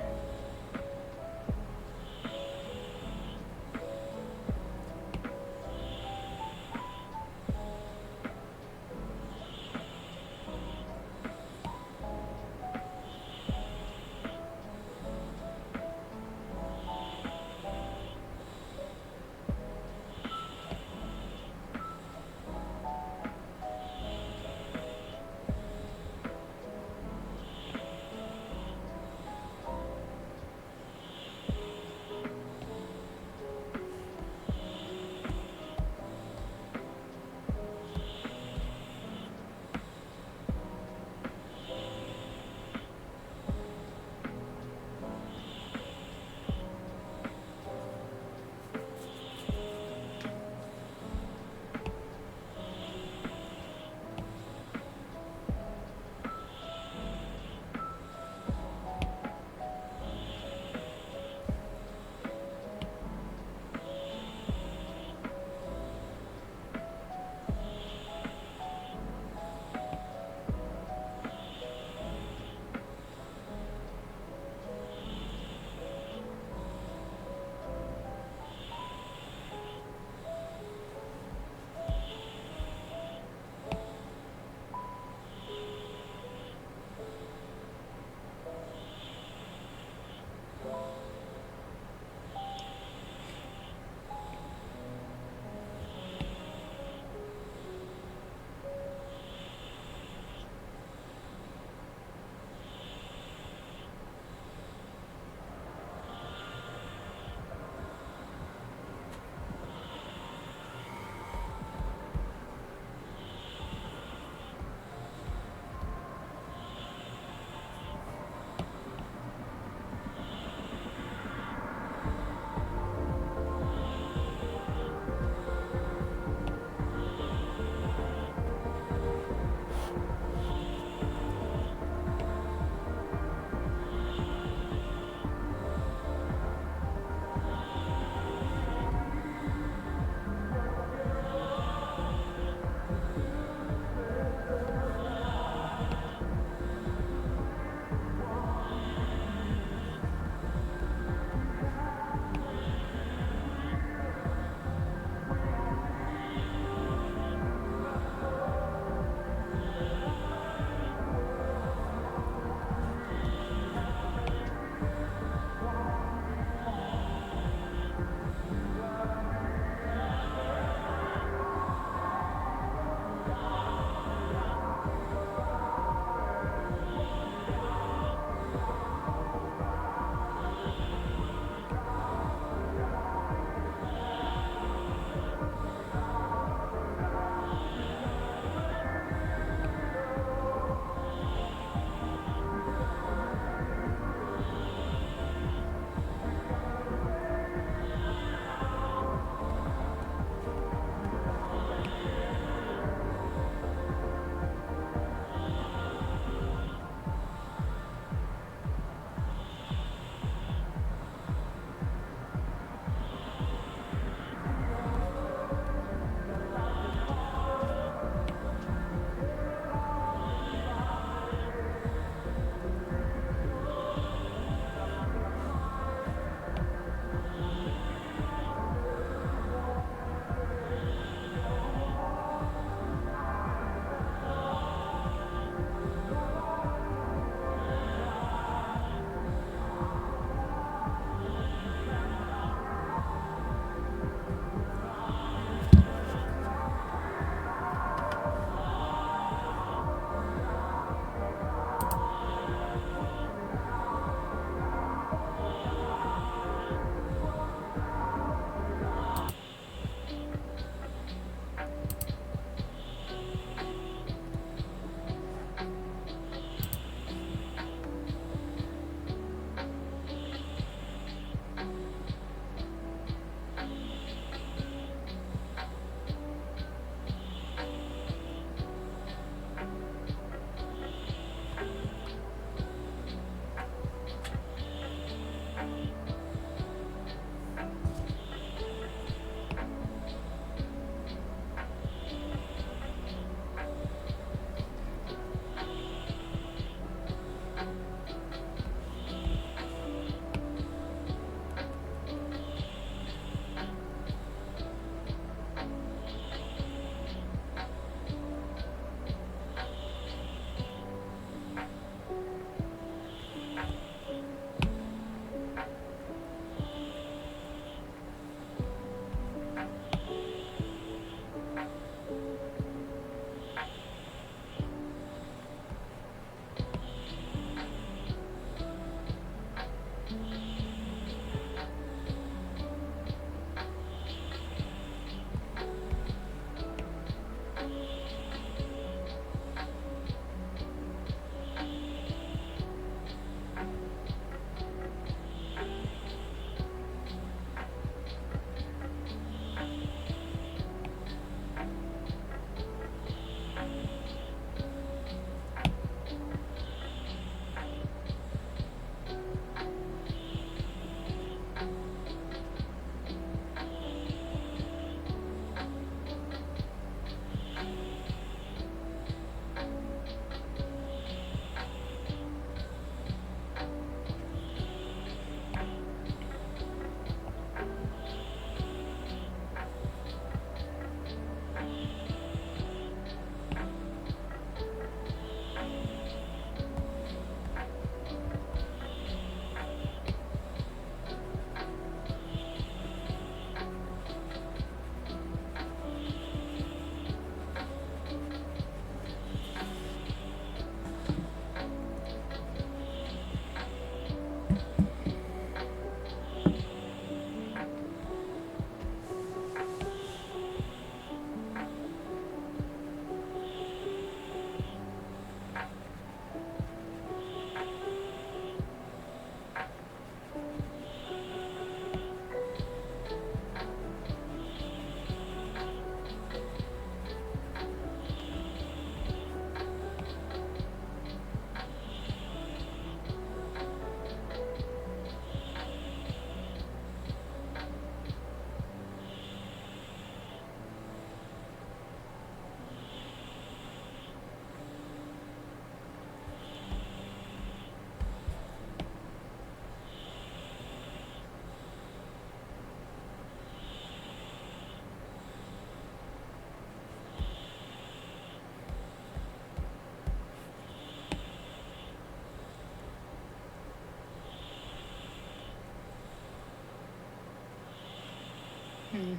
Hmm.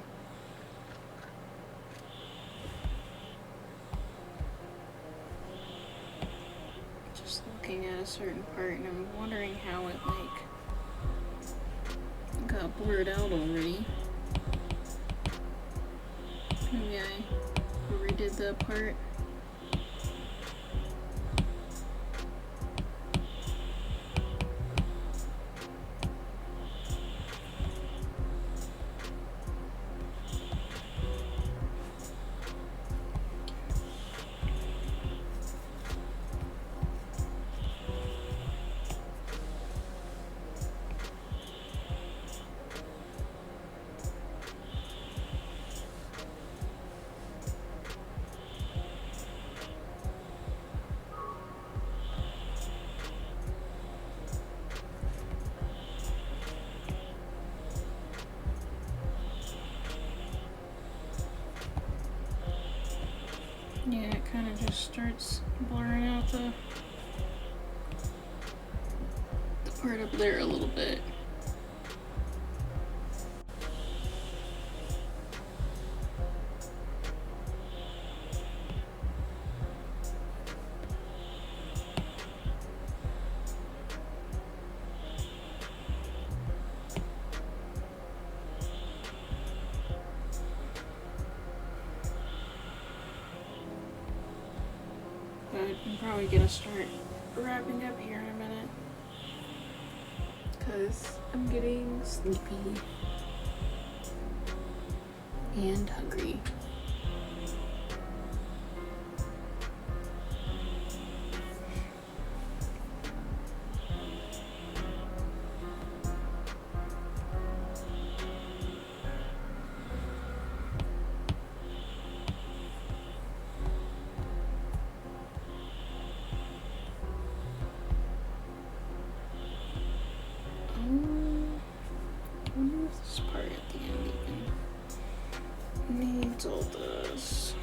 Just looking at a certain part and I'm wondering how it like got blurred out already. Maybe I redid that part. Yeah, it kind of just starts blurring out the part up there a little bit. But I'm probably gonna start wrapping up here in a minute. Cause I'm getting Sleepy. And hungry. I wonder if this part at the end even needs all this.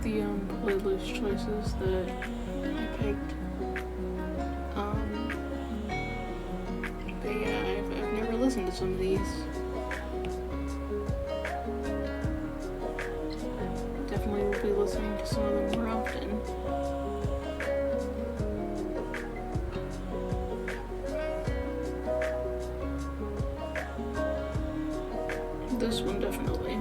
the playlist choices that I picked. But yeah, I've never listened to some of these. Definitely will be listening to some of them more often. This one definitely.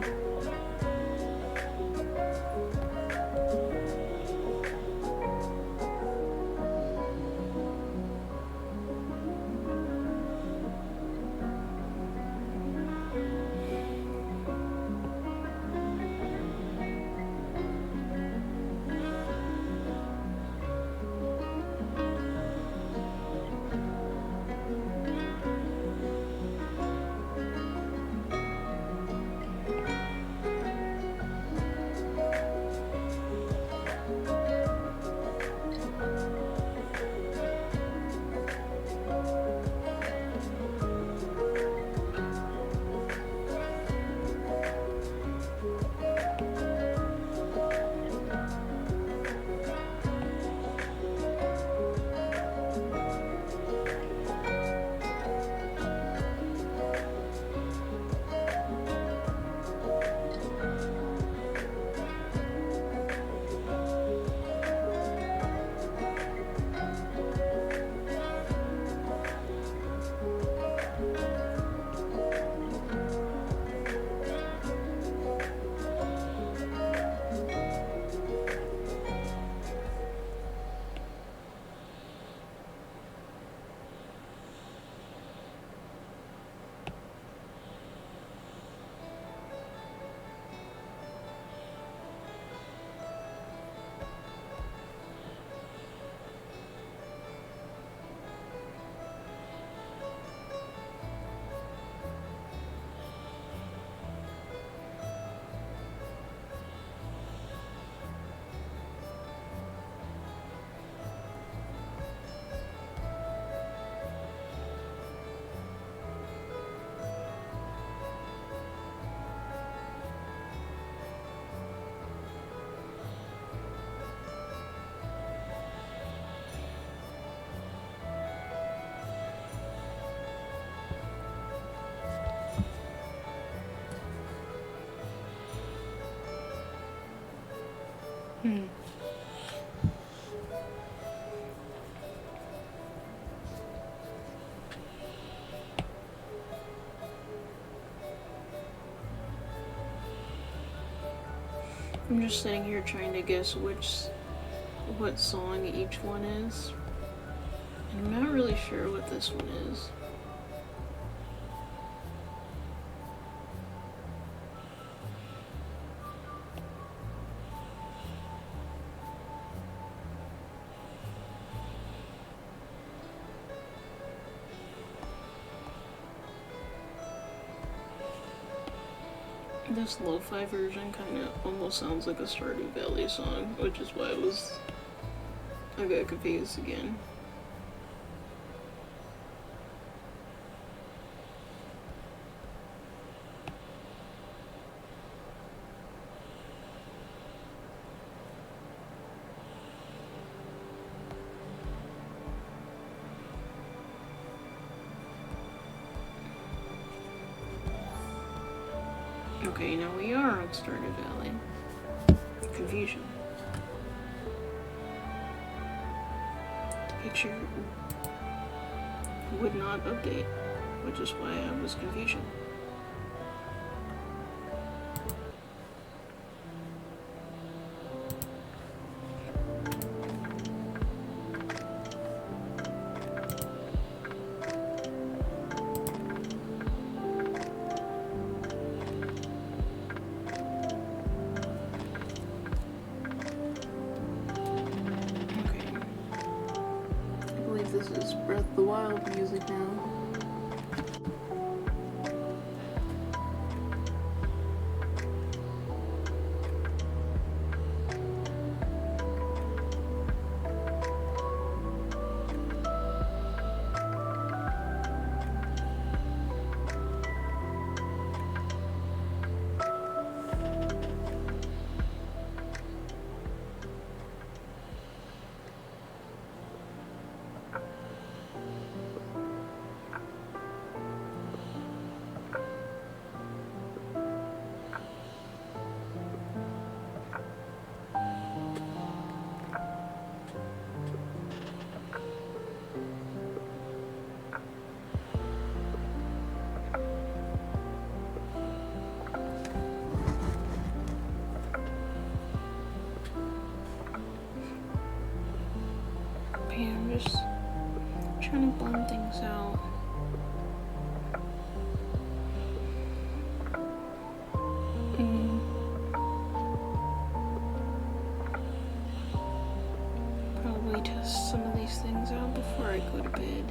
I'm just sitting here trying to guess what song each one is. And I'm not really sure what this one is. This lo-fi version kind of almost sounds like a Stardew Valley song, which is why I got confused again. Okay, now we are on Stardew Valley. Confusion. The picture would not update, which is why I was confusion. This is Breath of the Wild music now. just trying to blend things out. Probably test some of these things out before I go to bed.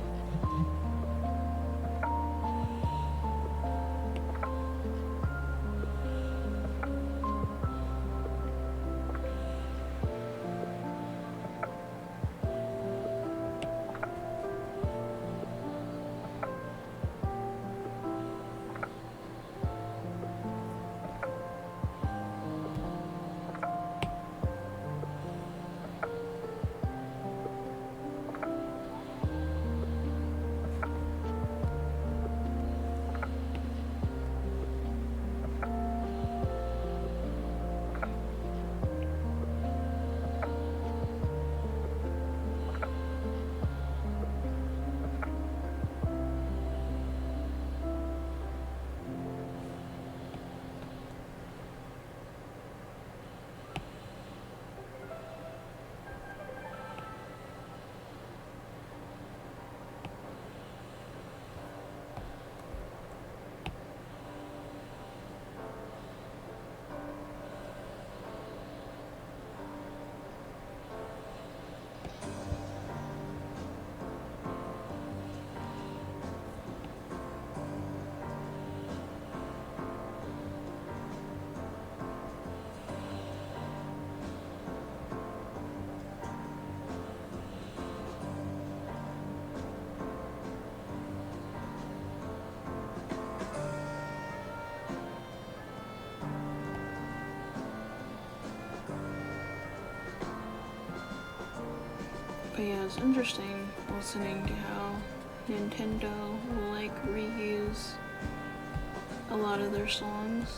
But yeah, it's interesting listening to how Nintendo will like reuse a lot of their songs.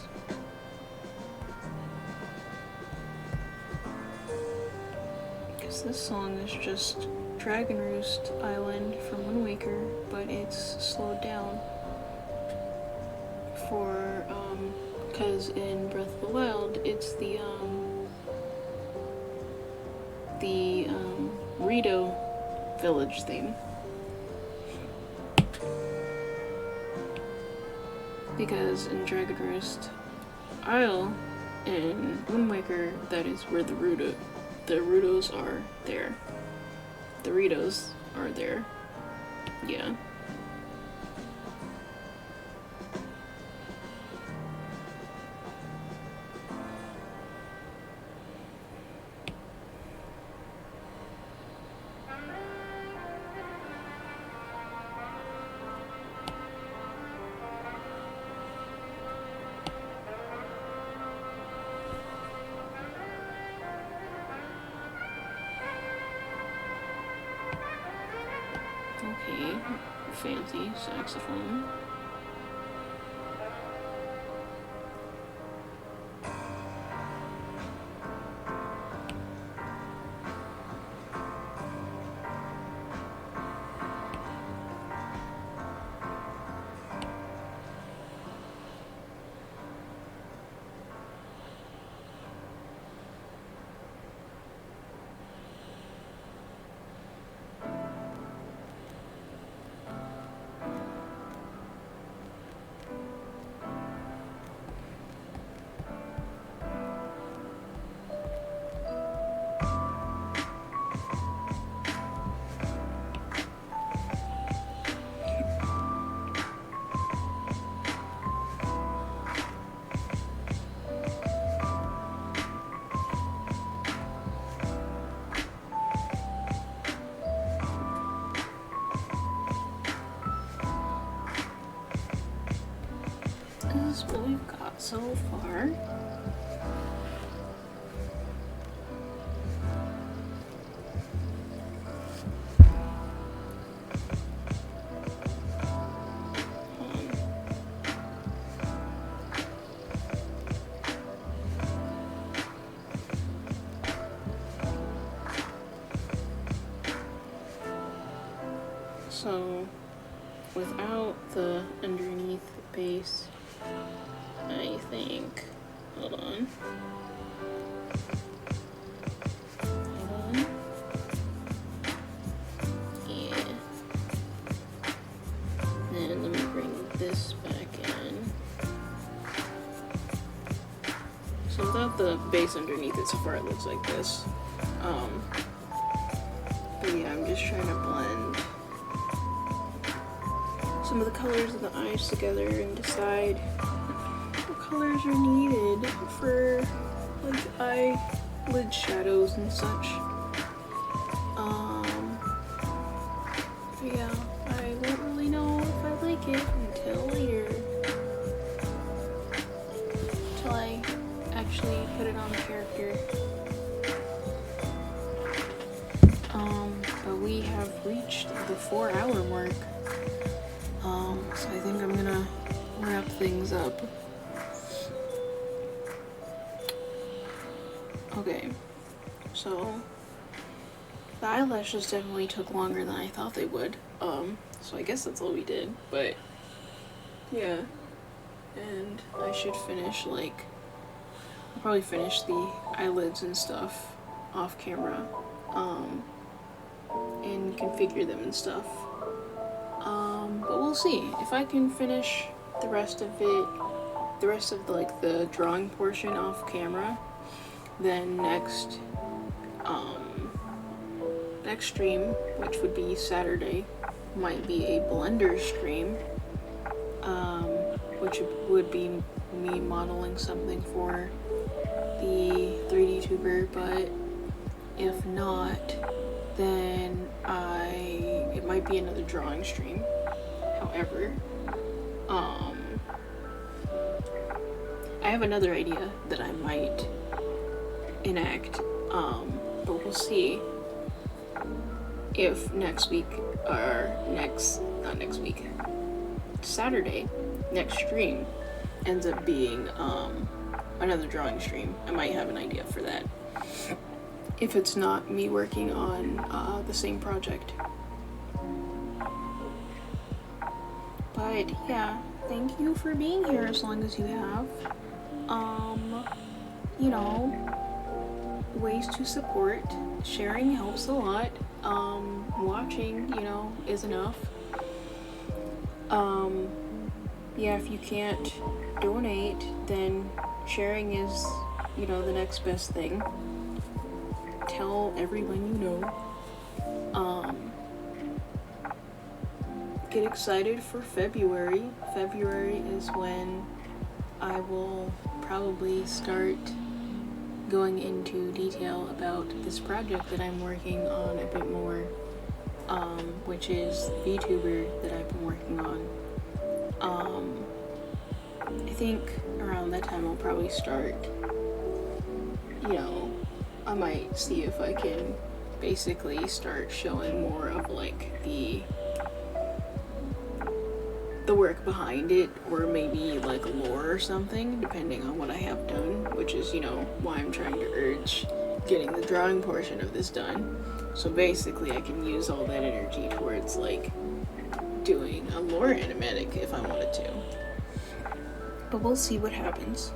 Because this song is just Dragon Roost Island from Wind Waker, but it's slowed down for, because in Breath of the Wild, it's the Rito village theme. Because in Dragon Roost Isle in Wind Waker, that is where the Rutos are there. The Ritos are there. Yeah. Okay, fancy saxophone. This is what we've got so far. So, without the underneath bass, I think, hold on. Hold on. So without the base underneath it, so far it looks like this. But yeah, I'm just trying to blend some of the colors of the eyes together and decide what colors are needed for like eyelid shadows and such. But yeah, I won't really know if I like it until later. Until I actually put it on the character. But we have reached the 4-hour mark. So I think I'm gonna wrap things up. Okay, so the eyelashes definitely took longer than I thought they would. So I guess that's all we did, but yeah. And I should finish, like, I'll probably finish the eyelids and stuff off camera, and configure them and stuff. But we'll see. If I can finish the rest of like the drawing portion off camera, then next stream, which would be Saturday, might be a Blender stream, which would be me modeling something for the 3D tuber, but if not, then it might be another drawing stream. However, I have another idea that I might enact, but we'll see if Saturday, next stream ends up being another drawing stream. I might have an idea for that, if it's not me working on the same project. But yeah, thank you for being here as long as you have. You know, ways to support, sharing helps a lot. Watching, you know, is enough. Yeah, if you can't donate, then sharing is, you know, the next best thing. Tell everyone you know. Get excited for February. February is when I will probably start going into detail about this project that I'm working on a bit more, which is Vtuber that I've been working on. I think around that time I'll probably start, you know, I might see if I can basically start showing more of like the work behind it, or maybe like lore or something, depending on what I have done, which is, you know, why I'm trying to urge getting the drawing portion of this done. So basically I can use all that energy towards like doing a lore animatic if I wanted to. But we'll see what happens.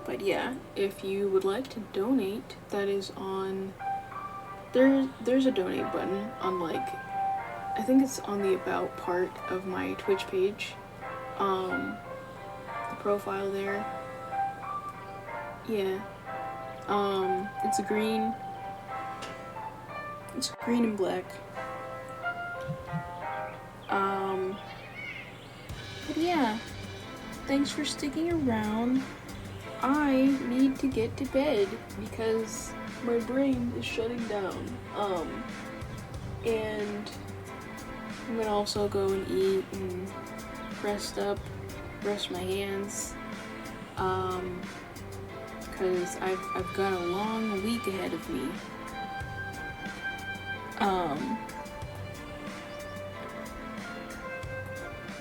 But yeah, if you would like to donate, that is on there's a donate button on, like, I think it's on the about part of my Twitch page. The profile there. Yeah. It's green and black. But yeah, thanks for sticking around. I need to get to bed because my brain is shutting down. And I'm gonna also go and eat and rest up, brush my hands, because I've got a long week ahead of me.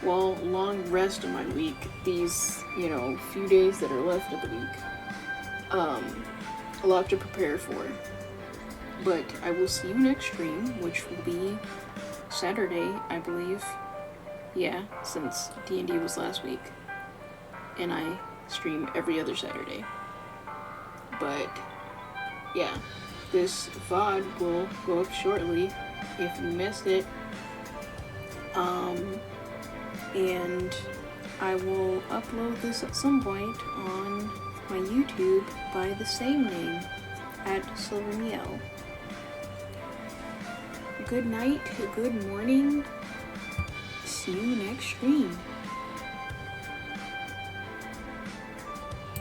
Well, long rest of my week, these, you know, few days that are left of the week. A lot to prepare for. But I will see you next stream, which will be Saturday, I believe. Yeah, since D&D was last week. And I stream every other Saturday. But yeah, this VOD will go up shortly if you missed it. And I will upload this at some point on my YouTube by the same name, at Silvermiale. Good night, good morning, see you next stream.